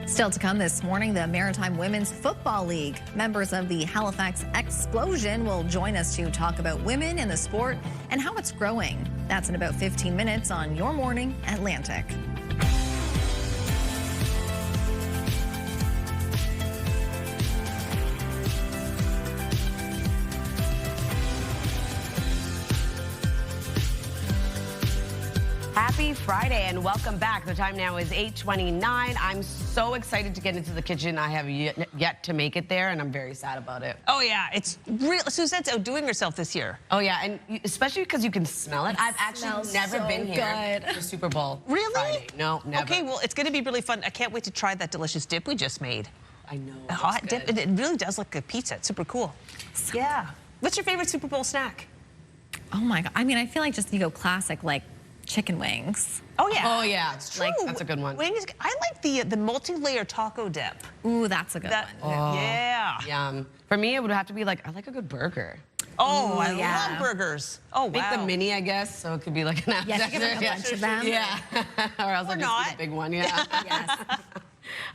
Still to come this morning, the Maritime Women's Football League. Members of the Halifax Explosion will join us to talk about women in the sport and how it's growing. That's in about 15 minutes on Your Morning Atlantic. Happy Friday and welcome back. The time now is 8:29. I'm so excited to get into the kitchen. I have yet to make it there, and I'm very sad about it. Oh yeah, it's real. Suzette's outdoing herself this year. Oh yeah, and especially because you can smell it. I've actually never been here for Super Bowl. Really? Friday. No, never. Okay, well it's going to be really fun. I can't wait to try that delicious dip we just made. I know. A hot dip. It really does look like a pizza. It's super cool. Yeah. What's your favorite Super Bowl snack? Oh my God. I mean, I feel like just you go classic, like chicken wings. Oh yeah. Oh yeah, it's true. Like, that's a good one. Wings. I like the multi-layer taco dip. Ooh, that's a good one. Oh, yeah. Yum. For me, it would have to be like, I like a good burger. Oh, I love burgers. Oh, wow. Make them mini, I guess, so it could be like an appetizer. Yeah, you can make a bunch of them. Yeah. Or else I'll just eat a big one, yeah. Yes.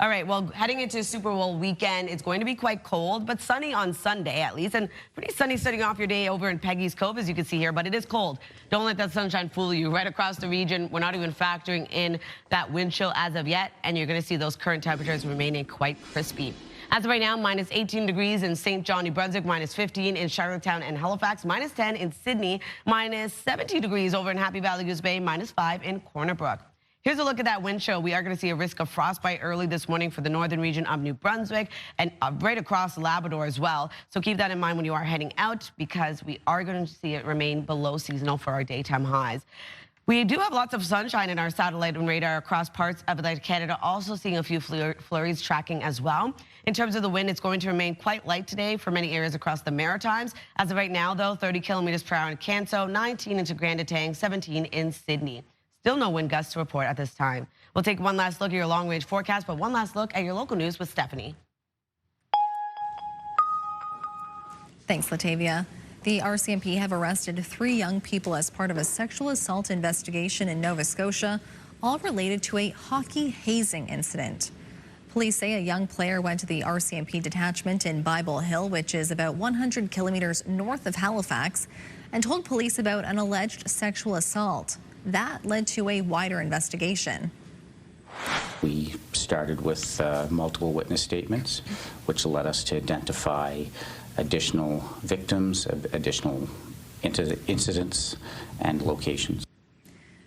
All right, well, heading into Super Bowl weekend, it's going to be quite cold, but sunny on Sunday at least, and pretty sunny starting off your day over in Peggy's Cove, as you can see here, but it is cold. Don't let that sunshine fool you. Right across the region, we're not even factoring in that wind chill as of yet, and you're going to see those current temperatures remaining quite crispy. As of right now, minus 18 degrees in St. John, New Brunswick, minus 15 in Charlottetown and Halifax, minus 10 in Sydney, minus 17 degrees over in Happy Valley Goose Bay, minus 5 in Corner Brook. Here's a look at that wind chill. We are going to see a risk of frostbite early this morning for the northern region of New Brunswick and right across Labrador as well. So keep that in mind when you are heading out, because we are going to see it remain below seasonal for our daytime highs. We do have lots of sunshine in our satellite and radar across parts of Canada, also seeing a few flurries tracking as well. In terms of the wind, it's going to remain quite light today for many areas across the Maritimes. As of right now, though, 30 kilometers per hour in Canso, 19 into Grand Etang, 17 in Sydney. Still no wind gusts to report at this time. We'll take one last look at your long-range forecast, but one last look at your local news with Stephanie. Thanks, Latavia. The RCMP have arrested 3 young people as part of a sexual assault investigation in Nova Scotia, all related to a hockey hazing incident. Police say a young player went to the RCMP detachment in Bible Hill, which is about 100 kilometers north of Halifax, and told police about an alleged sexual assault. That led to a wider investigation. We started with multiple witness statements, which led us to identify additional victims, additional incidents, and locations.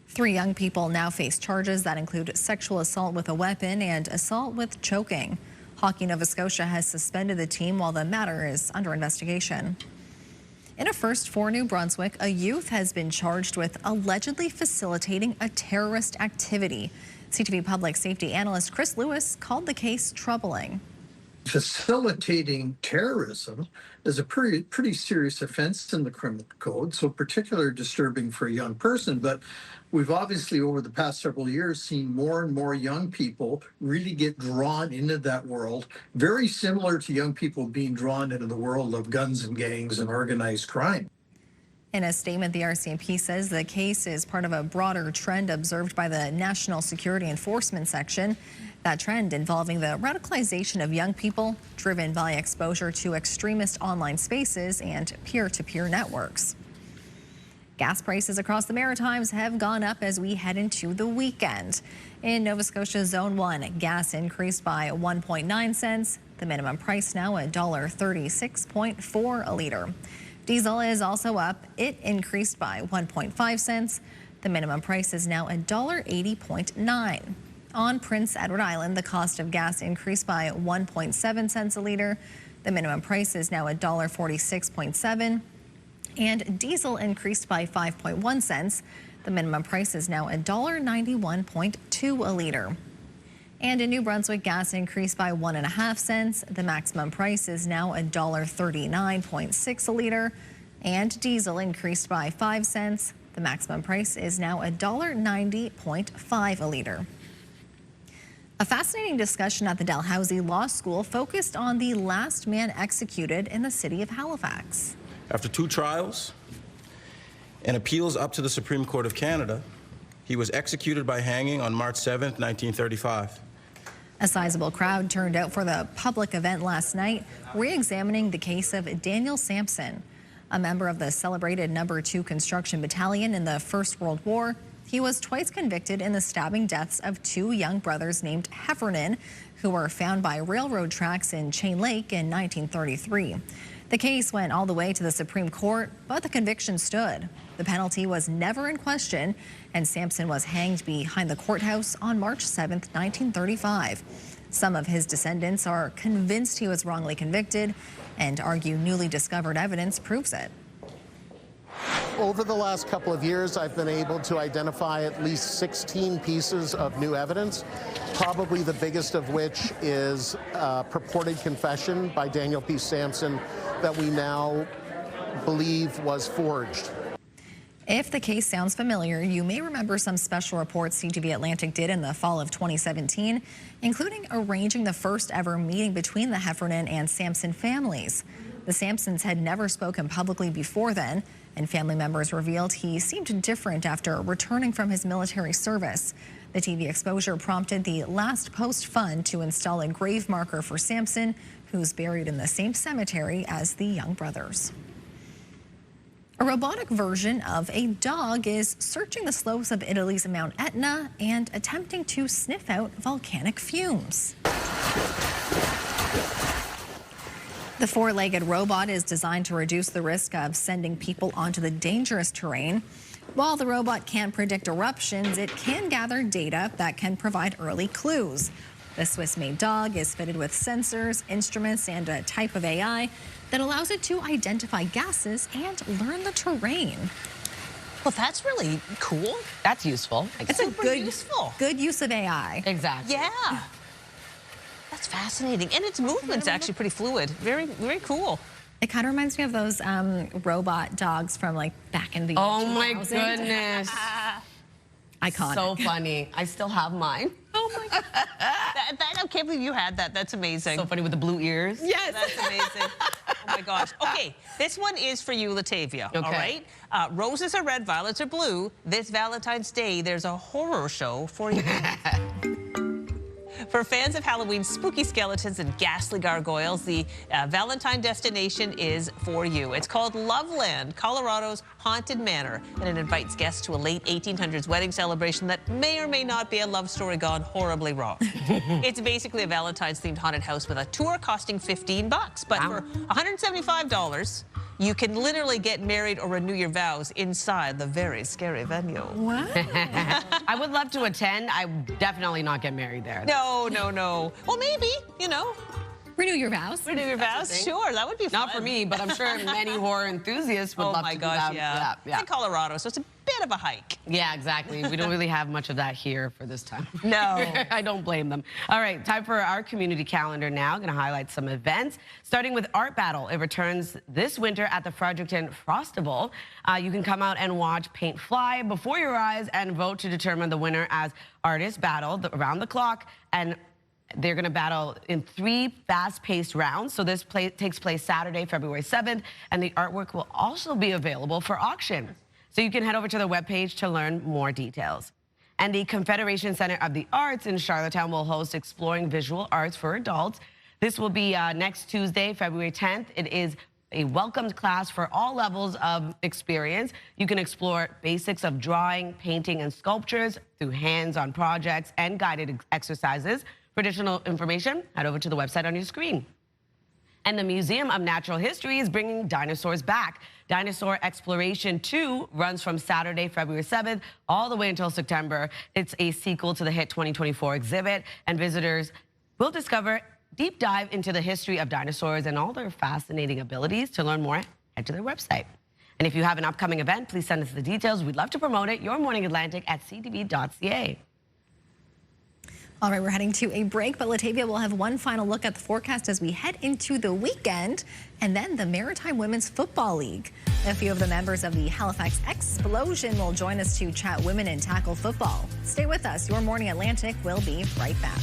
3 young people now face charges that include sexual assault with a weapon and assault with choking. Hockey Nova Scotia has suspended the team while the matter is under investigation. In a first for New Brunswick, a youth has been charged with allegedly facilitating a terrorist activity. CTV Public Safety Analyst Chris Lewis called the case troubling. Facilitating terrorism is a pretty serious offense in the criminal code, so particularly disturbing for a young person. But we've obviously over the past several years seen more and more young people really get drawn into that world, very similar to young people being drawn into the world of guns and gangs and organized crime. In a statement, the RCMP says the case is part of a broader trend observed by the National Security Enforcement Section. That trend involving the radicalization of young people driven by exposure to extremist online spaces and peer-to-peer networks. Gas prices across the Maritimes have gone up as we head into the weekend. In Nova Scotia Zone 1, gas increased by 1.9 cents. The minimum price now $1.36.4 a liter. Diesel is also up. It increased by 1.5 cents. The minimum price is now $1.80.9. On Prince Edward Island, the cost of gas increased by 1.7 cents a liter. The minimum price is now $1.46.7. And diesel increased by 5.1 cents. The minimum price is now $1.91.2 a liter. And in New Brunswick, gas increased by 1.5 cents. The maximum price is now $1.39.6 a liter. And diesel increased by 5 cents. The maximum price is now $1.90.5 a liter. A fascinating discussion at the Dalhousie Law School focused on the last man executed in the city of Halifax. After 2 trials and appeals up to the Supreme Court of Canada, he was executed by hanging on March 7th, 1935. A sizable crowd turned out for the public event last night, re-examining the case of Daniel Sampson. A member of the celebrated No. 2 Construction Battalion in the First World War, he was twice convicted in the stabbing deaths of 2 young brothers named Heffernan, who were found by railroad tracks in Chain Lake in 1933. The case went all the way to the Supreme Court, but the conviction stood. The penalty was never in question, and Sampson was hanged behind the courthouse on March 7, 1935. Some of his descendants are convinced he was wrongly convicted and argue newly discovered evidence proves it. Over the last couple of years, I've been able to identify at least 16 pieces of new evidence, probably the biggest of which is a purported confession by Daniel P. Sampson that we now believe was forged. If the case sounds familiar, you may remember some special reports CTV Atlantic did in the fall of 2017, including arranging the first ever meeting between the Heffernan and Sampson families. The Sampsons had never spoken publicly before then, and family members revealed he seemed different after returning from his military service. The TV exposure prompted the Last Post Fund to install a grave marker for Sampson, who's buried in the same cemetery as the young brothers. A robotic version of a dog is searching the slopes of Italy's Mount Etna and attempting to sniff out volcanic fumes. The 4-legged robot is designed to reduce the risk of sending people onto the dangerous terrain. While the robot can't predict eruptions, it can gather data that can provide early clues. The Swiss-made dog is fitted with sensors, instruments, and a type of AI that allows it to identify gases and learn the terrain. Well, that's really cool. That's useful. It's a good use of AI. Exactly. Yeah. That's fascinating. And its movement's actually pretty fluid. Very, very cool. It kind of reminds me of those robot dogs from like back in the Oh 2000s. my goodness. Iconic. So funny. I still have mine. Oh my God. I can't believe you had that. That's amazing. So funny with the blue ears. Yes. That's amazing. Oh my gosh. Okay, this one is for you, Latavia. Okay. All right? Roses are red, violets are blue. This Valentine's Day, there's a horror show for you. For fans of Halloween's spooky skeletons and ghastly gargoyles, the Valentine destination is for you. It's called Loveland, Colorado's Haunted Manor, and it invites guests to a late 1800s wedding celebration that may or may not be a love story gone horribly wrong. It's basically a Valentine's-themed haunted house with a tour costing $15, but for $175, you can literally get married or renew your vows inside the very scary venue. Wow. I would love to attend. I would definitely not get married there. No, no, no. Well, maybe, you know. Renew your vows. Renew your vows? Sure, that would be fun. Not for me, but I'm sure many horror enthusiasts would love to do that. Yeah. Yeah. In Colorado, so it's a bit of a hike. Yeah, exactly. We don't really have much of that here for this time. No. I don't blame them. All right, time for our community calendar now. Going to highlight some events, starting with Art Battle. It returns this winter at the Fredericton Frostival. You can come out and watch paint fly before your eyes and vote to determine the winner as artists battle around the clock, and they're going to battle in 3 fast-paced rounds. So this takes place Saturday, February 7th, and the artwork will also be available for auction. So you can head over to the webpage to learn more details. And the Confederation Center of the Arts in Charlottetown will host Exploring Visual Arts for Adults. This will be next Tuesday, February 10th. It is a welcomed class for all levels of experience. You can explore basics of drawing, painting, and sculptures through hands-on projects and guided exercises. For additional information, head over to the website on your screen. And the Museum of Natural History is bringing dinosaurs back. Dinosaur Exploration 2 runs from Saturday, February 7th, all the way until September. It's a sequel to the hit 2024 exhibit, and visitors will discover deep dive into the history of dinosaurs and all their fascinating abilities. To learn more, head to their website. And if you have an upcoming event, please send us the details. We'd love to promote it. Your Morning Atlantic at ctv.ca. All right, we're heading to a break, but Latavia will have one final look at the forecast as we head into the weekend, and then the Maritime Women's Football League. A few of the members of the Halifax Explosion will join us to chat women in tackle football. Stay with us. Your Morning Atlantic will be right back.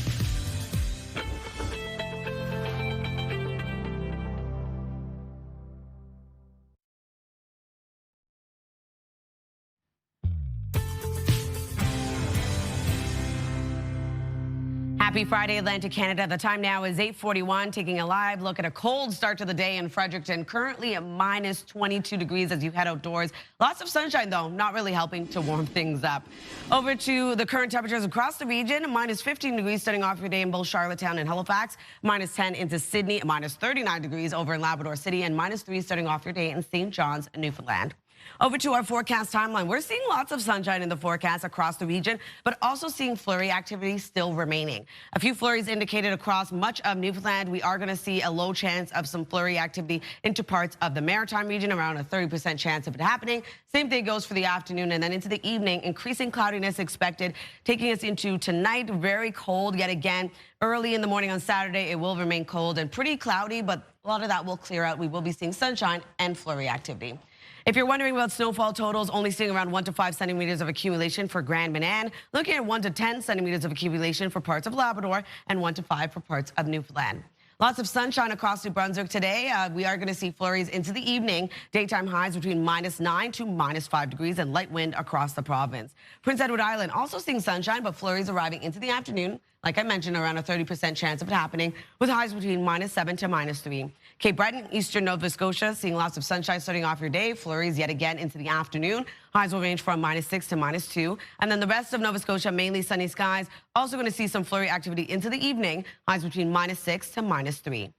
Happy Happy Friday, Atlantic Canada. The time now is 8:41, taking a live look at a cold start to the day in Fredericton. Currently at minus 22 degrees as you head outdoors. Lots of sunshine, though, not really helping to warm things up. Over to the current temperatures across the region. Minus 15 degrees starting off your day in both Charlottetown and Halifax. Minus 10 into Sydney. Minus 39 degrees over in Labrador City. And minus 3 starting off your day in St. John's, Newfoundland. Over to our forecast timeline. We're seeing lots of sunshine in the forecast across the region, but also seeing flurry activity still remaining. A few flurries indicated across much of Newfoundland. We are going to see a low chance of some flurry activity into parts of the Maritime region, around a 30% chance of it happening. Same thing goes for the afternoon, and then into the evening, increasing cloudiness expected, taking us into tonight. Very cold yet again. Early in the morning on Saturday, it will remain cold and pretty cloudy, but a lot of that will clear out. We will be seeing sunshine and flurry activity. If you're wondering about snowfall totals, only seeing around 1 to 5 centimeters of accumulation for Grand Manan, looking at 1 to 10 centimeters of accumulation for parts of Labrador, and 1 to 5 for parts of Newfoundland. Lots of sunshine across New Brunswick today. We are going to see flurries into the evening. Daytime highs between minus 9 to minus 5 degrees and light wind across the province. Prince Edward Island also seeing sunshine, but flurries arriving into the afternoon. Like I mentioned, around a 30% chance of it happening, with highs between minus 7 to minus 3. Cape Breton, eastern Nova Scotia, seeing lots of sunshine starting off your day. Flurries yet again into the afternoon. Highs will range from minus 6 to minus 2. And then the rest of Nova Scotia, mainly sunny skies. Also going to see some flurry activity into the evening. Highs between minus 6 to minus 3.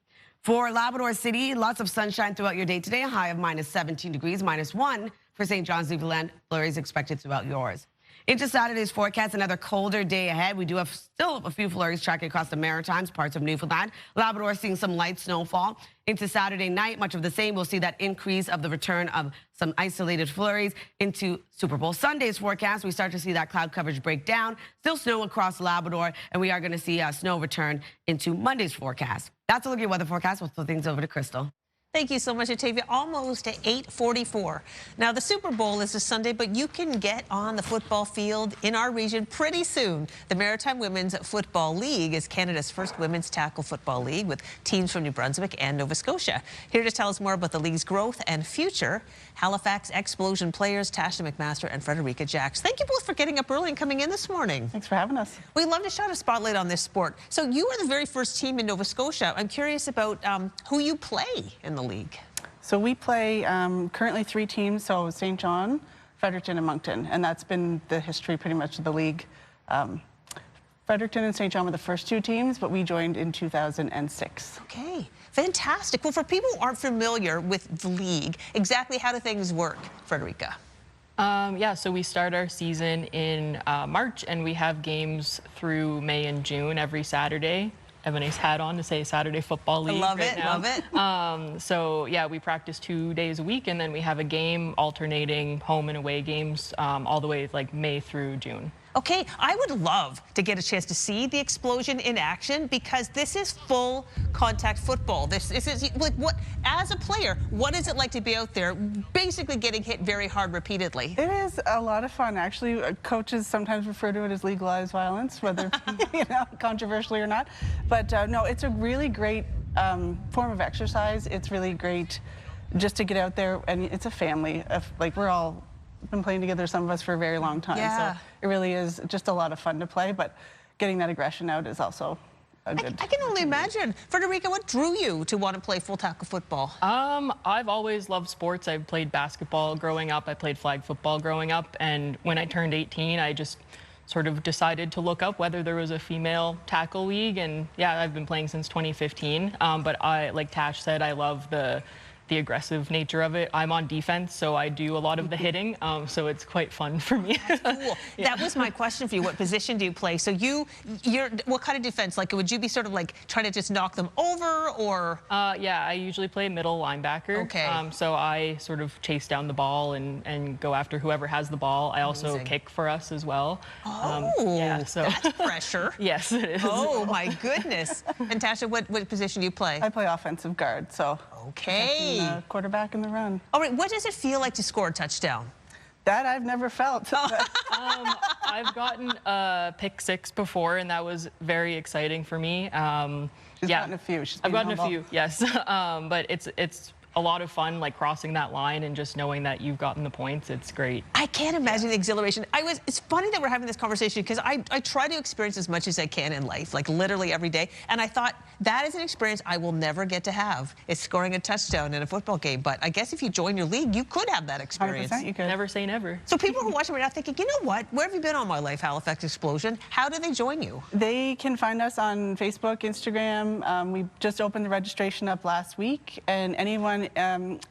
For Labrador City, lots of sunshine throughout your day today. A high of minus 17 degrees, minus 1 for St. John's, Newfoundland. Flurries expected throughout yours. Into Saturday's forecast, another colder day ahead. We do have still a few flurries tracking across the Maritimes, parts of Newfoundland. Labrador seeing some light snowfall. Into Saturday night, much of the same. We'll see that increase of the return of some isolated flurries. Into Super Bowl Sunday's forecast, we start to see that cloud coverage break down. Still snow across Labrador, and we are going to see snow return into Monday's forecast. That's a look at your weather forecast. We'll throw things over to Crystal. Thank you so much, Octavia. Almost at 8:44. Now, the Super Bowl is this Sunday, but you can get on the football field in our region pretty soon. The Maritime Women's Football League is Canada's first women's tackle football league with teams from New Brunswick and Nova Scotia. Here to tell us more about the league's growth and future, Halifax Explosion players Tasha McMaster and Frederica Jacks. Thank you both for getting up early and coming in this morning. Thanks for having us. We love to shine a spotlight on this sport. So you are the very first team in Nova Scotia. I'm curious about who you play in the league. So we play currently 3 teams, so St. John, Fredericton, and Moncton, and that's been the history pretty much of the league. Fredericton and St. John were the first 2 teams, but we joined in 2006. Okay, fantastic. Well, for people who aren't familiar with the league, exactly how do things work, Frederica? Yeah, so we start our season in March, and we have games through May and June every Saturday. I have a nice hat on to say Saturday Football League. I love right it, now. love it. So yeah, we practice 2 days a week, and then we have a game alternating home and away games all the way like May through June. Okay, I would love to get a chance to see the Explosion in action because this is full contact football. This is like what, as a player, what is it like to be out there basically getting hit very hard repeatedly? It is a lot of fun, actually. Coaches sometimes refer to it as legalized violence, whether controversially or not. But no, it's a really great form of exercise. It's really great just to get out there, and it's a family. Like we're all been playing together, some of us, for a very long time. Yeah. So it really is just a lot of fun to play, but getting that aggression out is also a good. I can only imagine. Frederica, what drew you to want to play full tackle football? I've always loved sports. I've played basketball growing up. I played flag football growing up. And when I turned 18, I just sort of decided to look up whether there was a female tackle league. And yeah, I've been playing since 2015. But like Tash said, I love the aggressive nature of it. I'm on defense, so I do a lot of the hitting, so it's quite fun for me. That's cool. Yeah. That was my question for you. What position do you play? So you're what kind of defense? Like, would you be sort of like trying to just knock them over, or? Yeah, I usually play middle linebacker. Okay. So I sort of chase down the ball and go after whoever has the ball. I also kick for us as well. Oh, yeah, so that's pressure. Yes, it is. Oh my goodness. And Tasha, what position do you play? I play offensive guard, so. Okay. Quarterback in the run. All right, what does it feel like to score a touchdown? That I've never felt. I've gotten a pick 6 before, and that was very exciting for me. She's gotten a few. I've gotten a few, yes. But it's a lot of fun, like crossing that line and just knowing that you've gotten the points. It's great. I can't imagine the exhilaration. It's funny that we're having this conversation because I try to experience as much as I can in life, like literally every day. And I thought that is an experience I will never get to have. It's scoring a touchdown in a football game. But I guess if you join your league, you could have that experience. 100% you could. Never say never. So people who watch it right now thinking, you know what? Where have you been all my life, Halifax Explosion? How do they join you? They can find us on Facebook, Instagram. We just opened the registration up last week, and anyone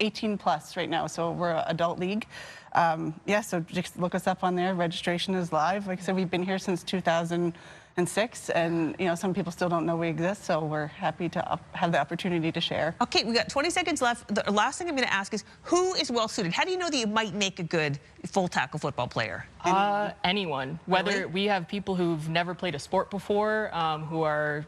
18 plus right now, so we're an adult league. Yeah, so just look us up on there. Registration is live. Like I said, we've been here since 2006, and you know, some people still don't know we exist, so we're happy to have the opportunity to share. Okay, we got 20 seconds left. The last thing I'm going to ask is, who is well suited? How do you know that you might make a good full tackle football player? Anyone. Whether Really? we have people who've never played a sport before, who are,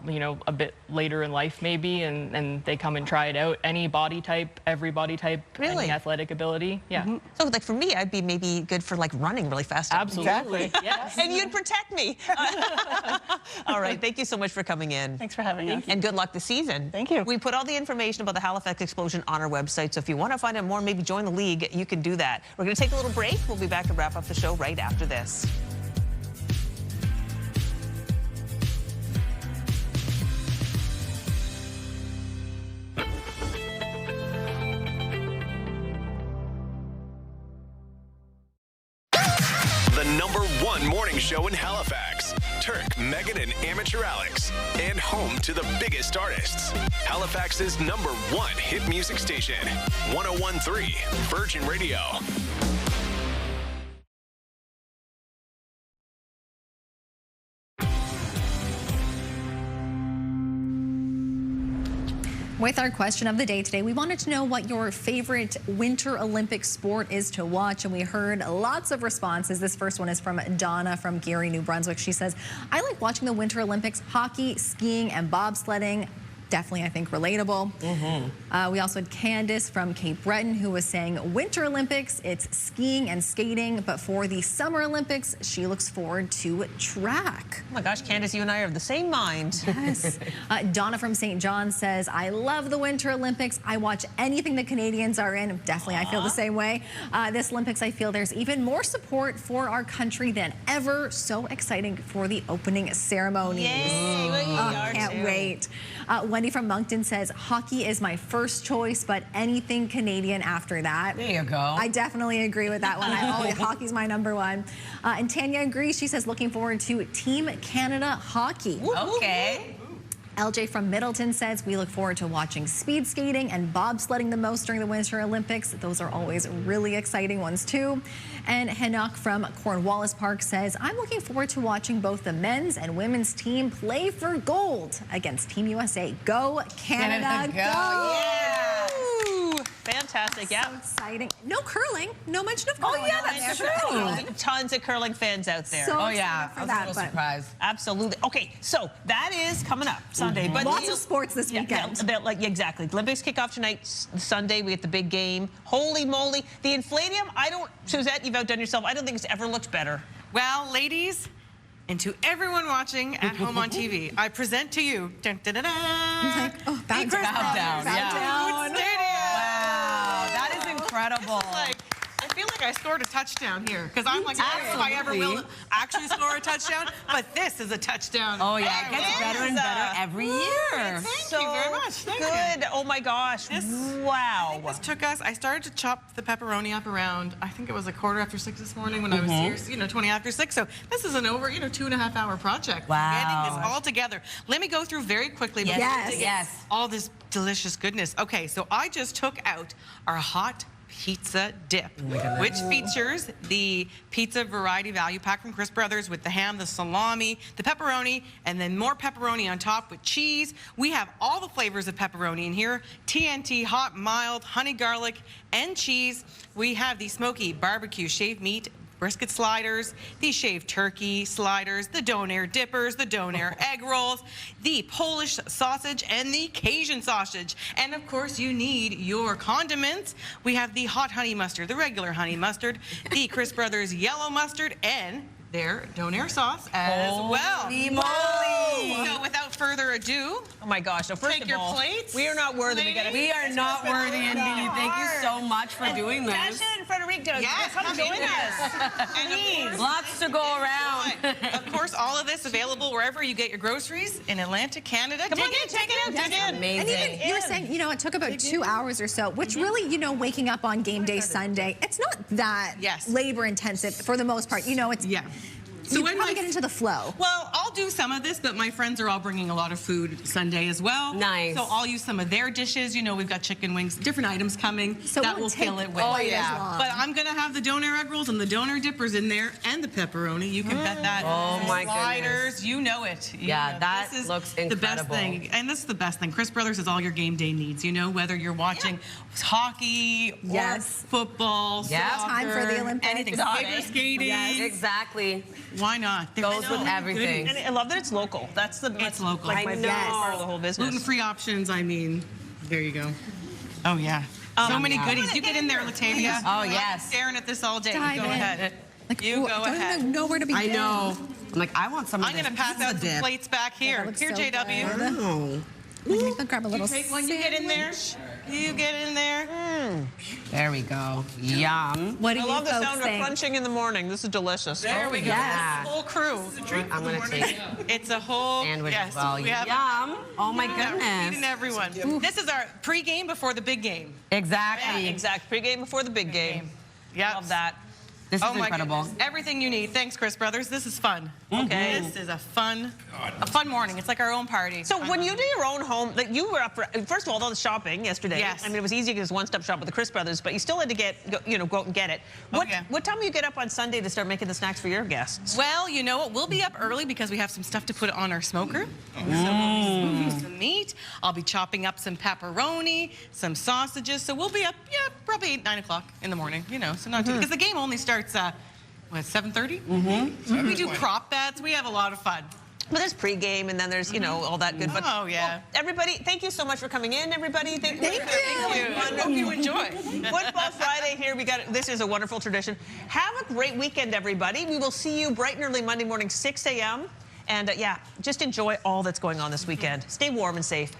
you know, a bit later in life maybe, and they come and try it out. Any body type, every body type, Really? any athletic ability. Yeah. So, like, for me, I'd be maybe good for, like, running really fast. Absolutely. Yes. And you'd protect me. All right. Thank you so much for coming in. Thanks for having us. And good luck this season. Thank you. We put all the information about the Halifax Explosion on our website, so if you want to find out more, maybe join the league, you can do that. We're going to take a little break. We'll be back and wrap up the show right after this. The #1 morning show in Halifax. Turk, Megan, and Amateur Alex. And home to the biggest artists. Halifax's #1 hit music station. 101.3 Virgin Radio. With our question of the day today, we wanted to know what your favorite Winter Olympic sport is to watch, and we heard lots of responses. This first one is from Donna from Gary, New Brunswick. She says, I like watching the Winter Olympics, hockey, skiing, and bobsledding. Definitely, I think, relatable. We also had Candace from Cape Breton who was saying Winter Olympics, it's skiing and skating, but for the Summer Olympics, she looks forward to track. Oh my gosh, Candace, you and I are of the same mind. Yes. Donna from St. John says, I love the Winter Olympics. I watch anything the Canadians are in. Definitely, I feel the same way. This Olympics, I feel there's even more support for our country than ever. So exciting for the opening ceremonies. Yay, we are Can't too. wait. Wendy from Moncton says, hockey is my first choice, but anything Canadian after that. There you go. I definitely agree with that one. Hockey's my #1. And Tanya agrees. She says, looking forward to Team Canada hockey. Okay. LJ from Middleton says, we look forward to watching speed skating and bobsledding the most during the Winter Olympics. Those are always really exciting ones too. And Henok from Cornwallis Park says, I'm looking forward to watching both the men's and women's team play for gold against Team USA. Go Canada, go! Yeah. Fantastic, yeah. So exciting. No curling. No mention of curling. Oh, yeah, that's true. Tons of curling fans out there. So Oh, yeah. excited for I was that, a little but- surprised. Absolutely. Okay, so that is coming up Sunday. But Lots of sports this weekend. Exactly. Olympics kick off tonight. Sunday, we get the big game. Holy moly. The Infladium, Suzette, you've outdone yourself. I don't think it's ever looked better. Well, ladies, and to everyone watching at home on TV, I present to you, dun, dun, dun, dun, Oh, bow the Chris down. Brothers Bow Food Stadium. Wow, that is incredible. I feel like I scored a touchdown here because I'm like, I don't know if I ever will actually score a touchdown, but this is a touchdown. Oh, yeah, it gets better and better every year. Thank you very much. Thank Good. you. Oh my gosh. Wow. This took us, I started to chop the pepperoni up around, I think it was 6:15 this morning when I was here, 20 after 6. So this is an over, 2.5 hour project. Wow. Getting this all together. Let me go through very quickly. Yes. before we get all this delicious goodness. Okay, so I just took out our hot pizza dip, which features the pizza variety value pack from Chris Brothers with the ham, the salami, the pepperoni, and then more pepperoni on top with cheese. We have all the flavors of pepperoni in here: TNT, hot, mild, honey, garlic, and cheese. We have the smoky barbecue shaved meat brisket sliders, the shaved turkey sliders, the donair dippers, the donair egg rolls, the Polish sausage, and the Cajun sausage. And of course, you need your condiments. We have the hot honey mustard, the regular honey mustard, the Chris Brothers yellow mustard, and their donair sauce as well. Holy moly! So without further ado, oh my gosh! So first take of your all, plates. we are not worthy. We are not worthy indeed. Thank you so much for doing this. Dasha and Frederico, yes, come join us. And lots to go around. Of course, all of this available wherever you get your groceries in Atlantic, Canada. Come on in, check it out. Dig in. Amazing. And even you were saying, you know, it took about 2 hours or so, which really, you know, waking up on game day Sunday, it's not that labor intensive for the most part. You know, it's So you when probably get into the flow. Well, I'll do some of this, but my friends are all bringing a lot of food Sunday as well. Nice. So I'll use some of their dishes. You know, we've got chicken wings, different items coming. So that it will won't fill take it with. quite as long. But I'm gonna have the doner egg rolls and the doner dippers in there, and the pepperoni. You can bet that. Oh my Sliders, goodness. you know it. Yeah, that this is looks the best incredible. thing, and this is the best thing. Chris Brothers is all your game day needs. You know, whether you're watching hockey or football, soccer, time for the Olympics. anything, figure skating. Yes, exactly. Why not? Goes with everything. And I love that it's local. That's the It's local. Like my favorite part of the whole business. Gluten-free options. I mean, there you go. Oh yeah. So many goodies. You get in there, Latavia. Oh, yes. Staring at this all day. Dive Go in. ahead. You go ahead. Don't know where to begin. I know. I'm like, I want some of I'm this. gonna pass out some plates back here. looks Here, so JW. good. Oh. I'll grab a little Take one. You get in there. You get in there. There we go. Yum. What do I you love the folks sound think? of crunching in the morning. This is delicious. There we go. Yeah. It's a whole crew. I'm going to take It's a whole sandwich yes, as well. we have Yum. Oh, my feeding goodness. everyone. This is our pre-game before the big game. Exactly. Yeah, exact. Pre-game before the big game. Yeah. Love that. This is Oh my incredible. goodness. Everything you need. Thanks, Chris Brothers. This is fun. Mm-hmm. Okay. This is a fun morning. It's like our own party. So when you do your own home, like you were up for, first of all the shopping yesterday. Yes. I mean, it was easy because it's one-stop shop with the Chris Brothers, but you still had to go out and get it. What time do you get up on Sunday to start making the snacks for your guests? Well, you know what? We'll be up early because we have some stuff to put on our smoker. So we'll be smoking some meat. I'll be chopping up some pepperoni, some sausages. So we'll be up, probably 8, 9 o'clock in the morning. You know, so not too because the game only starts. 7:30? Mm-hmm. We do prop bets. We have a lot of fun. But there's pregame, and then there's, you know, all that good. But, oh, yeah. Well, everybody, thank you so much for coming in, everybody. Thank you. I hope you enjoy. Football Friday here. This is a wonderful tradition. Have a great weekend, everybody. We will see you bright and early Monday morning, 6 a.m. And, yeah, just enjoy all that's going on this weekend. Stay warm and safe.